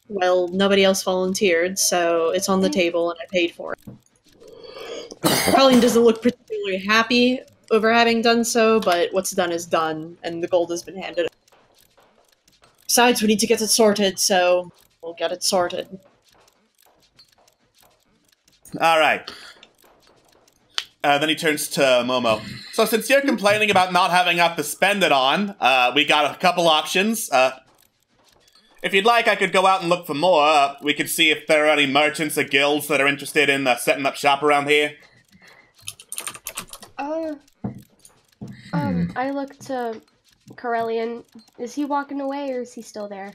Well, nobody else volunteered, so it's on the table and I paid for it. Colleen doesn't look particularly happy over having done so, but what's done is done, and the gold has been handed. Besides, we need to get it sorted, so we'll get it sorted. Alright. Then he turns to Momo. So since you're complaining about not having enough to spend it on, we got a couple options. If you'd like, I could go out and look for more. We could see if there are any merchants or guilds that are interested in setting up shop around here. I look to Corellian. Is he walking away, or is he still there?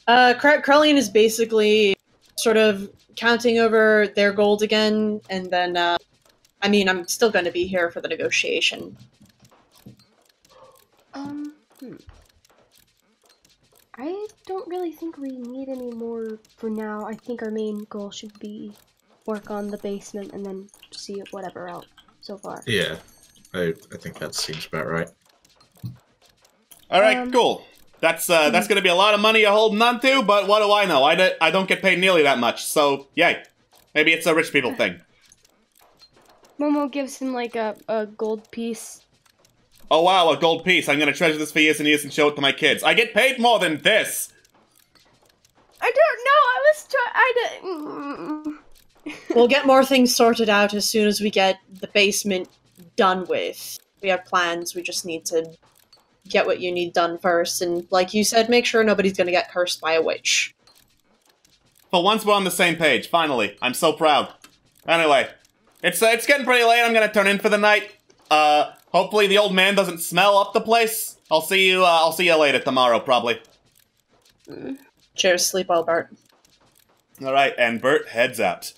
Corellian is basically sort of counting over their gold again, and then, I mean, I'm still going to be here for the negotiation. I don't really think we need any more for now. I think our main goal should be work on the basement and then see whatever else so far. Yeah, I think that seems about right. Alright, cool. That's gonna be a lot of money you're holding on to, but what do I know? I don't get paid nearly that much, so yay. Maybe it's a rich people thing. Momo gives him like a gold piece. Oh wow, a gold piece. I'm gonna treasure this for years and years and show it to my kids. I get paid more than this! I don't know, I was trying. We'll get more things sorted out as soon as we get the basement done with. We have plans, we just need to get what you need done first, and like you said, make sure nobody's gonna get cursed by a witch. For once we're on the same page, finally. I'm so proud. Anyway, it's getting pretty late, I'm gonna turn in for the night. Hopefully the old man doesn't smell up the place. I'll see you later tomorrow, probably. Cheers, sleep well, Bert. Alright, and Bert heads out.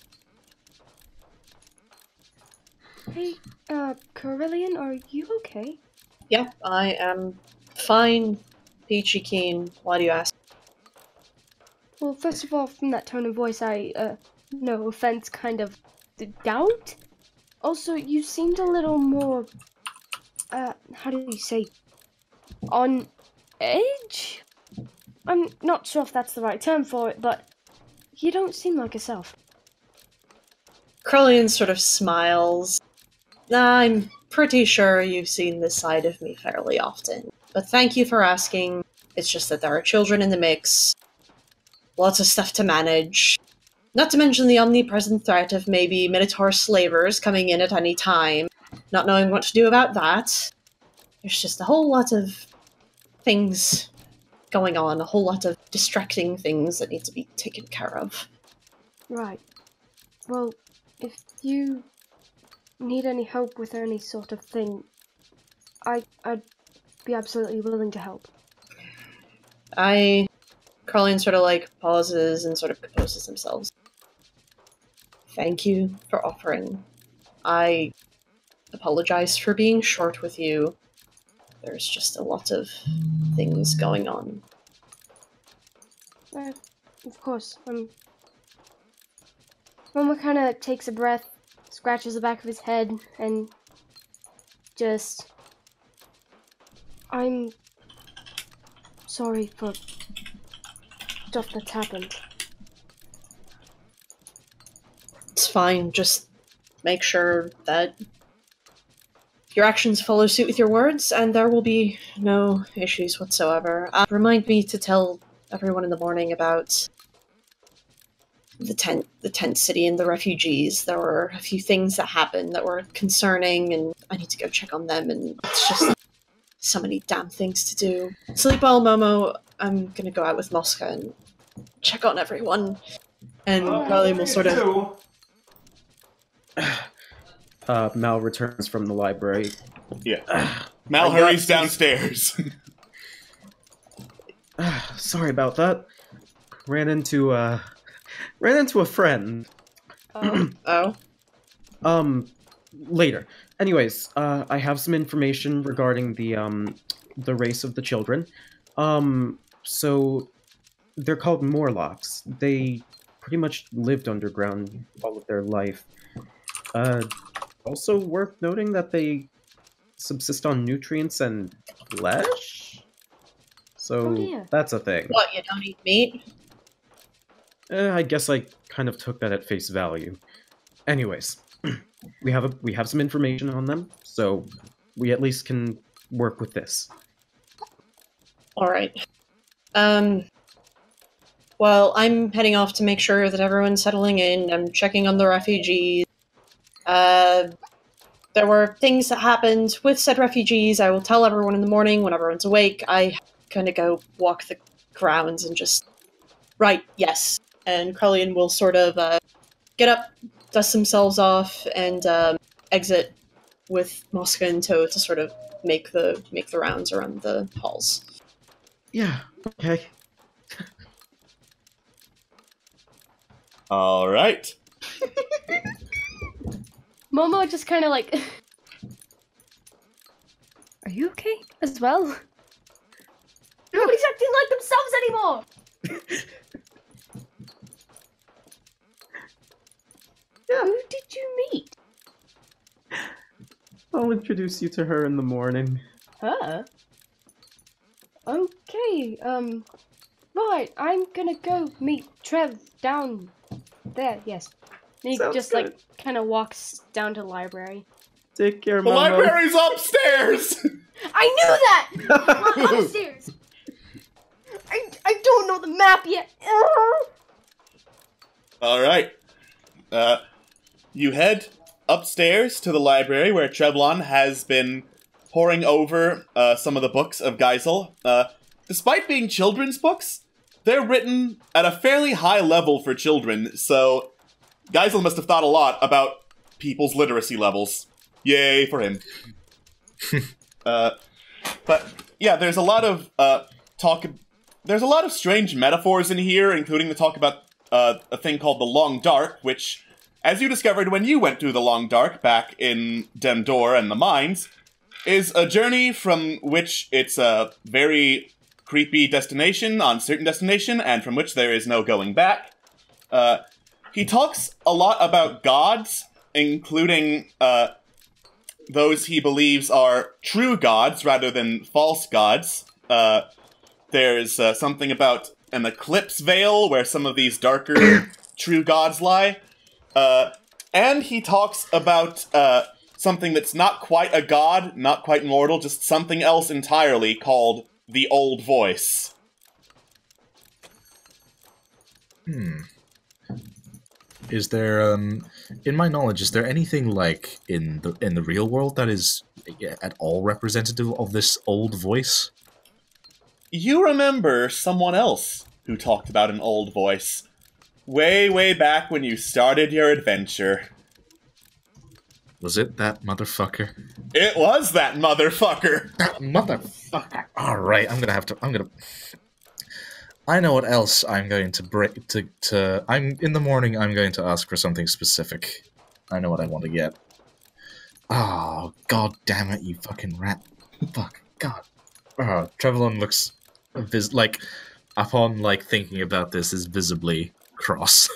Hey, Corellian, are you okay? Yeah, I am fine, peachy keen. Why do you ask? Well, first of all, from that tone of voice, no offense, kind of doubt? Also, you seemed a little more, how do you say, on edge? I'm not sure if that's the right term for it, but you don't seem like yourself. Corellian sort of smiles. I'm pretty sure you've seen this side of me fairly often. But thank you for asking. It's just that there are children in the mix. Lots of stuff to manage. Not to mention the omnipresent threat of maybe Minotaur slavers coming in at any time. Not knowing what to do about that. There's just a whole lot of things going on. A whole lot of distracting things that need to be taken care of. Right. Well, if you need any help with any sort of thing, I'd be absolutely willing to help. Carlian sort of like pauses and sort of composes themselves. Thank you for offering. I apologize for being short with you. There's just a lot of things going on. Of course. Momo kind of takes a breath, scratches the back of his head, and just... I'm sorry for stuff that's happened. It's fine, just make sure that your actions follow suit with your words, and there will be no issues whatsoever. Remind me to tell everyone in the morning about the tent city and the refugees. There were a few things that happened that were concerning, and I need to go check on them, and it's just so many damn things to do. Sleep well, Momo. I'm gonna go out with Mosca and check on everyone, and Carlian will sort of... Mal returns from the library. Yeah. Mal hurries downstairs. Sorry about that. Ran into a friend. Oh. Later. Anyways, I have some information regarding the race of the children. So they're called Morlocks. They pretty much lived underground all of their life. Also worth noting that they subsist on nutrients and flesh? So that's a thing. What, you don't eat meat? I guess I kind of took that at face value. Anyways, we have some information on them, so we at least can work with this. Alright. Well, I'm heading off to make sure that everyone's settling in. I'm checking on the refugees. There were things that happened with said refugees. I will tell everyone in the morning when everyone's awake. I kind of go walk the grounds and just... Right, yes. And Carlian will sort of get up, dust themselves off, and exit with Mosca in tow to sort of make the rounds around the halls. Yeah, okay. Alright. Momo just kind of like... Are you okay as well? Nobody's acting like themselves anymore! Yeah. Who did you meet? I'll introduce you to her in the morning. Her? Okay, right, I'm gonna go meet Trev down there, yes. And he Sounds just, good. like, kind of walks down to the library. Take care, The Momo. library's upstairs! I knew that! We're upstairs! I don't know the map yet! Alright. You head upstairs to the library where Treblon has been poring over some of the books of Geisel. Despite being children's books, they're written at a fairly high level for children, so Geisel must have thought a lot about people's literacy levels. Yay for him. But yeah, there's a lot of talk. There's a lot of strange metaphors in here, including the talk about a thing called the Long Dark, which, as you discovered when you went through the Long Dark back in Demdor and the mines, is a journey from which it's a very creepy destination, uncertain destination, and from which there is no going back. He talks a lot about gods, including those he believes are true gods rather than false gods. There's something about an eclipse veil where some of these darker true gods lie. And he talks about something that's not quite a god, not quite mortal, just something else entirely called the Old Voice. Is there, in my knowledge, is there anything like in the real world that is at all representative of this Old Voice? You remember someone else who talked about an old voice way, way back when you started your adventure. Was it that motherfucker? It was that motherfucker! That motherfucker! Alright, I know what else I'm going to break in the morning I'm going to ask for something specific. I know what I want to get. Oh, god damn it, you fucking rat. Fuck, god. Trevelyan looks upon thinking about this is visibly cross.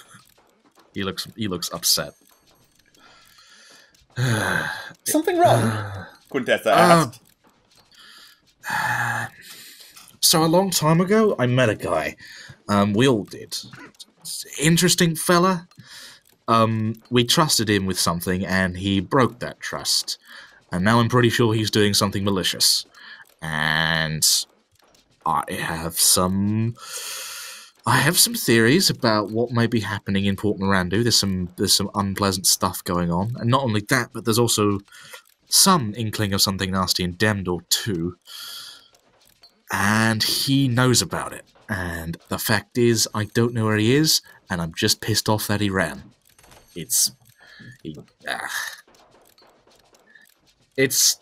he looks upset. Something wrong? Quintessa asked. So a long time ago, I met a guy. We all did. Interesting fella. We trusted him with something, and he broke that trust. And now I'm pretty sure he's doing something malicious. And I have some theories about what may be happening in Port Mirandu. There's some unpleasant stuff going on, and not only that, but there's also some inkling of something nasty in Demdor too. And he knows about it. And the fact is, I don't know where he is, and I'm just pissed off that he ran. It's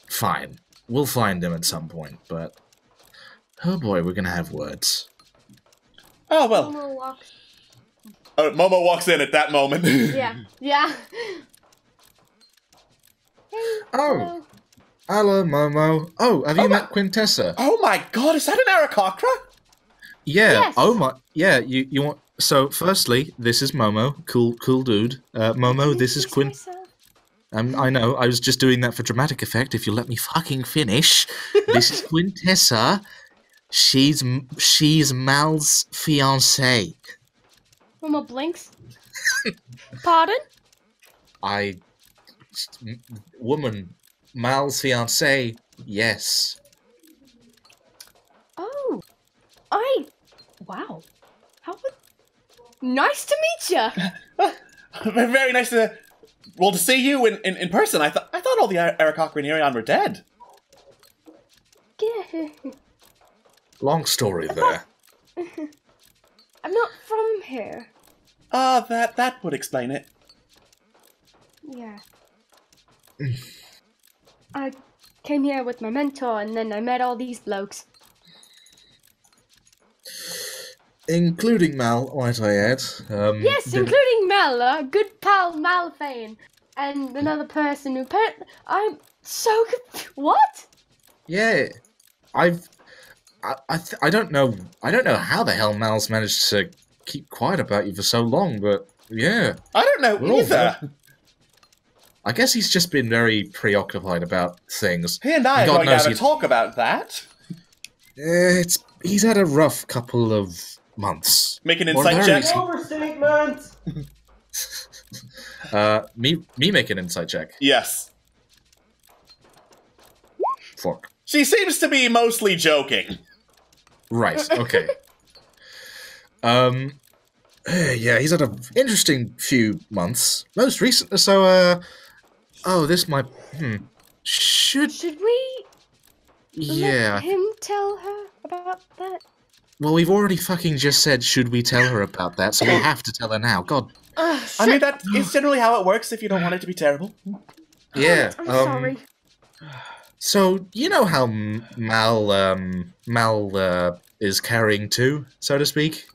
fine. We'll find him at some point, but oh boy, we're gonna have words. Oh well. Momo walks in at that moment. Yeah. Hey, oh. Hello, Momo. Oh, have you met Quintessa? Oh my god, is that an Aarakocra? Yeah. Yes. Oh my. Yeah. You want? So, firstly, this is Momo. Cool dude. Momo, this is I know. I was just doing that for dramatic effect. If you let me fucking finish, this is Quintessa. She's Mal's fiancée. Momo blinks. Pardon? Woman. Mal's fiancé, yes. Oh, wow. Nice to meet you. Very nice to see you in person. I thought all the Aarakocra and Irion were dead. Yeah. Long story there. I'm not from here. That would explain it. Yeah. I came here with my mentor, and then I met all these blokes. Including Mal, might I add. Yes, including Mel, good pal Malphane, and another person who I'm so good. What? Yeah, I don't know. I don't know how the hell Mal's managed to keep quiet about you for so long, but yeah. I don't know either. I guess he's just been very preoccupied about things. He and I are going to have a talk about that. He's had a rough couple of months. Make an insight check. Overstatement! Me make an insight check. Yes. Fuck. She seems to be mostly joking. Right, okay. Yeah, he's had an interesting few months. Most recent, so, oh, this might, Should we let him tell her about that? Well, we've already fucking just said, should we tell her about that, so we have to tell her now. God. I mean, that is generally how it works if you don't want it to be terrible. Yeah. I'm sorry. So, you know how Mal is carrying too, so to speak?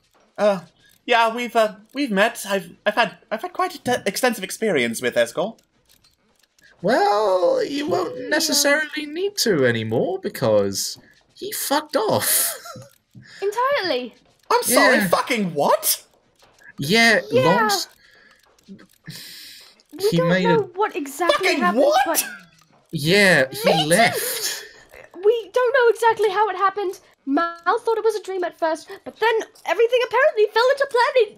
Yeah, we've met. I've had quite extensive experience with Escol. Well, you won't necessarily need to anymore, because he fucked off. Entirely. I'm sorry, fucking what? Yeah. We don't know what exactly fucking happened, what? but... Yeah, he left. We don't know exactly how it happened. Mal thought it was a dream at first, but then everything apparently fell into place.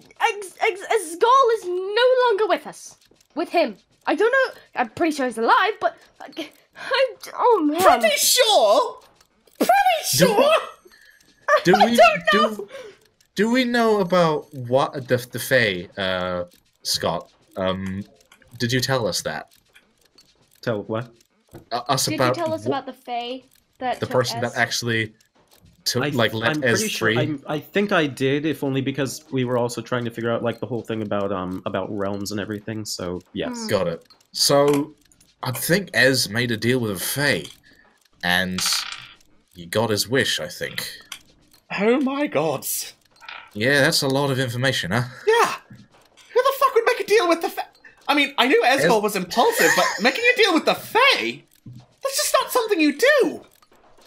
Esgol is no longer with us. With him. I don't know. I'm pretty sure he's alive, but oh man. Pretty sure. Do we know about what the Fae, Scott? Did you tell us that? Tell what? Us Did about you tell us about the Fae that the took person Ez? that actually took I'm let Ez pretty free? sure. I think I did, if only because we were also trying to figure out like the whole thing about realms and everything. So yes, Got it. So I think Ez made a deal with a Fae, and he got his wish. I think. Oh my gods. Yeah, that's a lot of information, huh? Yeah. Who the fuck would make a deal with the Fae? I mean, I knew Esgol was impulsive, but making a deal with the Fae? That's just not something you do!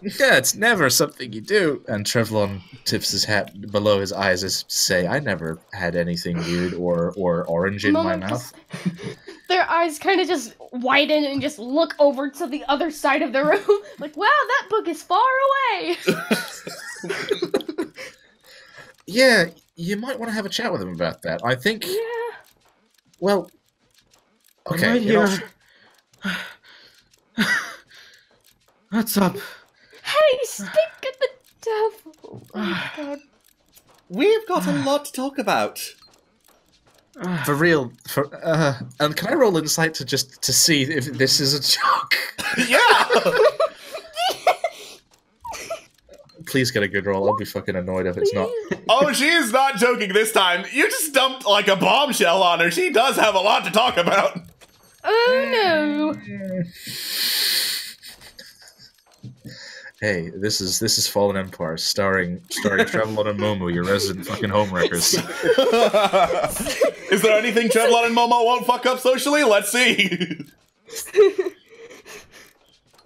Yeah, it's never something you do. And Trevlon tips his hat below his eyes as to say, I never had anything weird or orange in my mouth. Their eyes kind of just widen and just look over to the other side of the room. Like, wow, that book is far away! Yeah, you might want to have a chat with him about that. I think... Yeah. Well... Okay, right here. What's up? Hey, speak of the devil! Oh my god. We've got a lot to talk about. For real, and can I roll insight to see if this is a joke? Yeah! Please get a good roll. I'll be fucking annoyed if it's not. Oh, she is not joking this time. You just dumped like a bombshell on her. She does have a lot to talk about. Oh no! Hey, this is Fallen Empire, starring Trevlon and Momo, your resident fucking homewreckers. Is there anything Trevlon and Momo won't fuck up socially? Let's see.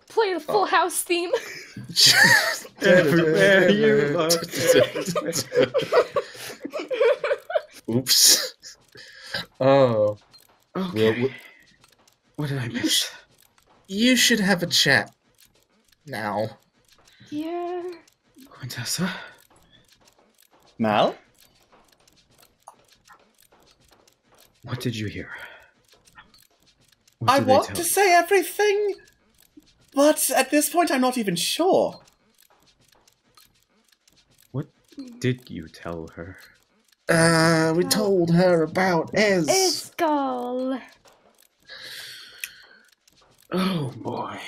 Play the Full House theme. Everywhere you look. Oops. Oh. Okay. Well, what did I miss? You should have a chat now. Yeah. Quintessa? Mal? What did you hear? What I did they want tell to you? say everything, but at this point I'm not even sure. What did you tell her? We told her about Ez. Esgol. Oh boy.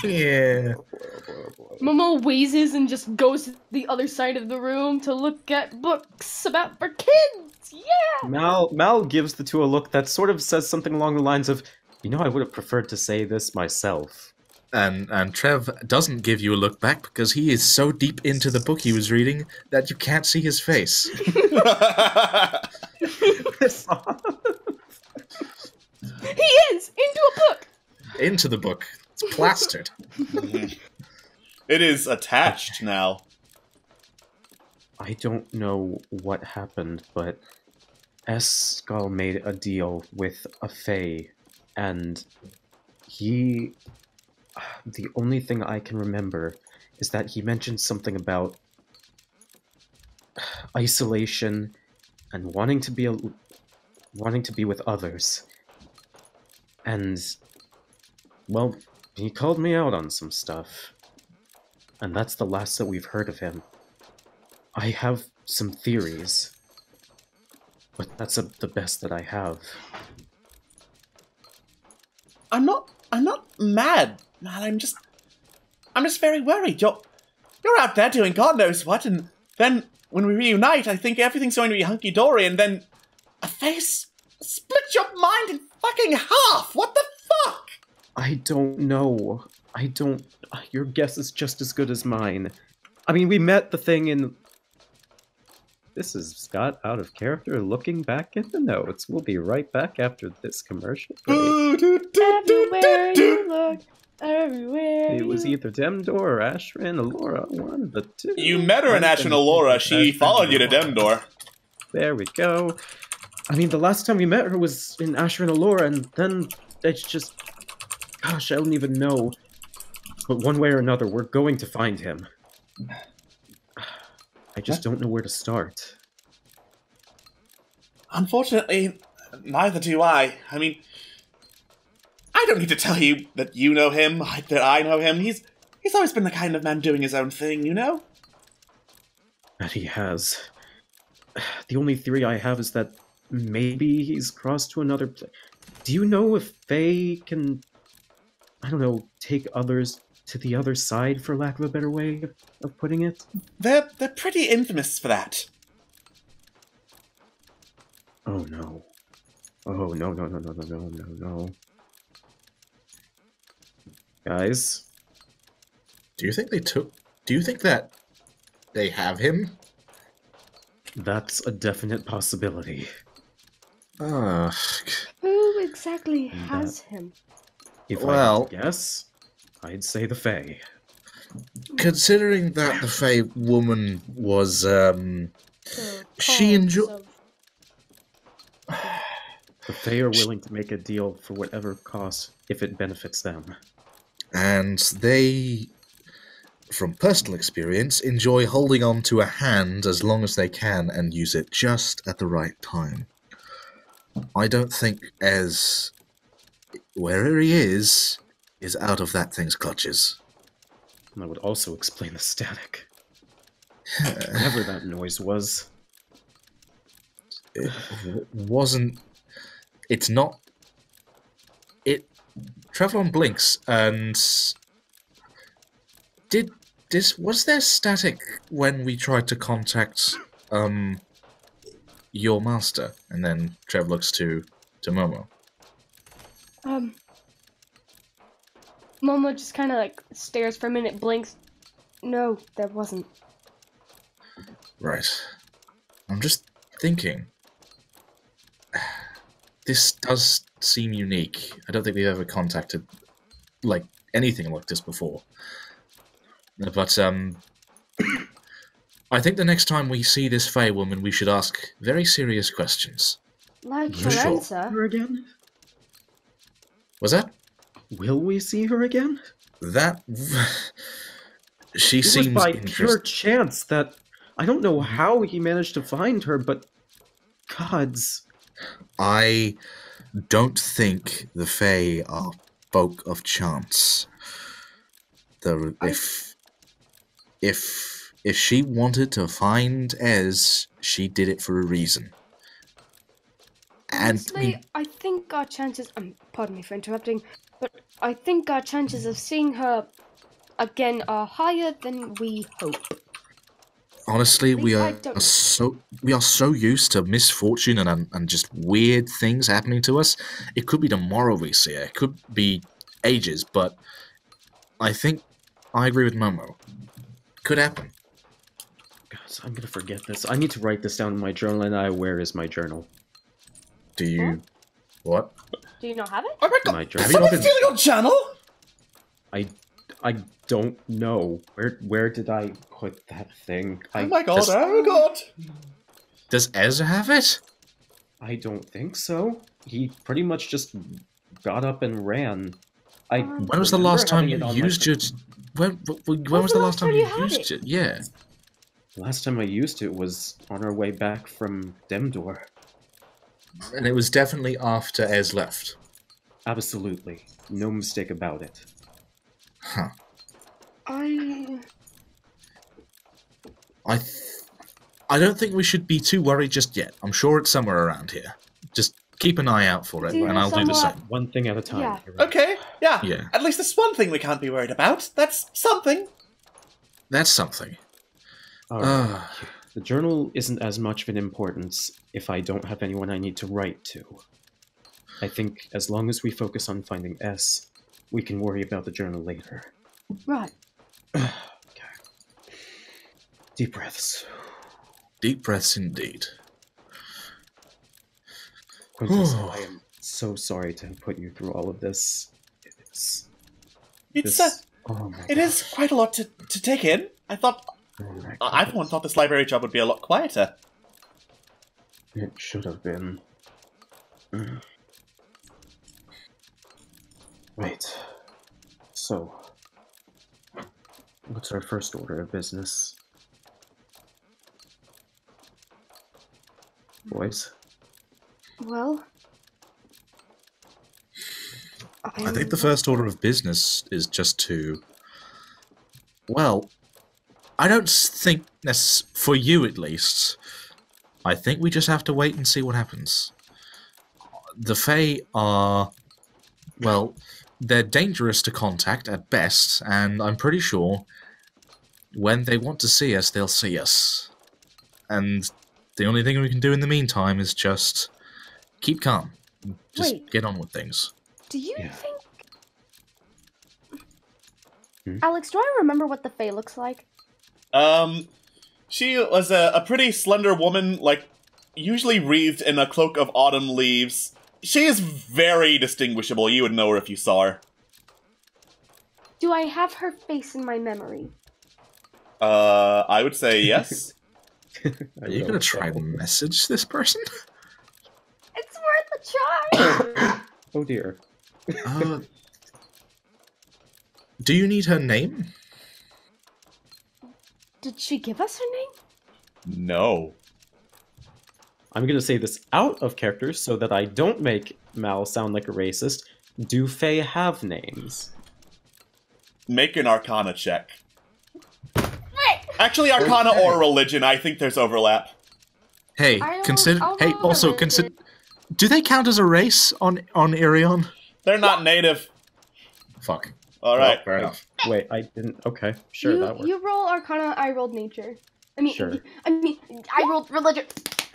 Yeah. Momo wheezes and just goes to the other side of the room to look at books about for kids. Yeah. Mal gives the two a look that sort of says something along the lines of, you know, I would have preferred to say this myself. And Trev doesn't give you a look back because he is so deep into the book he was reading that you can't see his face. He is into a book. Into the book. It's plastered. It is attached now. I don't know what happened, but Esgol made a deal with a Fae, and he... The only thing I can remember is that he mentioned something about isolation and wanting to be with others. And, well, he called me out on some stuff. And that's the last that we've heard of him. I have some theories, but that's the best that I have. I'm not mad, man. I'm just very worried. You're out there doing God knows what, and then when we reunite, I think everything's going to be hunky-dory, and then a face split your mind in fucking half! What the fuck? I don't know. Your guess is just as good as mine. I mean, we met the thing in... This is Scott out of character looking back at the notes. We'll be right back after this commercial break. Everywhere you look, everywhere It was either Demdor or Ashrin Alora, one of the two. You met her in Ashrin Alora. She followed you to Demdor. There we go. I mean, the last time we met her was in Ashrin Alora, and then it's just... Gosh, I don't even know. But one way or another, we're going to find him. I just don't know where to start. Unfortunately, neither do I. I mean, I don't need to tell you that you know him, that I know him. He's always been the kind of man doing his own thing, you know? That he has. The only theory I have is that maybe he's crossed to another place. Do you know if they can, I don't know, take others to the other side, for lack of a better way of putting it? They're pretty infamous for that. Oh no. Oh no. Guys? Do you think that they have him? That's a definite possibility. Who exactly has him? If I had to guess, I'd say the Fae. Considering that the Fae woman was, she enjoyed... The Fae are willing to make a deal for whatever cost if it benefits them. And they, from personal experience, enjoy holding on to a hand as long as they can and use it just at the right time. I don't think Ez, wherever he is out of that thing's clutches. And that would also explain the static. Whatever that noise was. It wasn't... It's not... Trevlon blinks, and... Was there static when we tried to contact, your master? And then Trev looks to Momo. Momo just kind of like stares for a minute, blinks. No, there wasn't. Right. I'm just thinking. This does seem unique. I don't think we've ever contacted, like, anything like this before. But, I think the next time we see this Fae woman, we should ask very serious questions. Like For sure. Lorenza? Her again? Was that? Will we see her again? That... she it seems was by pure chance that... I don't know how he managed to find her, but... Gods... I don't think the Fae are folk of chance. If she wanted to find Ez, she did it for a reason. And Honestly, I think our chances... pardon me for interrupting, but I think our chances of seeing her again are higher than we hope. honestly, we are so used to misfortune and just weird things happening to us. It could be tomorrow we see her. It could be ages, but I think I agree with Momo. Could happen. God, I'm gonna forget this. I need to write this down in my journal, and where is my journal? Do you... What? Do you not have it? Oh my god! My journal. Someone's stealing your channel? I don't know. Where did I put that thing? Oh my god, oh god! Does Ezra have it? I don't think so. He pretty much just got up and ran. When was the last time you used it? When was the last time you used it? Yeah. Last time I used it was on our way back from Demdor. And it was definitely after Ez left. Absolutely. No mistake about it. Huh. I don't think we should be too worried just yet. I'm sure it's somewhere around here. Just keep an eye out for it, and I'll do the same. One thing at a time. Yeah. Okay, yeah. Yeah. At least there's one thing we can't be worried about. That's something. That's something. Alright. The journal isn't as much of an importance if I don't have anyone I need to write to. I think as long as we focus on finding S, we can worry about the journal later. Right. Okay. Deep breaths. Deep breaths indeed. Quintus, I am so sorry to have put you through all of this. It is quite a lot to take in. I thought... I for one thought this library job would be a lot quieter. It should have been. Right. So, what's our first order of business? Boys? Well, I think the first order of business is just to... Well, I don't think, for you at least, I think we just have to wait and see what happens. The Fae are... Well, they're dangerous to contact at best, and I'm pretty sure when they want to see us, they'll see us. And the only thing we can do in the meantime is just keep calm. Just get on with things. Do you think... Alex, do I remember what the Fae looks like? She was a pretty slender woman, like, usually wreathed in a cloak of autumn leaves. She is very distinguishable. You would know her if you saw her. Do I have her face in my memory? I would say yes. Are you gonna try to message this person? It's worth a try! Oh dear. Do you need her name? Did she give us her name? No. I'm gonna say this out of character so that I don't make Mal sound like a racist. Do Fae have names? Make an Arcana check. Actually, Arcana or religion. I think there's overlap. Hey, consider. Hey, also consider. Do they count as a race on Irion? They're not native. Fuck. All right. Well, fair enough. Wait, I didn't. Okay, sure, that works. You roll Arcana, I rolled Nature. I mean, Sure. I rolled religion.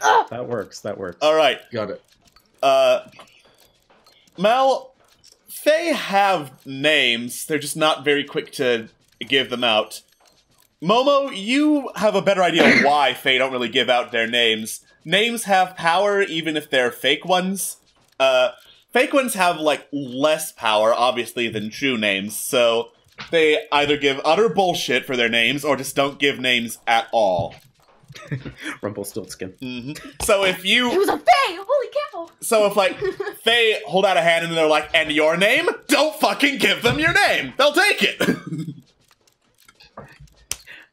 That works. That works. All right. Got it. Mel, Fae have names. They're just not very quick to give them out. Momo, you have a better idea of why Fae don't really give out their names. Names have power even if they're fake ones. Fake ones have, like, less power, obviously, than true names, so they either give utter bullshit for their names or just don't give names at all. Rumpelstiltskin. So if you... It was a Fae! Holy cow! So if, like, Fae hold out a hand and they're like, and your name? Don't fucking give them your name! They'll take it!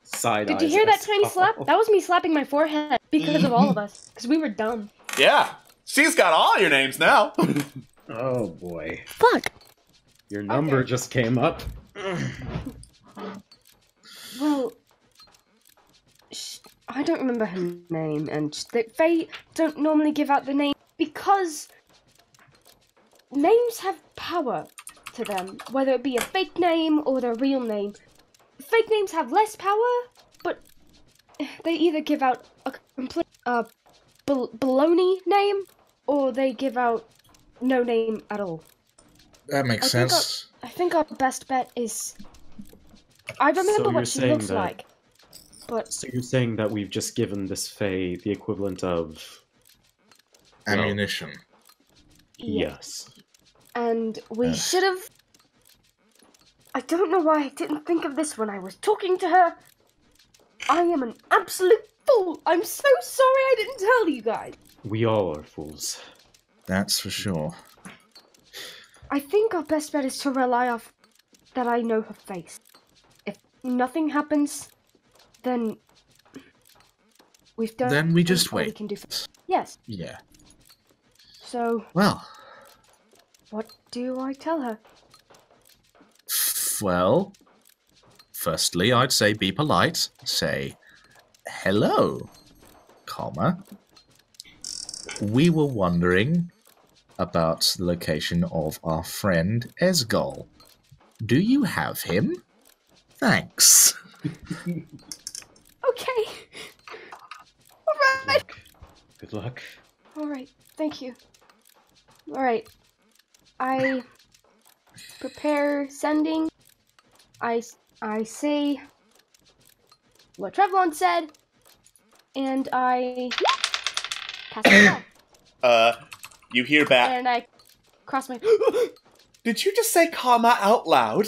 Side Did you hear that tiny slap? That was me slapping my forehead because of all of us. Because we were dumb. Yeah. She's got all your names now. Oh boy. Fuck. Your number just came up. Well, I don't remember her name, and Fae don't normally give out the name because names have power to them, whether it be a fake name or their real name. Fake names have less power, but they either give out a complete baloney name, or they give out no name at all. That makes sense. I think our best bet is... I remember what she looks like, but... So you're saying that we've just given this Fae the equivalent of... ammunition. Yes. And we should have... I don't know why I didn't think of this when I was talking to her. I am an absolute fool. I'm so sorry I didn't tell you guys. We all are fools. That's for sure. I think our best bet is to rely off that I know her face. If nothing happens, then we've done. Then we just all we wait. can do yes. Yeah. So. Well. What do I tell her? Well, firstly, I'd say be polite. Say, hello, comma. We were wondering about the location of our friend Esgol. Do you have him? Thanks. Okay. Alright. Good luck. Alright, thank you. Alright. I prepare sending. I say what Trevlon said, and I cast a spell. You hear back. And I cross my... Did you just say comma out loud?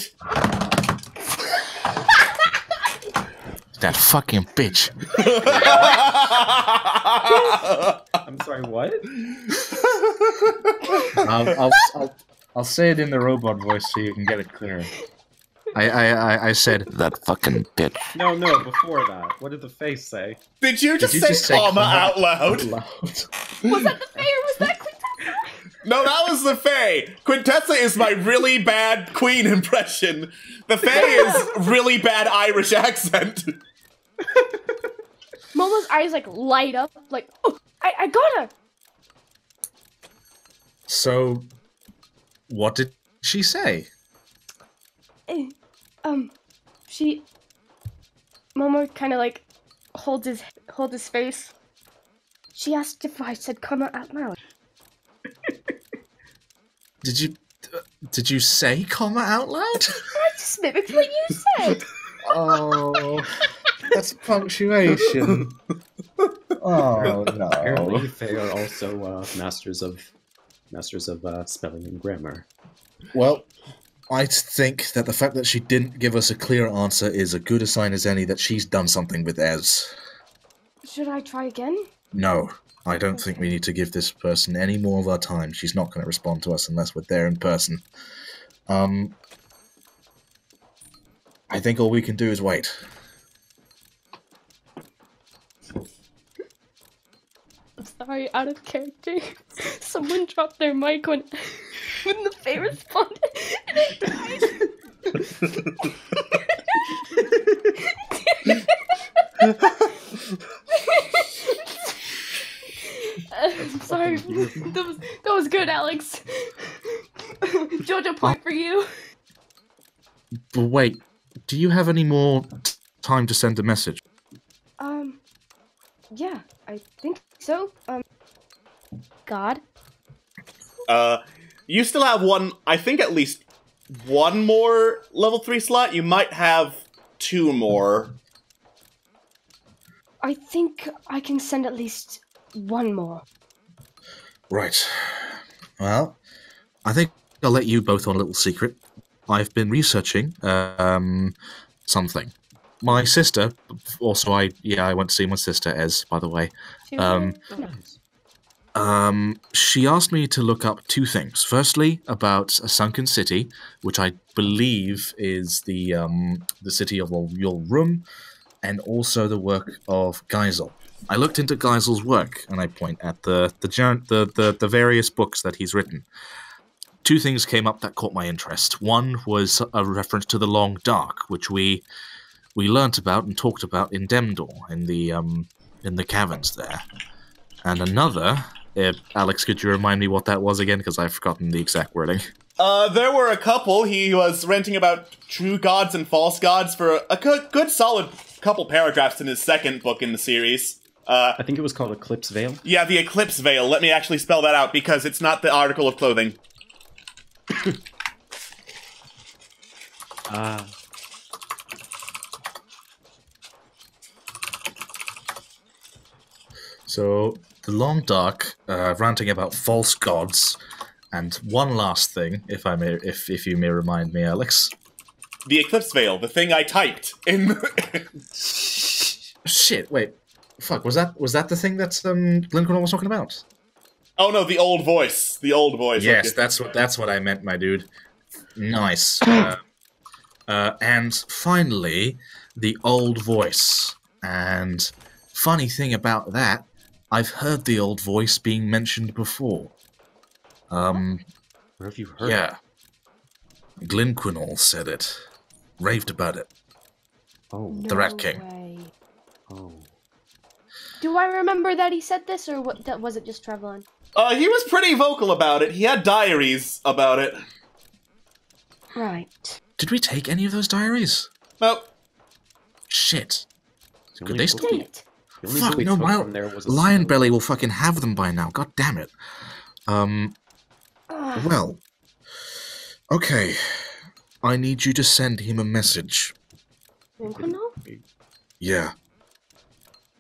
That fucking bitch. I'm sorry, what? I'll say it in the robot voice so you can get it clearer. I said that fucking bitch. No, before that. What did the face say? Did you just say comma out loud? Was that the Fae or was that Cleopatra? No, that was the Fae. Quintessa is my really bad Queen impression. The Fae is really bad Irish accent. Momo's eyes like light up, like, oh, I got her. So, what did she say? Momo kind of like holds his face. She asked if I said "comma" out loud. Did you say "comma" out loud? I just mimicked what you said. Oh, that's punctuation. Oh no! Apparently, they are also masters of spelling and grammar. Well, I think that the fact that she didn't give us a clear answer is a good a sign as any that she's done something with Ez. Should I try again? No, I don't think we need to give this person any more of our time. She's not going to respond to us unless we're there in person. I think all we can do is wait. Sorry, out of character. Someone dropped their mic when the Fae responded, and I I'm sorry. That was good, Alex. Jojo, point for you. But wait, do you have any more time to send a message? Yeah, I think so. God? You still have one, I think at least one more level 3 slot. You might have 2 more. I think I can send at least 1 more. Right. Well, I think I'll let you both on a little secret. I've been researching, something. My sister, also I went to see my sister, Ez, by the way. She asked me to look up 2 things. Firstly, about a sunken city, which I believe is the city of Yulrum, and also the work of Geisel. I looked into Geisel's work, and I point at the various books that he's written. 2 things came up that caught my interest. One was a reference to the Long Dark, which we learnt about and talked about in Demdor, in the caverns there. And another, Alex, could you remind me what that was again? Because I've forgotten the exact wording. There were a couple. He was ranting about true gods and false gods for a good solid couple paragraphs in his second book in the series. I think it was called Eclipse Veil. Yeah, the Eclipse Veil. Let me actually spell that out, because it's not the article of clothing. So, the Long Dark, ranting about false gods, and one last thing, if you may remind me, Alex. The Eclipse Veil, the thing I typed in. Shit! Wait, fuck. Was that the thing that Glencornell was talking about? Oh no, the old voice. The old voice. Yes, okay. that's what I meant, my dude. Nice. And finally, the old voice. And funny thing about that, I've heard the old voice being mentioned before. Where have you heard? Yeah. Glencornell said it. Raved about it. Oh. The Rat King. Way. Oh. Do I remember that he said this, or what? Was it just Trevlon? He was pretty vocal about it. He had diaries about it. Right. Did we take any of those diaries? Nope. Shit. The Could only they book still we- be? the only Fuck, book we no, took my from there was a Lion snow- Belly will fucking have them by now. God damn it. Well. Okay. I need you to send him a message. Glencornell? Yeah.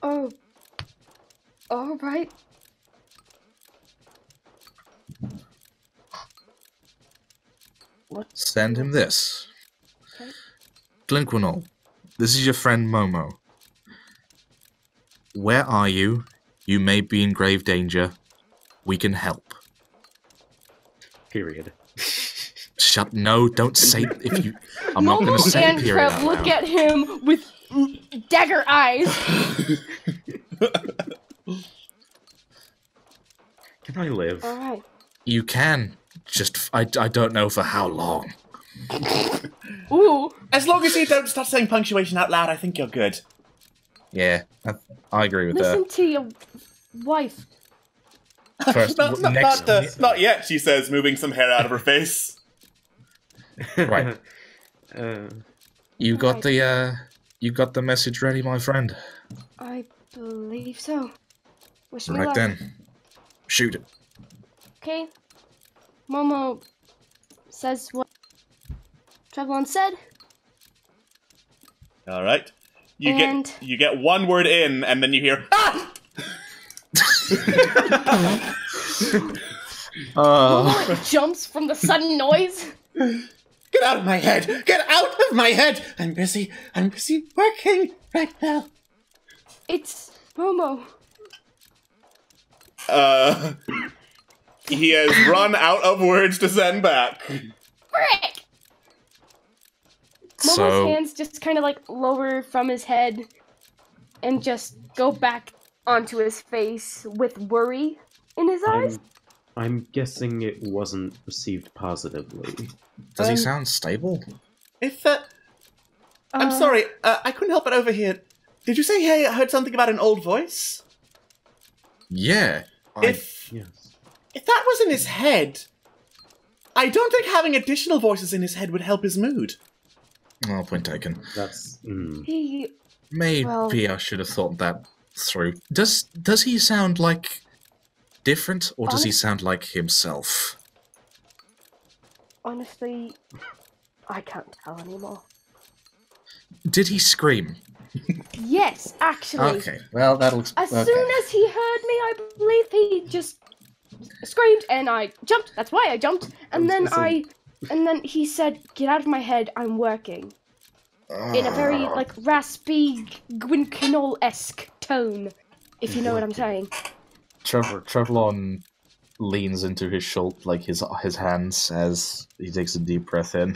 Oh. All right. What? Send him this. Okay. Glencornell, this is your friend Momo. Where are you? You may be in grave danger. We can help. Period. Shut. No, don't say if you. I'm not going to Momo say and period. Trev out look loud. at him with dagger eyes. Can I live? All right. You can. Just, I don't know for how long. Ooh. As long as you don't start saying punctuation out loud, I think you're good. Yeah, I agree with Listen to your wife. that. First, Not yet, she says, moving some hair out of her face. Right. You got the message ready, my friend? I believe so. Wish me Right luck. then. Shoot it. Okay. Momo says what Trevlon said. All right. You And- get one word in, and then you hear ah! Momo jumps from the sudden noise. Get out of my head! Get out of my head! I'm busy working right now. It's Momo. He has run out of words to send back. Frick! Momo's So, hands just kind of like lower from his head and just go back onto his face with worry in his eyes. I'm guessing it wasn't received positively. does he sound stable? If I'm sorry, I couldn't help but overhear. Did you say hey, I heard something about an old voice? Yeah. If that was in his head, I don't think having additional voices in his head would help his mood. Oh, point taken. That's... He Maybe Well- I should have thought that through. Does he sound like different, or does he sound like himself? honestly, I can't tell anymore. Did he scream? Yes, actually. Okay, well that'll. As okay. soon as he heard me, I believe he just screamed, and I jumped. That's why I jumped. And then he said, "Get out of my head! I'm working." In a very like raspy Gwyncanol-esque tone, if you know what I'm saying. Trevlon leans into his shoulder, like his hands, as he takes a deep breath in.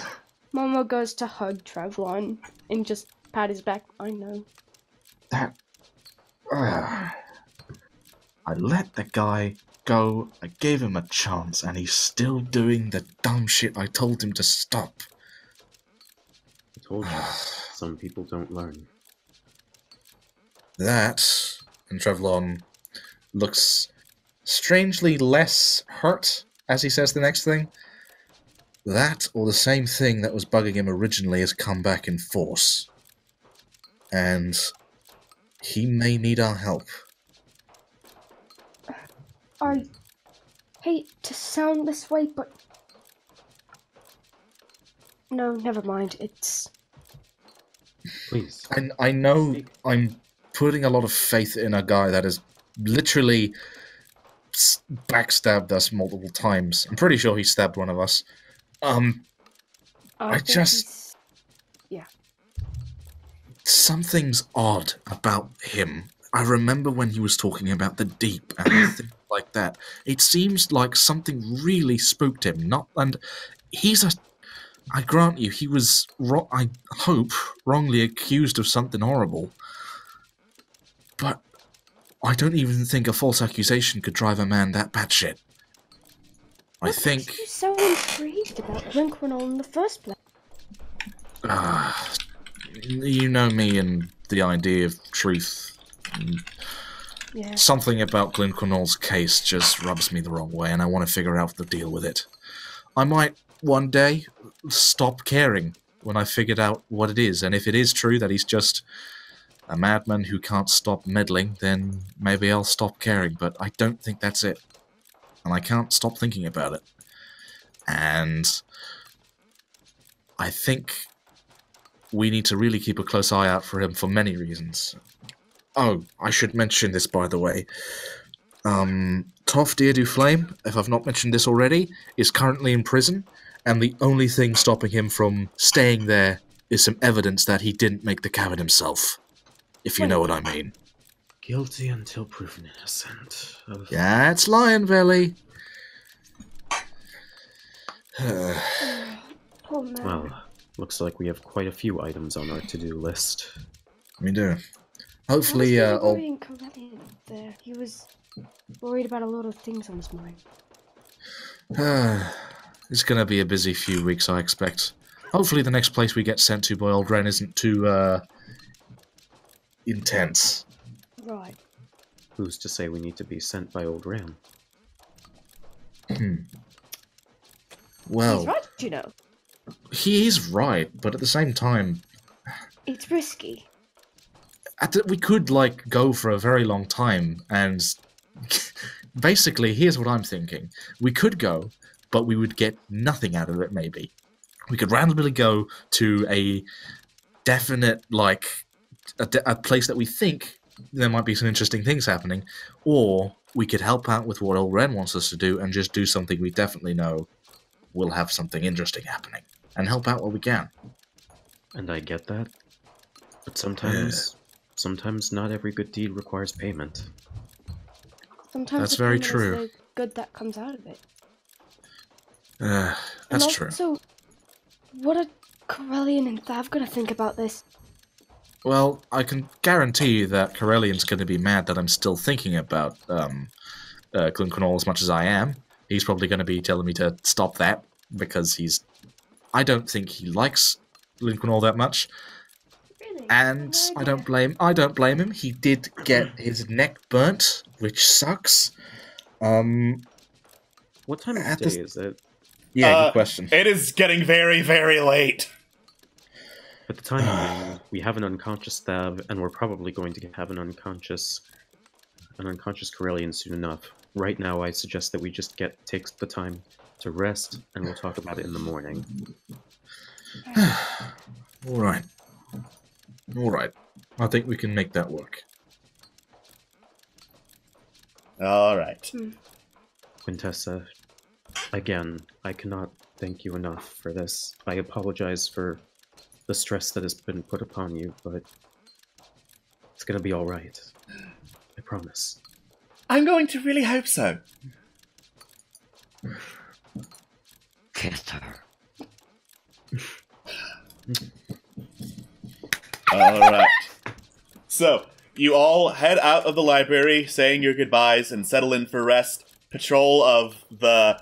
Momo goes to hug Trevlon and just pat his back. I know. That. I let the guy go. I gave him a chance, and he's still doing the dumb shit I told him to stop. I told you, some people don't learn. That, and Trevlon looks strangely less hurt as he says the next thing. That, or the same thing that was bugging him originally, has come back in force. And he may need our help. I hate to sound this way, but no, never mind. It's Please. I know I'm putting a lot of faith in a guy that has literally backstabbed us multiple times. I'm pretty sure he stabbed one of us. I think just... yeah. Something's odd about him. I remember when he was talking about the deep and things like that. It seems like something really spooked him. And he's a... I grant you, he was, I hope, wrongly accused of something horrible. But I don't even think a false accusation could drive a man that batshit. I think... What makes you so intrigued about Glenquinol in the first place? You know me and the idea of truth. Yeah. Something about Glenquinol's case just rubs me the wrong way, and I want to figure out the deal with it. I might, one day, stop caring when I figured out what it is, and if it is true that he's just a madman who can't stop meddling, then maybe I'll stop caring, but I don't think that's it. And I can't stop thinking about it. And I think we need to really keep a close eye out for him for many reasons. Oh, I should mention this, by the way. Toph Deer du Flame, if I've not mentioned this already, is currently in prison, and the only thing stopping him from staying there is some evidence that he didn't make the cabin himself. If you know what I mean. Guilty until proven innocent. Yeah, it's Lion Belly. Poor man. Well, looks like we have quite a few items on our to-do list. We do. I Hopefully, was really worrying Corellian there. He was worried about a lot of things on his mind. It's gonna be a busy few weeks, I expect. Hopefully the next place we get sent to by Old Ren isn't too, intense. Right. Who's to say we need to be sent by Old Ram? Well, He's right, you know. he is right, but at the same time, It's risky. we could, like, go for a very long time, and basically, here's what I'm thinking. We could go, but we would get nothing out of it, maybe. We could randomly go to a definite, like, a place that we think there might be some interesting things happening, or we could help out with what Old Ren wants us to do and just do something we definitely know will have something interesting happening, and help out what we can. And I get that, but sometimes not every good deed requires payment. Sometimes That's the very payment true. is the good that comes out of it. That's true. So, what are Corellian and Thav gonna think about this? Well, I can guarantee you that Corellian's going to be mad that I'm still thinking about Glenconall as much as I am. He's probably going to be telling me to stop that, because I don't think he likes Glenconall that much. Really? And I don't blame him. He did get his neck burnt, which sucks. What time of day is it? Yeah, good question. It is getting very, very late. At the time we have an unconscious Thav, and we're probably going to have an unconscious Corellian soon enough. Right now, I suggest that we just take the time to rest, and we'll talk about it in the morning. Alright. Alright. I think we can make that work. Alright. Quintessa, again, I cannot thank you enough for this. I apologize for the stress that has been put upon you, but it's gonna be alright. I promise. I'm going to really hope so. Kiss her. Alright. So, you all head out of the library, saying your goodbyes, and settle in for rest. Patrol of the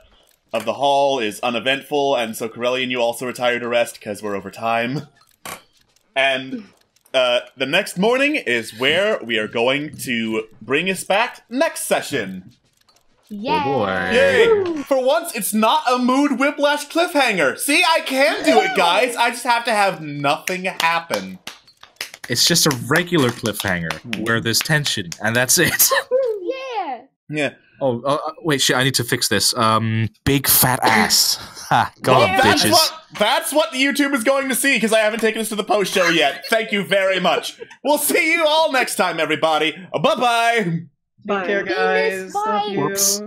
hall is uneventful, and so Corellian, you also retire to rest, because we're over time. And the next morning is where we are going to bring us back next session. Yeah. Oh boy. Yay! For once, it's not a mood whiplash cliffhanger. See, I can do it, guys. I just have to have nothing happen. It's just a regular cliffhanger where there's tension, and that's it. Yeah. Yeah. Oh, wait, shit, I need to fix this. Big fat ass. Ha, go on, Well, bitches. that's what the YouTube is going to see, because I haven't taken us to the post show yet. Thank you very much. We'll see you all next time, everybody. Bye-bye. Bye. Take care, guys. Bye. Love you. Whoops.